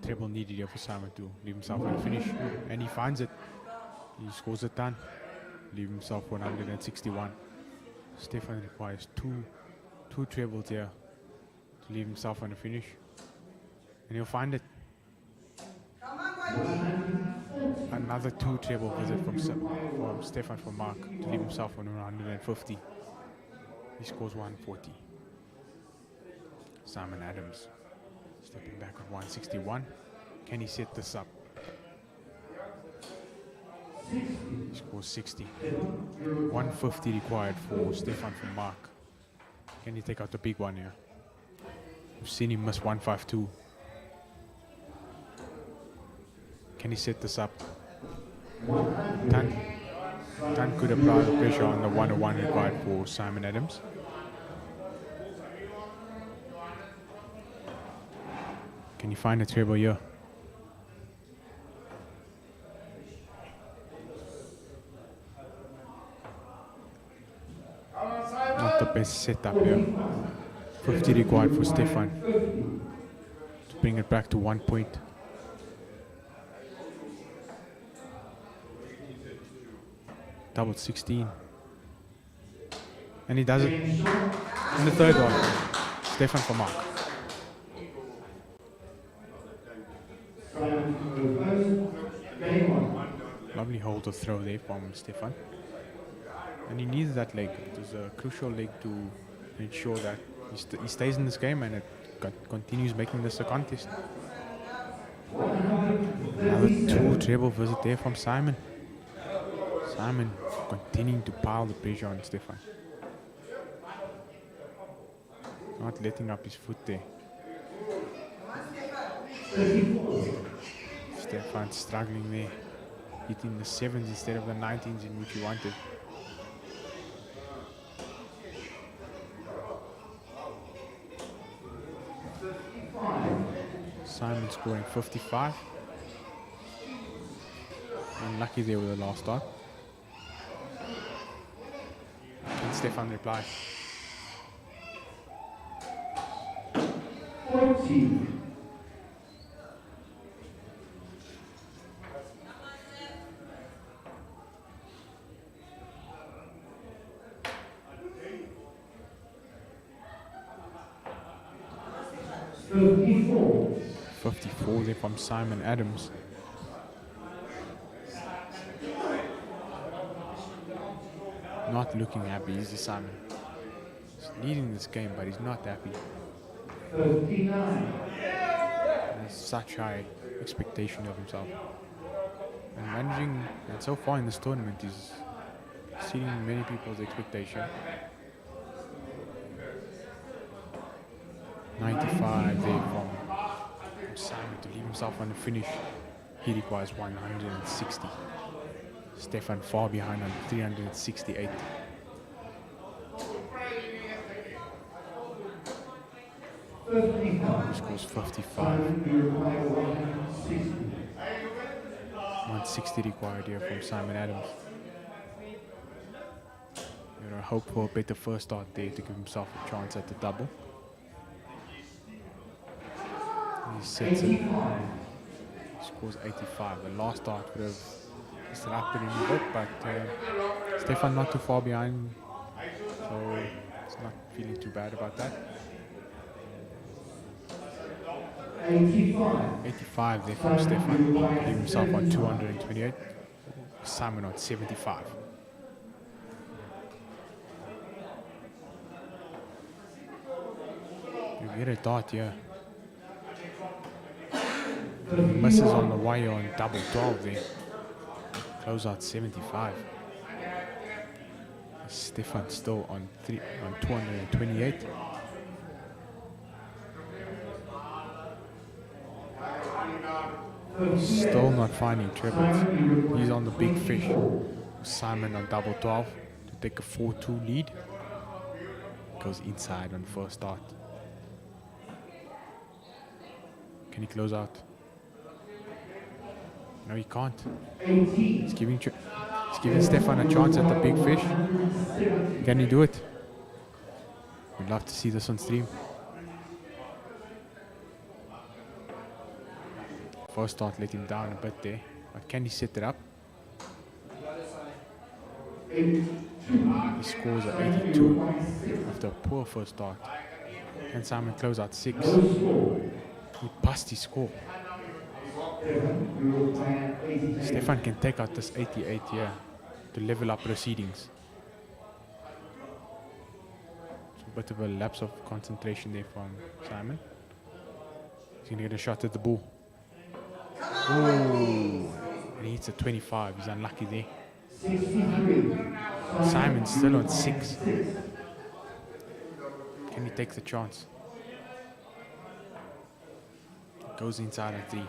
Treble needed here for Simon to leave himself on the finish, and he finds it. He scores a ton, leave himself 161. Stefan requires two trebles here to leave himself on the finish, and he'll find it. Another 2 treble visit from Stefan for Mark to leave himself on 150. He scores 140. Simon Adams stepping back on 161. Can he set this up? He scores 60. 150 required for Stefan for Mark. Can he take out the big one here? We've seen him miss 152. Can he set this up? Tan could apply the pressure on the 101 required for Simon Adams. Can you find a treble here? Not the best setup here. 50 required for Stefan to bring it back to 1 point. Double 16. And he does it in the third one. Stefan for Mark. Lovely hold of throw there from Stefan. And he needs that leg. It was a crucial leg to ensure that he stays in this game and it continues making this a contest. Another 2 treble visit there from Simon. Simon continuing to pile the pressure on Stefan. Not letting up his foot there. Stefan struggling there. Hitting the 7s instead of the 19s in which he wanted. Simon scoring 55. Unlucky there with the last start. Can Stefan reply? 40. $54. 54 there from Simon Adams. Not looking happy, is he, Simon? He's leading this game, but he's not happy. 59. There's such high expectation of himself. And managing, and so far in this tournament, is exceeding many people's expectation. 95 there from Simon to leave himself on the finish. He requires 160. Stefan far behind on 368. He scores 55. 160 required here from Simon Adams. You know, hope for a better first start there to give himself a chance at the double. He sets it. He scores 85. The last start would have disrupted him a bit, but Stefan not too far behind, so he's not feeling too bad about that. 85 there from Stefan. Leave himself on 228. Simon on 75. You get a dot here. Misses on the wire on double 12 there. Close out 75. Stefan still on 228. Still not finding trebles. He's on the big fish. Simon on double 12 to take a 4-2 lead. Goes inside on first start. Can he close out? No, he can't. He's giving Stefan a chance at the big fish. Can he do it? We'd love to see this on stream. First start let him down a bit there, but can he set it up? He scores at 82 after a poor first start. Can Simon close out 6? He passed his score. Stefan can take out this 88 here to level up proceedings. It's a bit of a lapse of concentration there from Simon. He's going to get a shot at the ball. Ooh, and he hits a 25. He's unlucky there. Simon's still on 6. Can he take the chance? Goes inside at 3.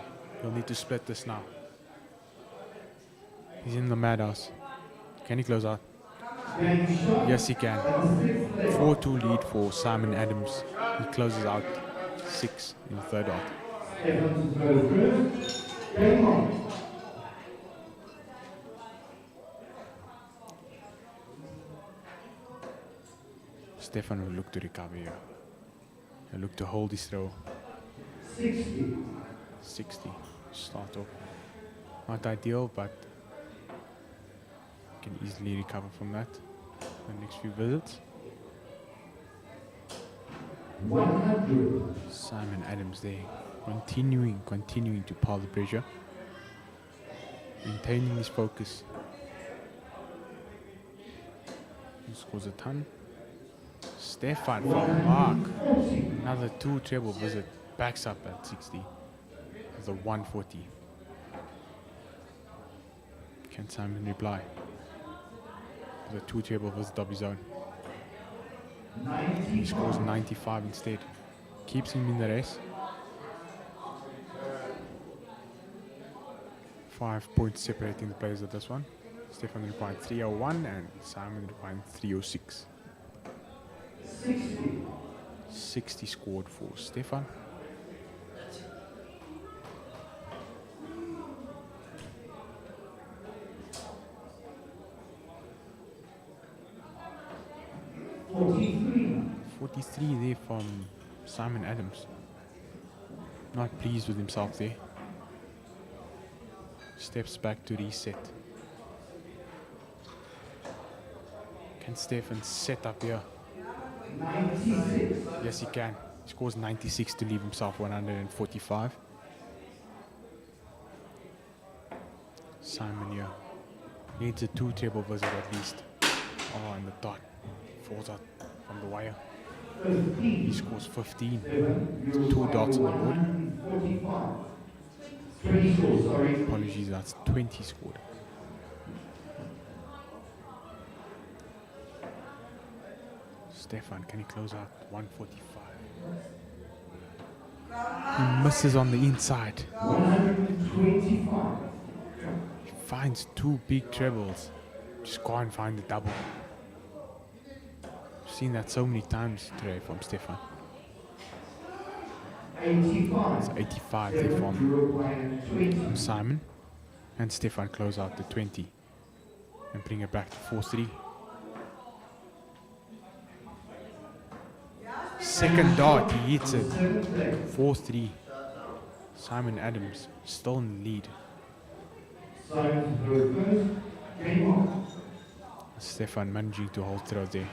He'll need to split this now. He's in the madhouse. Can he close out? Yes, he can. 4-2 lead for Simon Adams. He closes out 6 in the third out. Stefan will look to recover here. He'll look to hold his throw. 60. Start off. Not ideal, but can easily recover from that the next few visits. 100. Simon Adams there, continuing to pile the pressure, maintaining his focus. He scores a ton. Stefan from Mark, another 2 treble visit, backs up at 60. The 140. Can Simon reply? The 2 treble visit of his own. He scores 95 instead. Keeps him in the race. 5 points separating the players of this one. Stefan required 301 and Simon required 306. 60 scored for Stefan. .43 there from Simon Adams. Not pleased with himself there. Steps back to reset. Can Stefan set up here? 96. Yes, he can. He scores 96 to leave himself 145. Simon here needs a 2 treble visit at least. Oh, and the dot falls out from the wire. He scores 15. 2 dots on the board. 3 Apologies, that's 20 scored. Stefan, can he close out 145? He misses on the inside. 125. He finds 2 big trebles. Just go and find the double. Seen that so many times today from Stefan. 85. It's 85 there from Simon. And Stefan close out the 20 and bring it back to 4-3. Second dart, he hits it. 4-3. Simon Adams still in the lead. Stefan managing to hold throw there.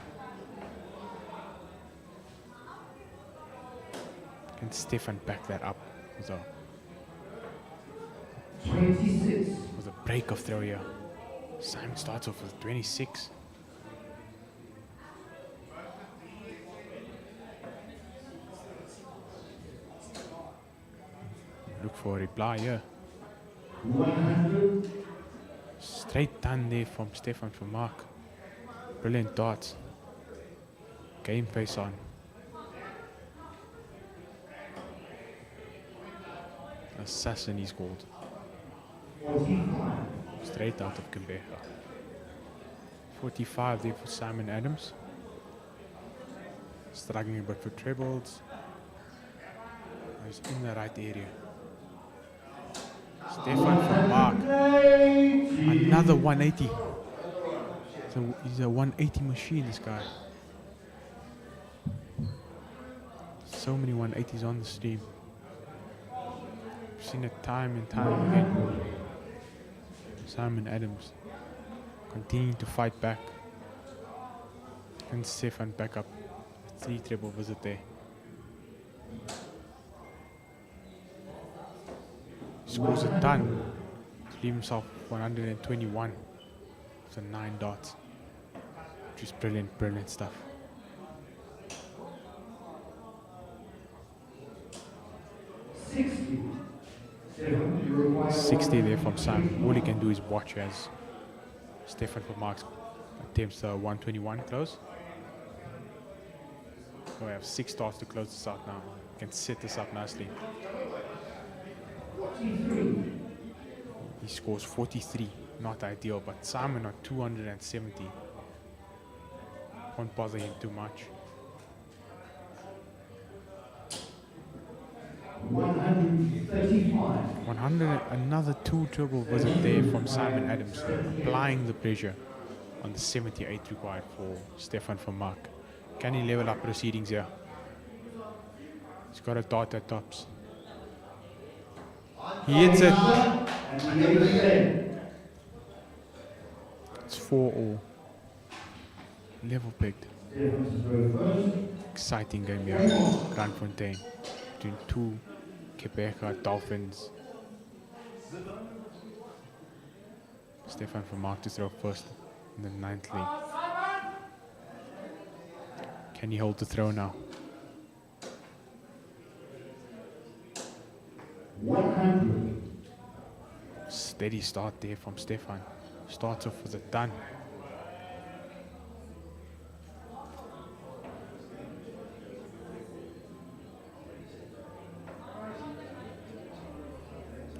Can Stefan back that up with a 26. break of throw here? Simon starts off with 26. Look for a reply here. 100. Straight done there from Stefan for Mark. Brilliant darts. Game face on. Assassin he's called. 45. Straight out of Quebec. 45 there for Simon Adams. Struggling a bit for trebles. He's in the right area. Stefan for Mark. Another 180. So he's a 180 machine, this guy. So many 180s on the stream. I've seen it time and time again. Simon Adams continuing to fight back. And Stefan back up. 3 treble visit there. Scores a ton to leave himself 121 after 9 dots. Just brilliant, brilliant stuff. 60 there from Simon. All he can do is watch as Stefan for Marks attempts the 121 close. So we have 6 starts to close this out now. Can set this up nicely. He scores 43. Not ideal, but Simon on 270. Won't bother him too much. 135. 100, another 2 triple visit there from Simon Adams, applying the pressure on the 78 required for Stefan van Mark. Can he level up proceedings here? He's got a dot at tops. He hits it. It's 4-all. Level picked. Exciting game here. Grand Fontaine. Between 2 Quebec Dolphins. Stefan van Mark to throw first in the 9th league. Can he hold the throw now? 100. Steady start there from Stefan. Starts off with a ton.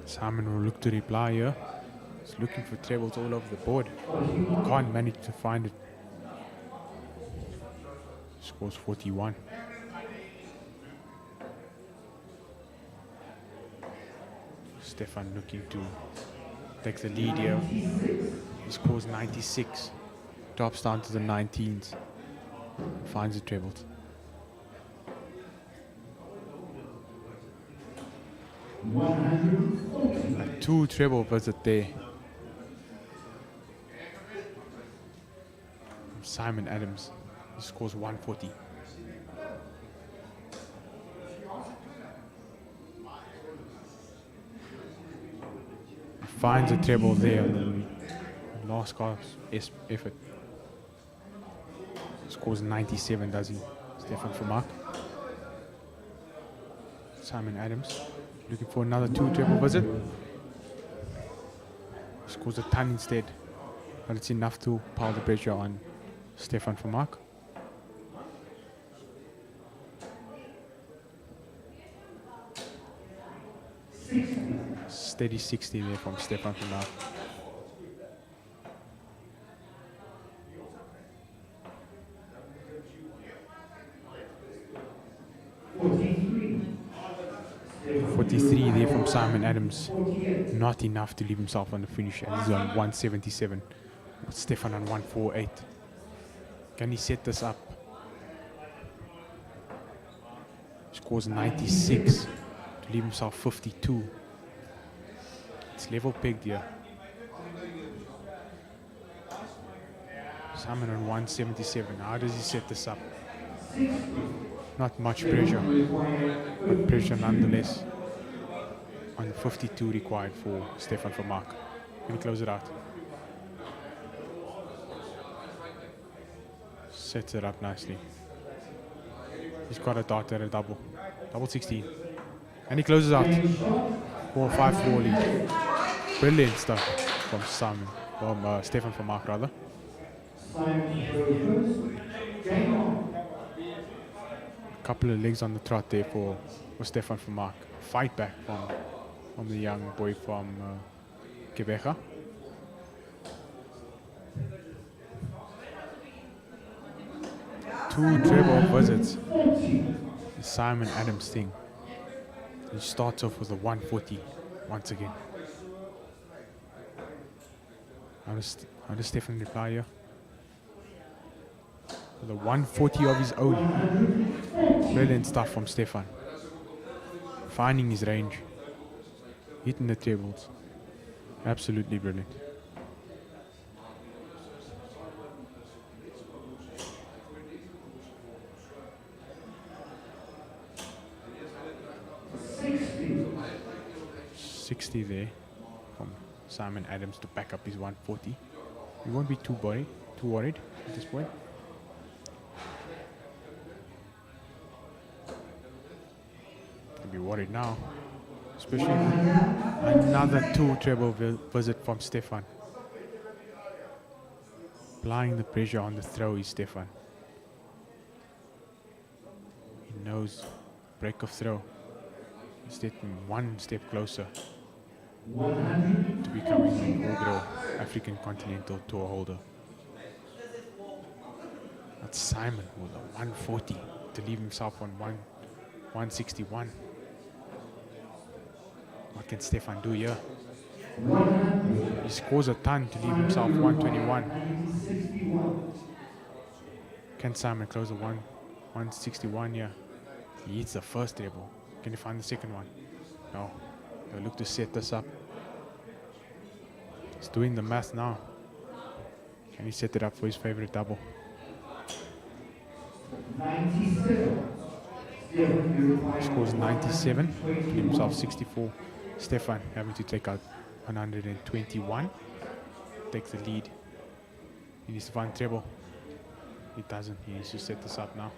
Simon will look to reply here. He's looking for trebles all over the board. He can't manage to find it. Scores 41. Stefan looking to take the lead here. He scores 96. Drops down to the 19s. Finds the trebles. 2 treble visit there. Simon Adams. He scores 140. Finds a treble there on the last gasp effort. Scores 97, does he? Stefan van Mark. Simon Adams looking for another 2 treble visit. Scores a ton instead, but it's enough to pile the pressure on Stefan van Mark. Steady 60 there from Stefan van Mark. .43 there from Simon Adams. Not enough to leave himself on the finish, and he's on 177. With Stefan on 148. Can he set this up? Scores 96 to leave himself 52. It's level pegged here. Simon on 177. How does he set this up? Not much pressure, but pressure nonetheless. On the 52 required for Stefan van Mark. Can he close it out? Sets it up nicely. He's got a dart at a double. Double 16. And he closes out. score 5-4 lead. Brilliant stuff from Simon, from Stefan from Mark rather. Simon throws first. Game on. Couple of legs on the trot there for Stefan from Mark. Fight back from the young boy from Quebec. Two treble visits. The Simon Adams thing. He starts off with a 140 once again. How does Stefan reply here? With a 140 of his own. Brilliant stuff from Stefan. Finding his range. Hitting the trebles. Absolutely brilliant. $60 there from Simon Adams to back up his 140. He won't be too worried at this point. He'll be worried now, especially another two treble visit from Stefan. Applying the pressure on the throw is Stefan. He knows break of throw. He's getting one step closer to becoming an inaugural African Continental Tour holder. That's Simon with a 140 to leave himself on 161. What can Stefan do here? He scores a ton to leave himself 121. Can Simon close the 161 here? He hits the first treble. Can he find the second one? No. They'll look to set this up. He's doing the math now. Can he set it up for his favorite double? 97. He scores 97, give himself 64. Stefan having to take out 121. Takes the lead. He needs to find treble. He doesn't. He needs to set this up now.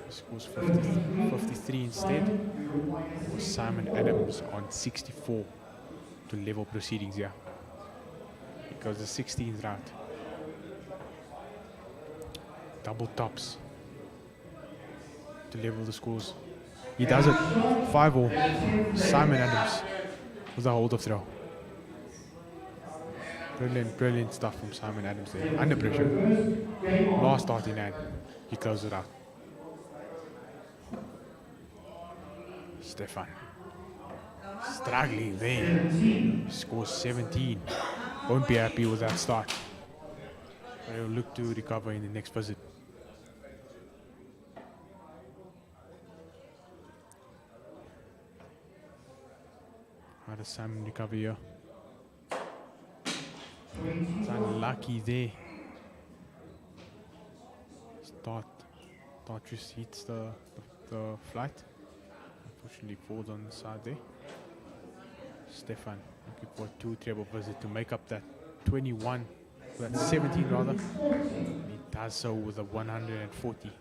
He scores 53 instead. With Simon Adams on 64 to level proceedings here. He goes the 16th round. Double tops to level the scores. He does it. 5-all. Simon Adams with a hold of throw. Brilliant stuff from Simon Adams there. Under pressure. Last starting hand. He closes it out. Stefan struggling there. Scores 17. Won't be happy with that start. But he'll look to recover in the next visit. How does Simon recover here? It's unlucky there. Start just hits the flight. Unfortunately falls on the side there. Stefan looking for a two treble visit to make up that 21, that 17 rather. And he does so with a 140.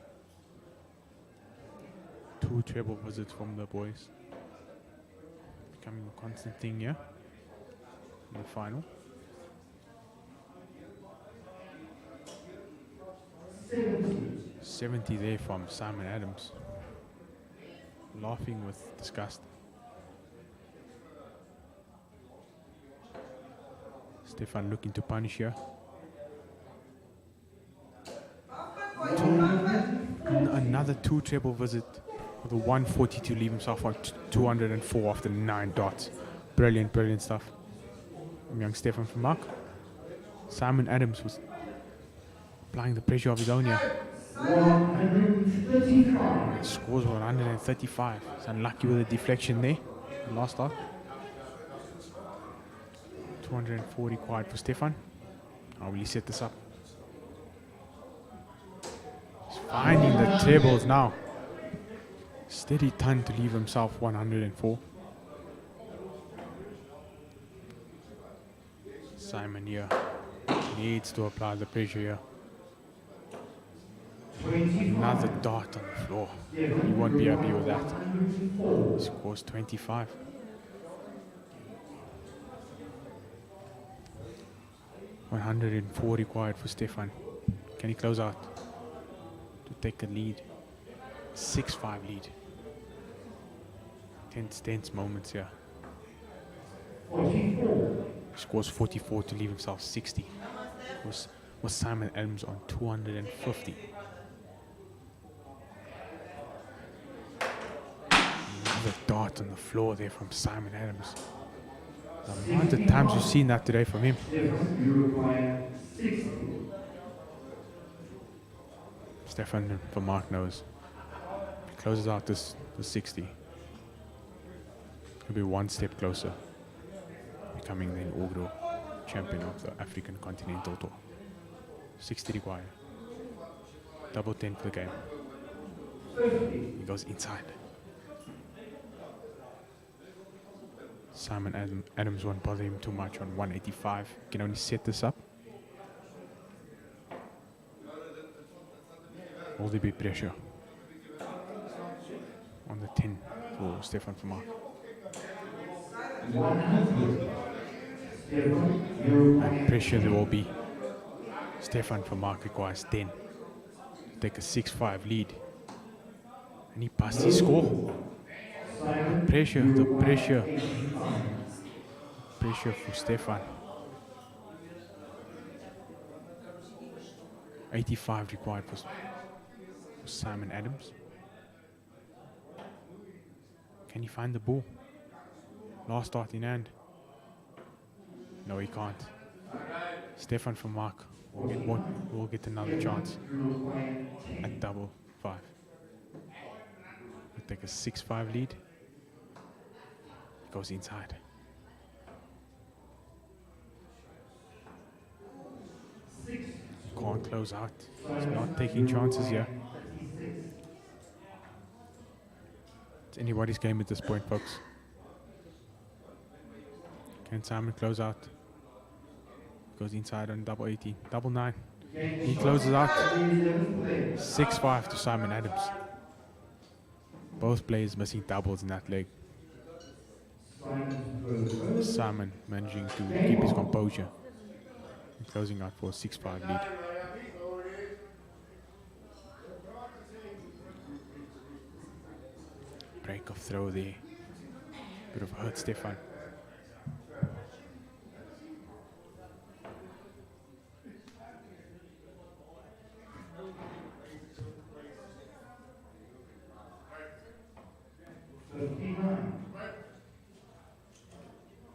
Two treble visits from the boys. Becoming a constant thing here in the final. 70 there from Simon Adams. Laughing with disgust. Stefan looking to punish here. Another two treble visit with a 140 to leave himself on 204 after 9 dots. Brilliant stuff from young Stefan from Mark. Simon Adams was applying the pressure of his own here. 135. Scores 135. He's unlucky with a deflection there. The last start. 204 required for Stefan. How will he set this up? He's finding the trebles now. Steady ton to leave himself 104. Simon here needs to apply the pressure here. Another dart on the floor. You won't be happy with that. He scores 25. $104 required for Stefan. Can he close out to take a lead? 6-5 lead. Tense moments here. 44. Scores 44 to leave himself 60. Was Simon Adams on 250. Another dart on the floor there from Simon Adams. The amount of times we've seen that today from him. Stefan, you require 60. Stefan for Mark knows. He closes out the 60. He'll be one step closer, becoming the inaugural champion of the African Continental Tour. 60 required. Double 10 for the game. 50. He goes inside. Simon Adams won't bother him too much on 185. Can only set this up. Will there be pressure on the 10 for Stefan Vermaak? 100. Stefan, you And require pressure there will be. Stefan Vermaak requires 10 to take a 6-5 lead. And he passed his score. Simon, Pressure, you the require pressure. 85. Pressure for Stefan. 85 required for Simon Adams. Can he find the ball? Last dart in hand. No, he can't. Stefan Vermaak will get one. Will get another chance You require 10. at double 5. He'll take a 6-5 lead. Goes inside. Can't close out. He's not taking chances here. It's anybody's game at this point, folks. Can Simon close out? Goes inside on double 18. Double 9. He closes out. 6-5 to Simon Adams. Both players missing doubles in that leg. Simon managing to keep his composure and closing out for a 6-5 lead. Break of throw there. Bit of a hurt Stefan.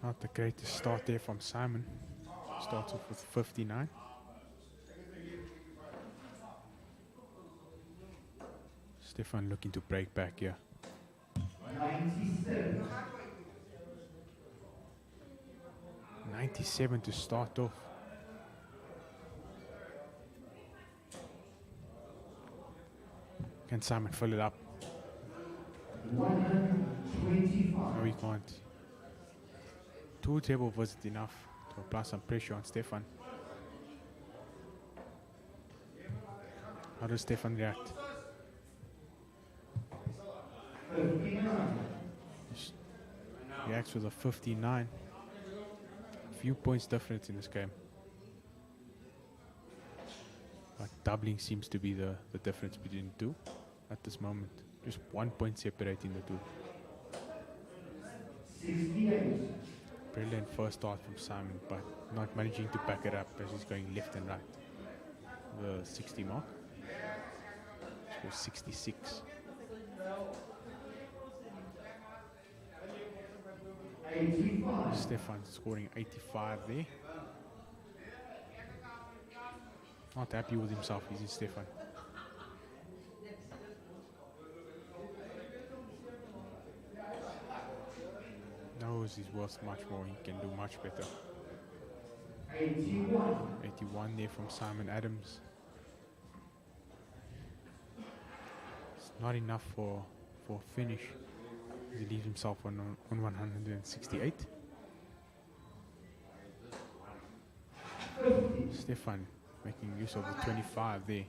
Not the greatest start there from Simon. Starts off with 59. Stefan looking to break back here. 97. 97 to start off. Can Simon fill it up? 125. No, he can't. Two table wasn't enough to apply some pressure on Stefan. How does Stefan react? 59. Reacts with a 59. A few points difference in this game. But doubling seems to be the difference between the two at this moment. Just 1 point separating the two. 68. Brilliant first start from Simon, but not managing to back it up as he's going left and right. The 60 mark. Scores 66. 85. Stefan scoring 85 there. Not happy with himself, is he, Stefan? Knows he's worth much more, he can do much better. 81. 81 there from Simon Adams. It's not enough for a finish. He leaves himself on 168. Stefan making use of the 25 there.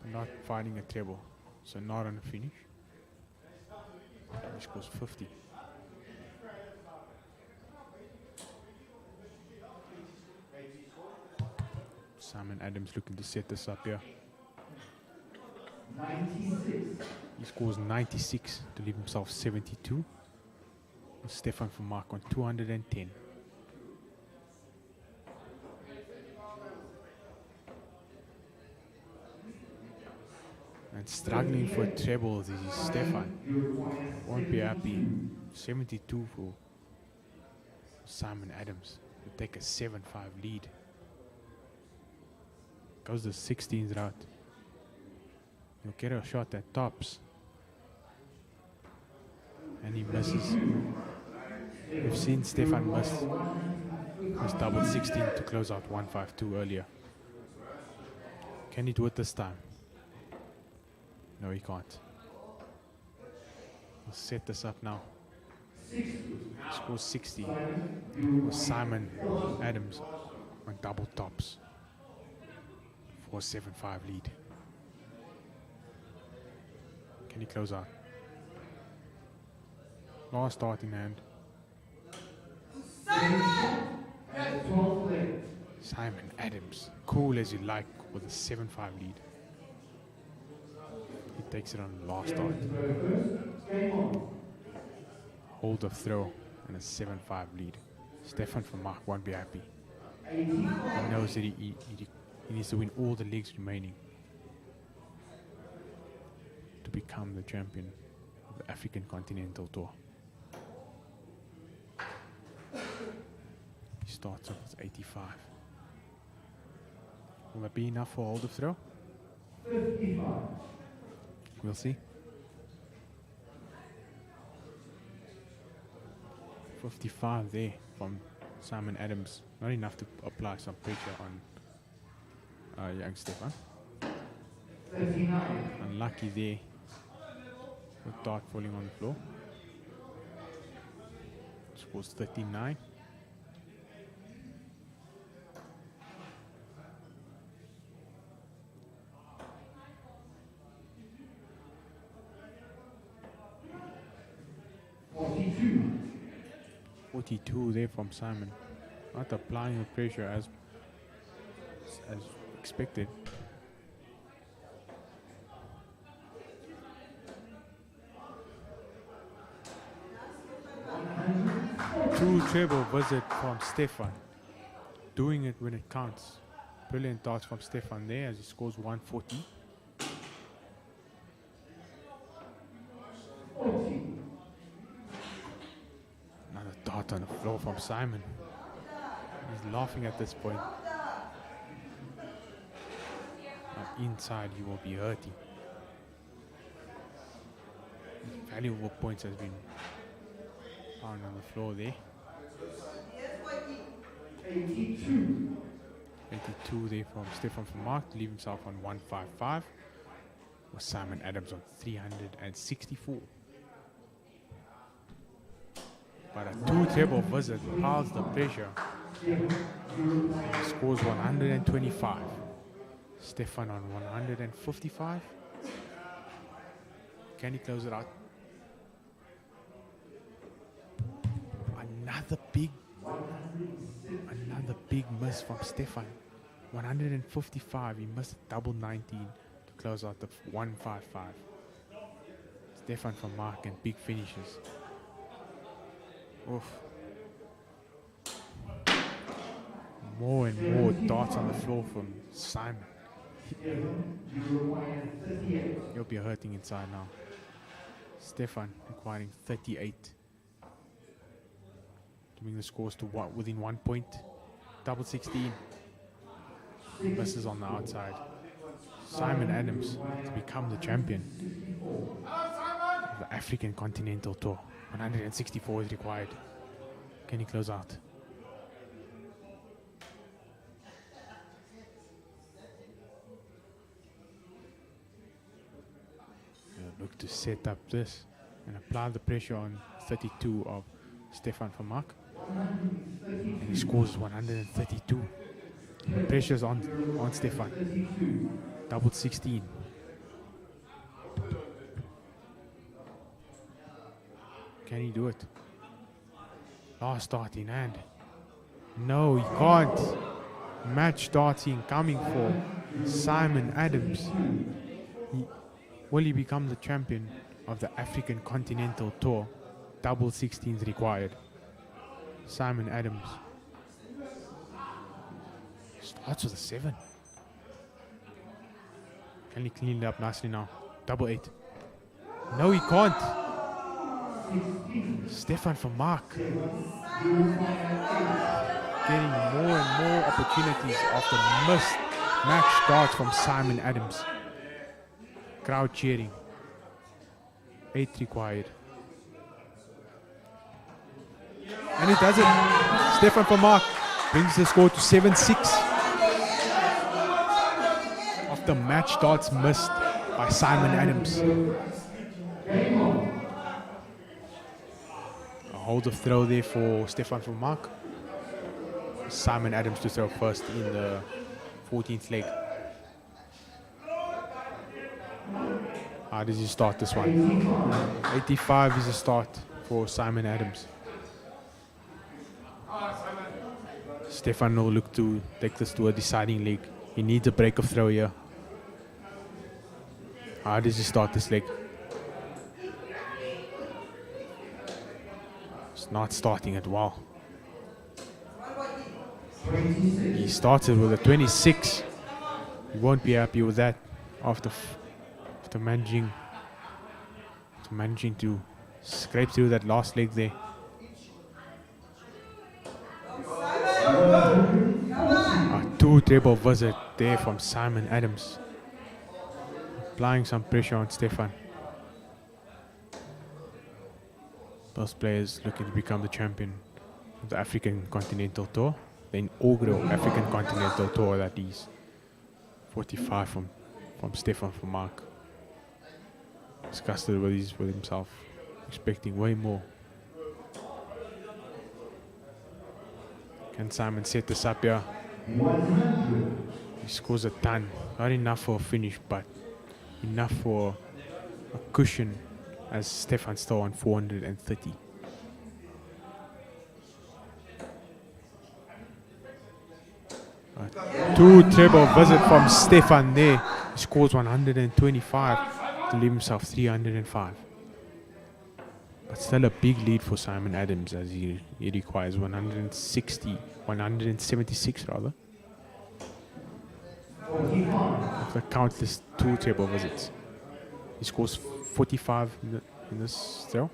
not fighting a treble, so not on a finish. He scores 50. Simon Adams looking to set this up here. 96. He scores 96 to leave himself 72. Stefan van Mark on 210. And struggling for trebles is Stefan. Won't be happy. 72 for Simon Adams to take a 7-5 lead. Goes the 16th route. He'll get a shot at tops. And he misses. We've seen Stefan miss his double 16 to close out 152 earlier. Can he do it this time? No, he can't. We'll set this up now. Scores 60 for Simon Adams on double tops. 4-7-5 lead. Can he close out? Last starting hand. Simon Adams, cool as you like, with a 7-5 lead. He takes it on the last start. Hold of throw and a 7-5 lead. Stefan van Mark won't be happy. He knows that he needs to win all the leagues remaining to become the champion of the African Continental Tour. He starts off with 85. Will that be enough for hold of throw? 55. We'll see. 55 there from Simon Adams. Not enough to apply some pressure on young Stefan. 39. Unlucky there. The dart falling on the floor. Scores 39. .42 there from Simon. Not applying the pressure as expected. Two treble visit from Stefan. Doing it when it counts. Brilliant darts from Stefan there as he scores 140. Another dart on the floor from Simon. He's laughing at this point. But inside he will be hurting. Valuable points has been found on the floor there. 82. 82 there from Stefan van Mark to leave himself on 155. With Simon Adams on 364. But a two treble visit piles the pressure. He scores 125. Stefan on 155. Can he close it out? Another big miss from Stefan. 155. He missed a double 19 to close out the 155. Stefan van Mark and big finishes. Oof. More and more darts on the floor from Simon. He'll be hurting inside now. Stefan requiring 38. To bring the scores to within 1 point. Double 16. Misses on the outside. Simon Adams to become the champion of the African Continental Tour. 164 is required. Can he close out? Look to set up this and apply the pressure on 32 of Stefan van Mark. And he scores 132. The pressure's on Stefan. Double 16. Can he do it? Last start in hand. No, he can't. Match starting coming for Simon Adams. Will he become the champion of the African Continental Tour? Double 16s required. Simon Adams. Starts with a 7. Can he clean it up nicely now? Double 8. No, he can't. Stefan van Mark. Getting more and more opportunities after missed match starts from Simon Adams. Crowd cheering. 8 required. And he does it. Stefan van Mark brings the score to 7-6. After match starts missed by Simon Adams. A hold of throw there for Stefan van Mark. Simon Adams to throw first in the 14th leg. How does he start this one? 85 is a start for Simon Adams. Stefan will look to take this to a deciding leg. He needs a break of throw here. How does he start this leg? It's not starting it well. He started with a 26. He won't be happy with that after managing to scrape through that last leg there. A 2 treble visit there from Simon Adams. Applying some pressure on Stefan. Both players looking to become the champion of the African Continental Tour. The inaugural African Continental Tour, that is. 45 from Stefan van Mark. Disgusted with himself. Expecting way more. Can Simon set this up here? He scores a ton. Not enough for a finish, but enough for a cushion as Stefan still on 430. A 2 treble visit from Stefan there. He scores 125 to leave himself 305. But still a big lead for Simon Adams as he requires 176 rather. After countless 2 table visits. He scores 45 in this throw.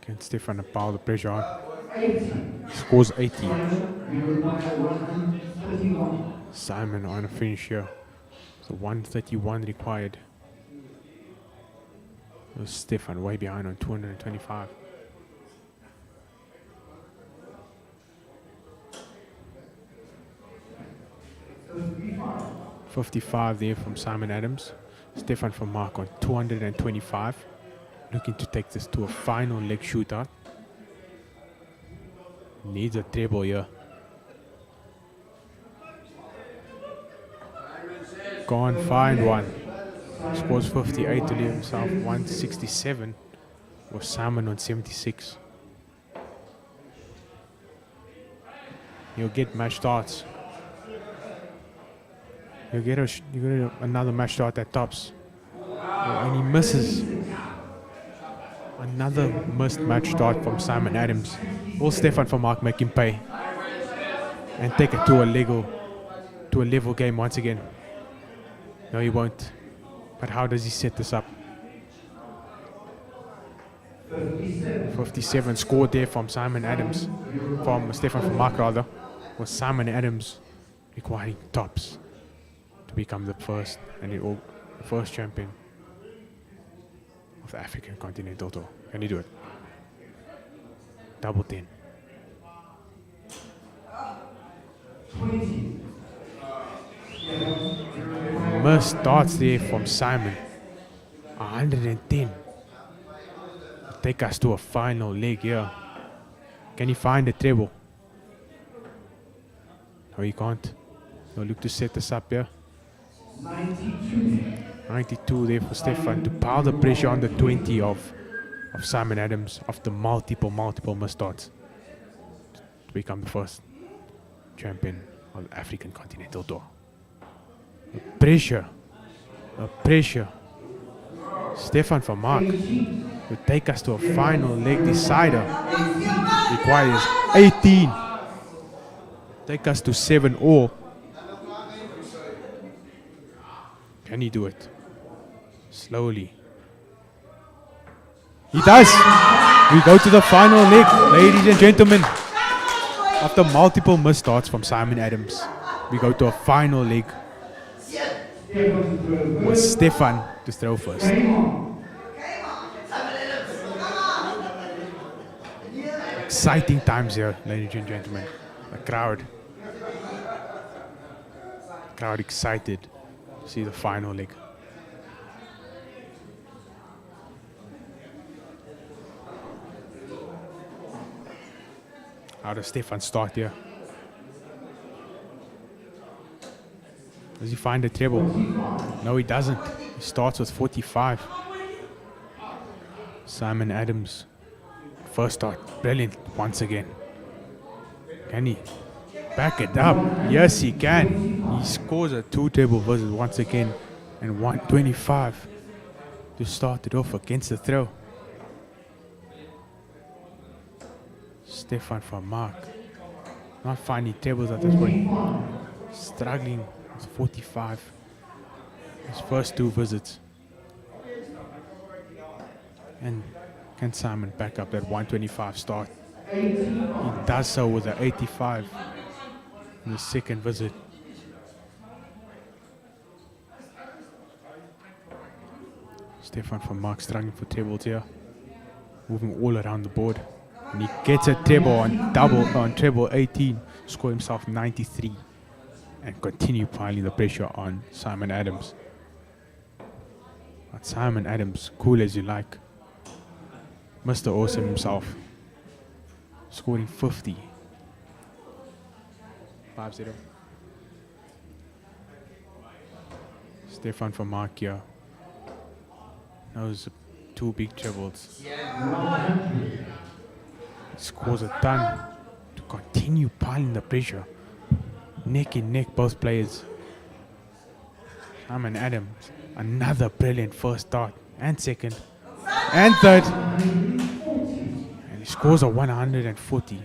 Can Stefan apply the pressure on? Scores 80. Simon on a finish here. So 131 required. Stefan way behind on 225. $55 there from Simon Adams. Stefan van Mark on 225. Looking to take this to a final leg shootout. Needs a treble here. Can't find one. Scores 58 to leave himself 167 with Simon on 76. He'll get match starts. He'll get another match start at tops. And he misses. Another missed match start from Simon Adams. Will Stefan van Mark make him pay and take it to a level game once again? No, he won't. But how does he set this up? 57 scored there from Simon Adams, from Stefan van Mark rather, with Simon Adams requiring tops to become the first champion of the African Continental Tour. Can he do it? Double 10. 20. Missed starts there from Simon. 110. Take us to a final leg here. Can he find the treble? No, he can't. He'll look to set this up here. 92. 92 there for Stefan to pile the pressure on the 20 of Simon Adams after multiple missed starts to become the first champion of the African Continental Tour. The pressure. Stefan van Mark will take us to a final leg decider. Requires 18. Take us to 7-all. Can he do it? Slowly. He does! We go to the final leg, ladies and gentlemen. After multiple missed starts from Simon Adams, we go to a final leg with Stefan to throw first. Exciting times here, ladies and gentlemen. The crowd excited to see the final leg. How does Stefan start here? Does he find a treble? No, he doesn't. He starts with 45. Simon Adams. First start. Brilliant once again. Can he back it up? Yes, he can. He scores a 2 treble visit once again. And 125 to start it off against the throw. Stefan van Mark. Not finding trebles at this point. Struggling with 45. His first 2 visits. And can Simon back up that 125 start? He does so with an 85 in the second visit. Stefan van Mark struggling for trebles here. Moving all around the board. And he gets a treble on treble 18. Score himself 93. And continue piling the pressure on Simon Adams. But Simon Adams, cool as you like. Mr. Awesome himself. Scoring 50. 5-0. Stefan van Mark here. Those 2 big trebles. Scores a ton to continue piling the pressure. Neck in neck, both players. Simon Adams, another brilliant first start and second and third. And he scores a 140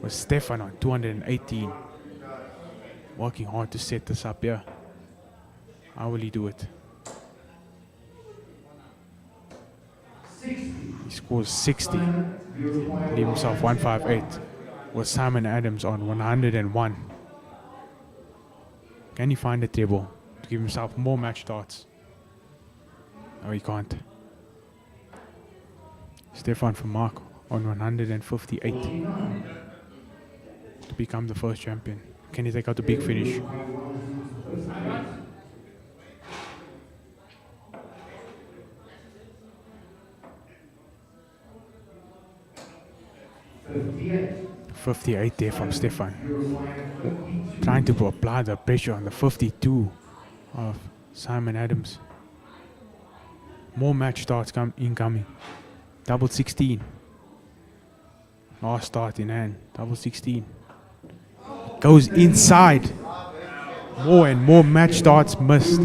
with Stefan on 218. Working hard to set this up here. How will he do it? He scores 60. Leave himself 158 with Simon Adams on 101. Can he find a table to give himself more match starts? No, he can't. Stefan van Mark on 158 to become the first champion. Can he take out the big finish? .58 there from Stefan. Trying to apply the pressure on the 52 of Simon Adams. More match starts incoming. Double 16. Last start in hand. Double 16. Goes inside. More and more match starts missed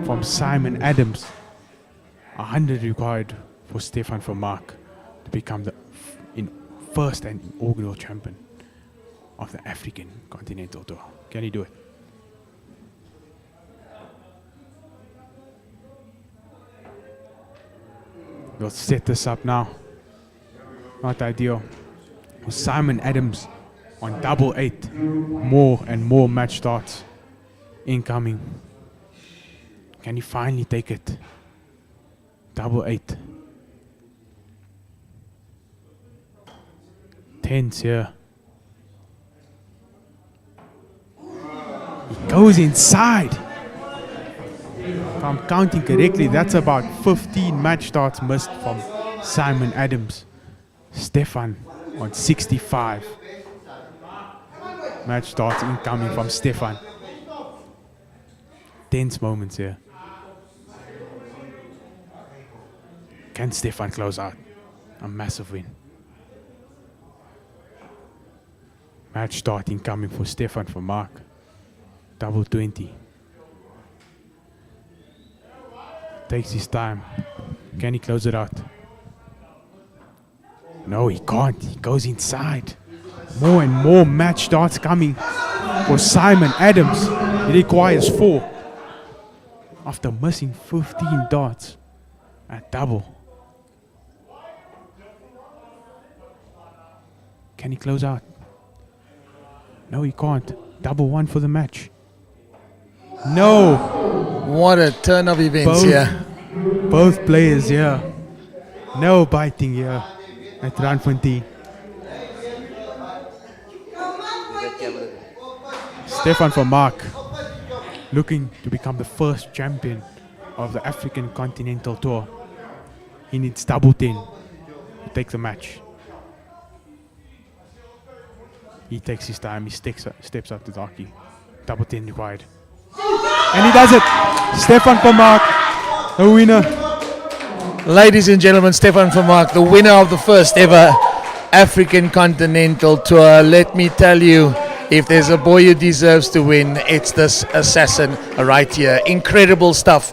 from Simon Adams. 100 required for Stefan van Mark to become the first and inaugural champion of the African Continental Tour. Can he do it? We'll set this up now. Not ideal. Simon Adams on double 8. More and more match starts incoming. Can he finally take it? Double 8. Tense here. He goes inside. If I'm counting correctly, that's about 15 match starts missed from Simon Adams. Stefan on 65. Match starts incoming from Stefan. tense moments here. Can Stefan close out? A massive win. Match starting coming for Stefan for Mark. Double 20. Takes his time. Can he close it out? No, he can't. He goes inside. More and more match starts coming for Simon Adams. He requires 4 after missing 15 darts at double. Can he close out? No, he can't. Double 1 for the match. No! What a turn of events here. Both players here. No biting here at Randfontein. Stefan van Mark looking to become the first champion of the African Continental Tour. He needs double 10 to take the match. He takes his time, he steps up to the hockey. Double 10 required. And he does it! Stefan van Mark, the winner. Ladies and gentlemen, Stefan van Mark, the winner of the first ever African Continental Tour. Let me tell you, if there's a boy who deserves to win, it's this assassin right here. Incredible stuff.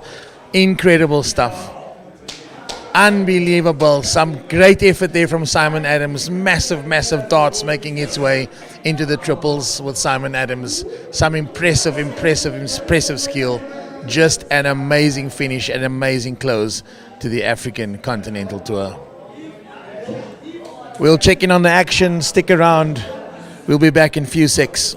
Incredible stuff. Unbelievable. Some great effort there from Simon Adams. Massive, massive darts making its way into the triples with Simon Adams. Some impressive skill. Just an amazing finish, an amazing close to the African Continental Tour. We'll check in on the action. Stick around. We'll be back in a few secs.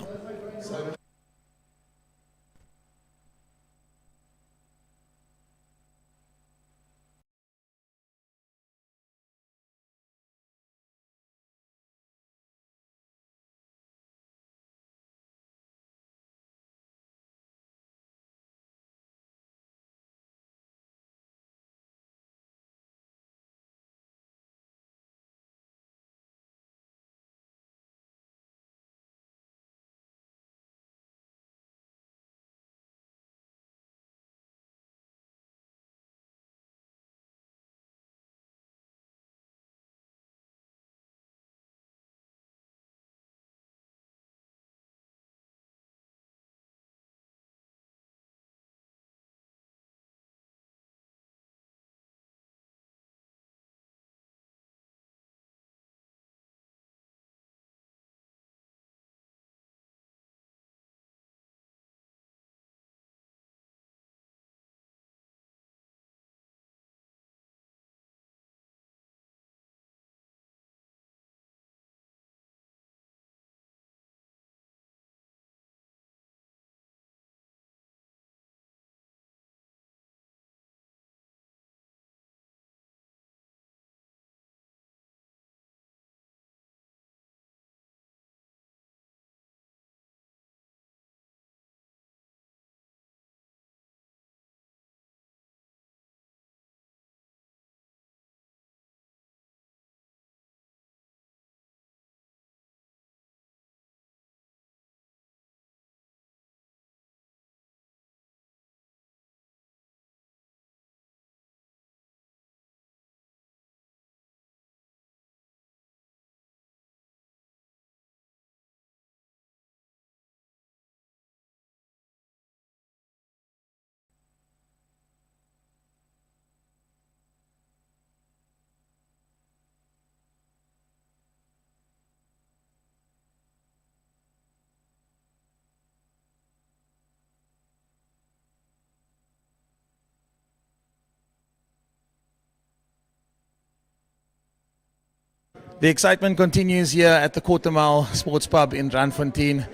The excitement continues here at the Quarter Mile Sports Pub in Randfontein.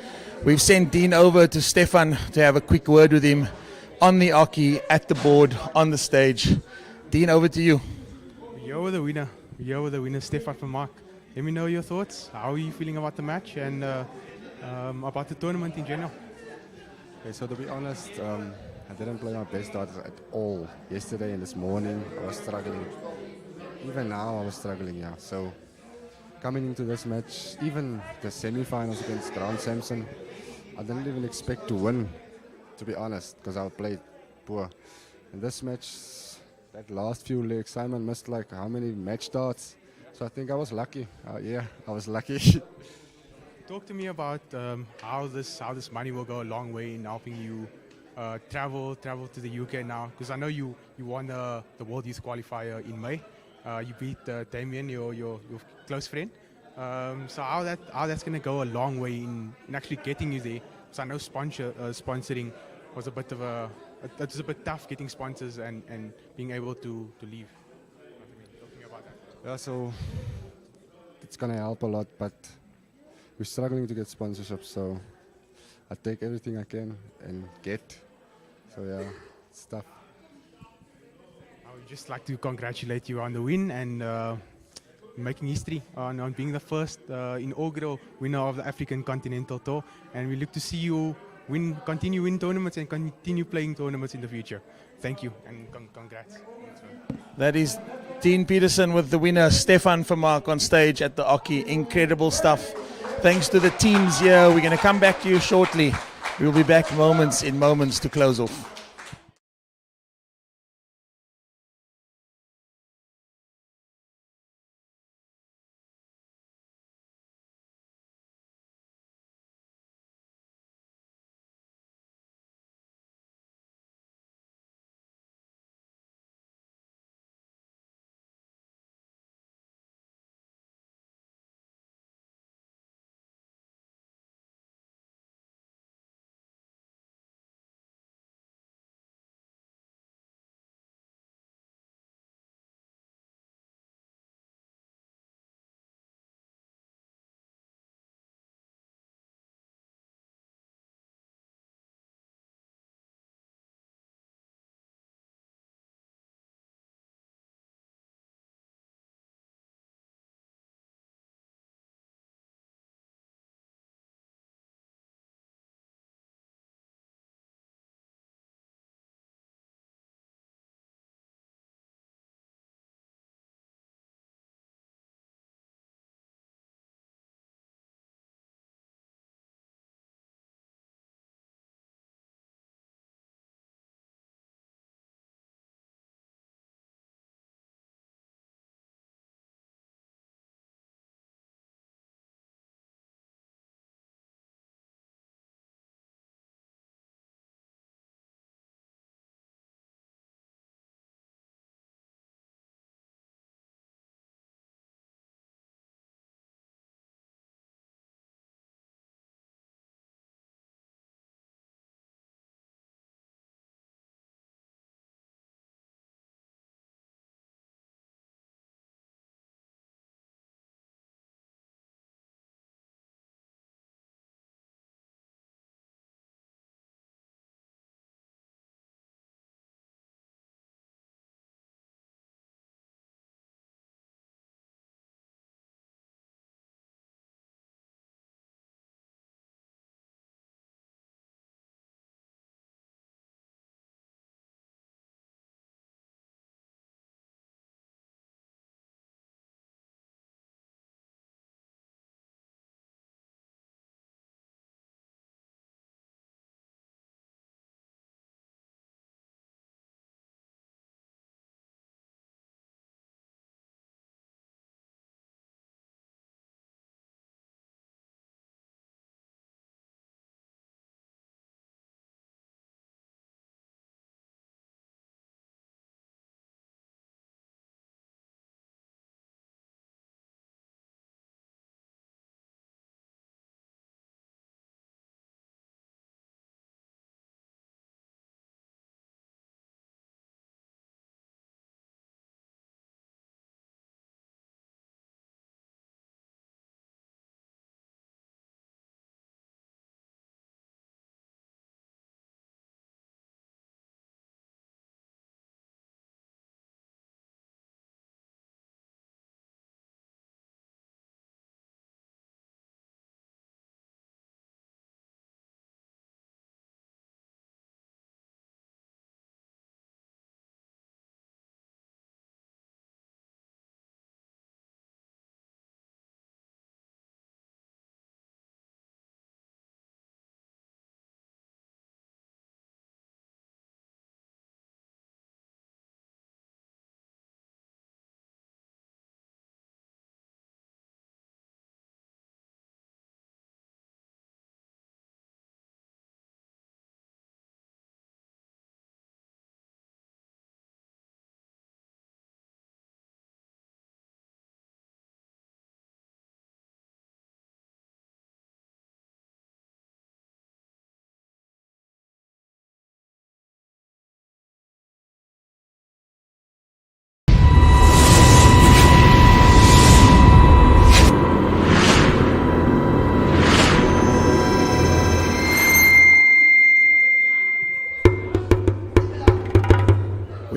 We've sent Dean over to Stefan to have a quick word with him on the hockey, at the board, on the stage. Dean, over to you. You're the winner. You're the winner, Stefan van Mark. Let me know your thoughts. How are you feeling about the match and about the tournament in general? Okay, so to be honest, I didn't play my best darts at all. Yesterday and this morning, I was struggling. Even now, I was struggling, yeah. So coming into this match, even the semi-finals against Grant Sampson, I didn't even expect to win. to be honest, because I played poor. In this match, that last few legs, Simon missed like how many match starts. So I think I was lucky. Yeah, I was lucky. Talk to me about how this money will go a long way in helping you travel to the UK now. Because I know you won the World Youth Qualifier in May. You beat Damien, your close friend. So that's going to go a long way in actually getting you there. Because I know sponsoring was a bit of it was a bit tough getting sponsors and being able to leave. Talk to me about that. Yeah, so it's gonna help a lot, but we're struggling to get sponsorships. So I take everything I can and get. So yeah, it's tough. I would just like to congratulate you on the win and making history on being the first inaugural winner of the African Continental Tour. And we look to see you continue win tournaments and continue playing tournaments in the future. Thank you and congrats. That is Dean Peterson with the winner, Stefan Vermaak, on stage at the Oki. Incredible stuff. Thanks to the teams here. We're going to come back to you shortly. We'll be back moments to close off.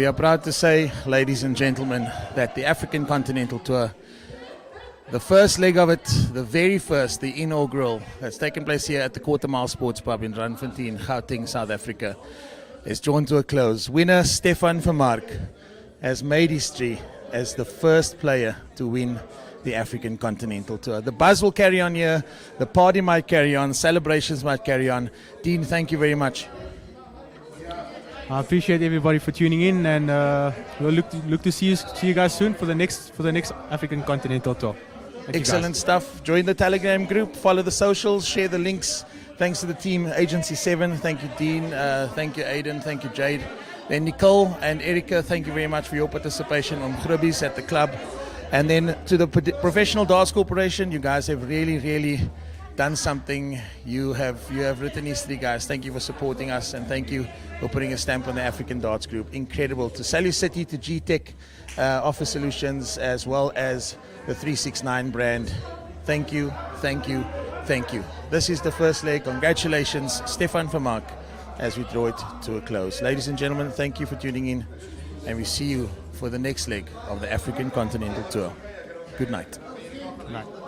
We are proud to say, ladies and gentlemen, that the African Continental Tour, the first leg of it, the very first, the inaugural, that's taken place here at the Quarter Mile Sports Pub in Randfontein, Gauteng, South Africa, is drawn to a close. Winner Stefan Vermark has made history as the first player to win the African Continental Tour. The buzz will carry on here, the party might carry on, celebrations might carry on. Dean, thank you very much. I appreciate everybody for tuning in, and we'll look to see you guys soon for the next African Continental Tour. Thank Excellent stuff. Join the Telegram group, follow the socials, share the links. Thanks to the team, Agency 7. Thank you, Dean. Thank you, Aiden. Thank you, Jade. Then Nicole and Erica, thank you very much for your participation on Grubbies at the club. And then to the Professional Darts Corporation, you guys have really done something. You have written history, guys. Thank you for supporting us, and thank you for putting a stamp on the African Darts Group. Incredible. To Salu City, to G-Tech Office Solutions, as well as the 369 brand. Thank you, thank you, thank you. This is the first leg. Congratulations, Stefan Vermark, as we draw it to a close. Ladies and gentlemen, thank you for tuning in, and we see you for the next leg of the African Continental Tour. Good night. Good night.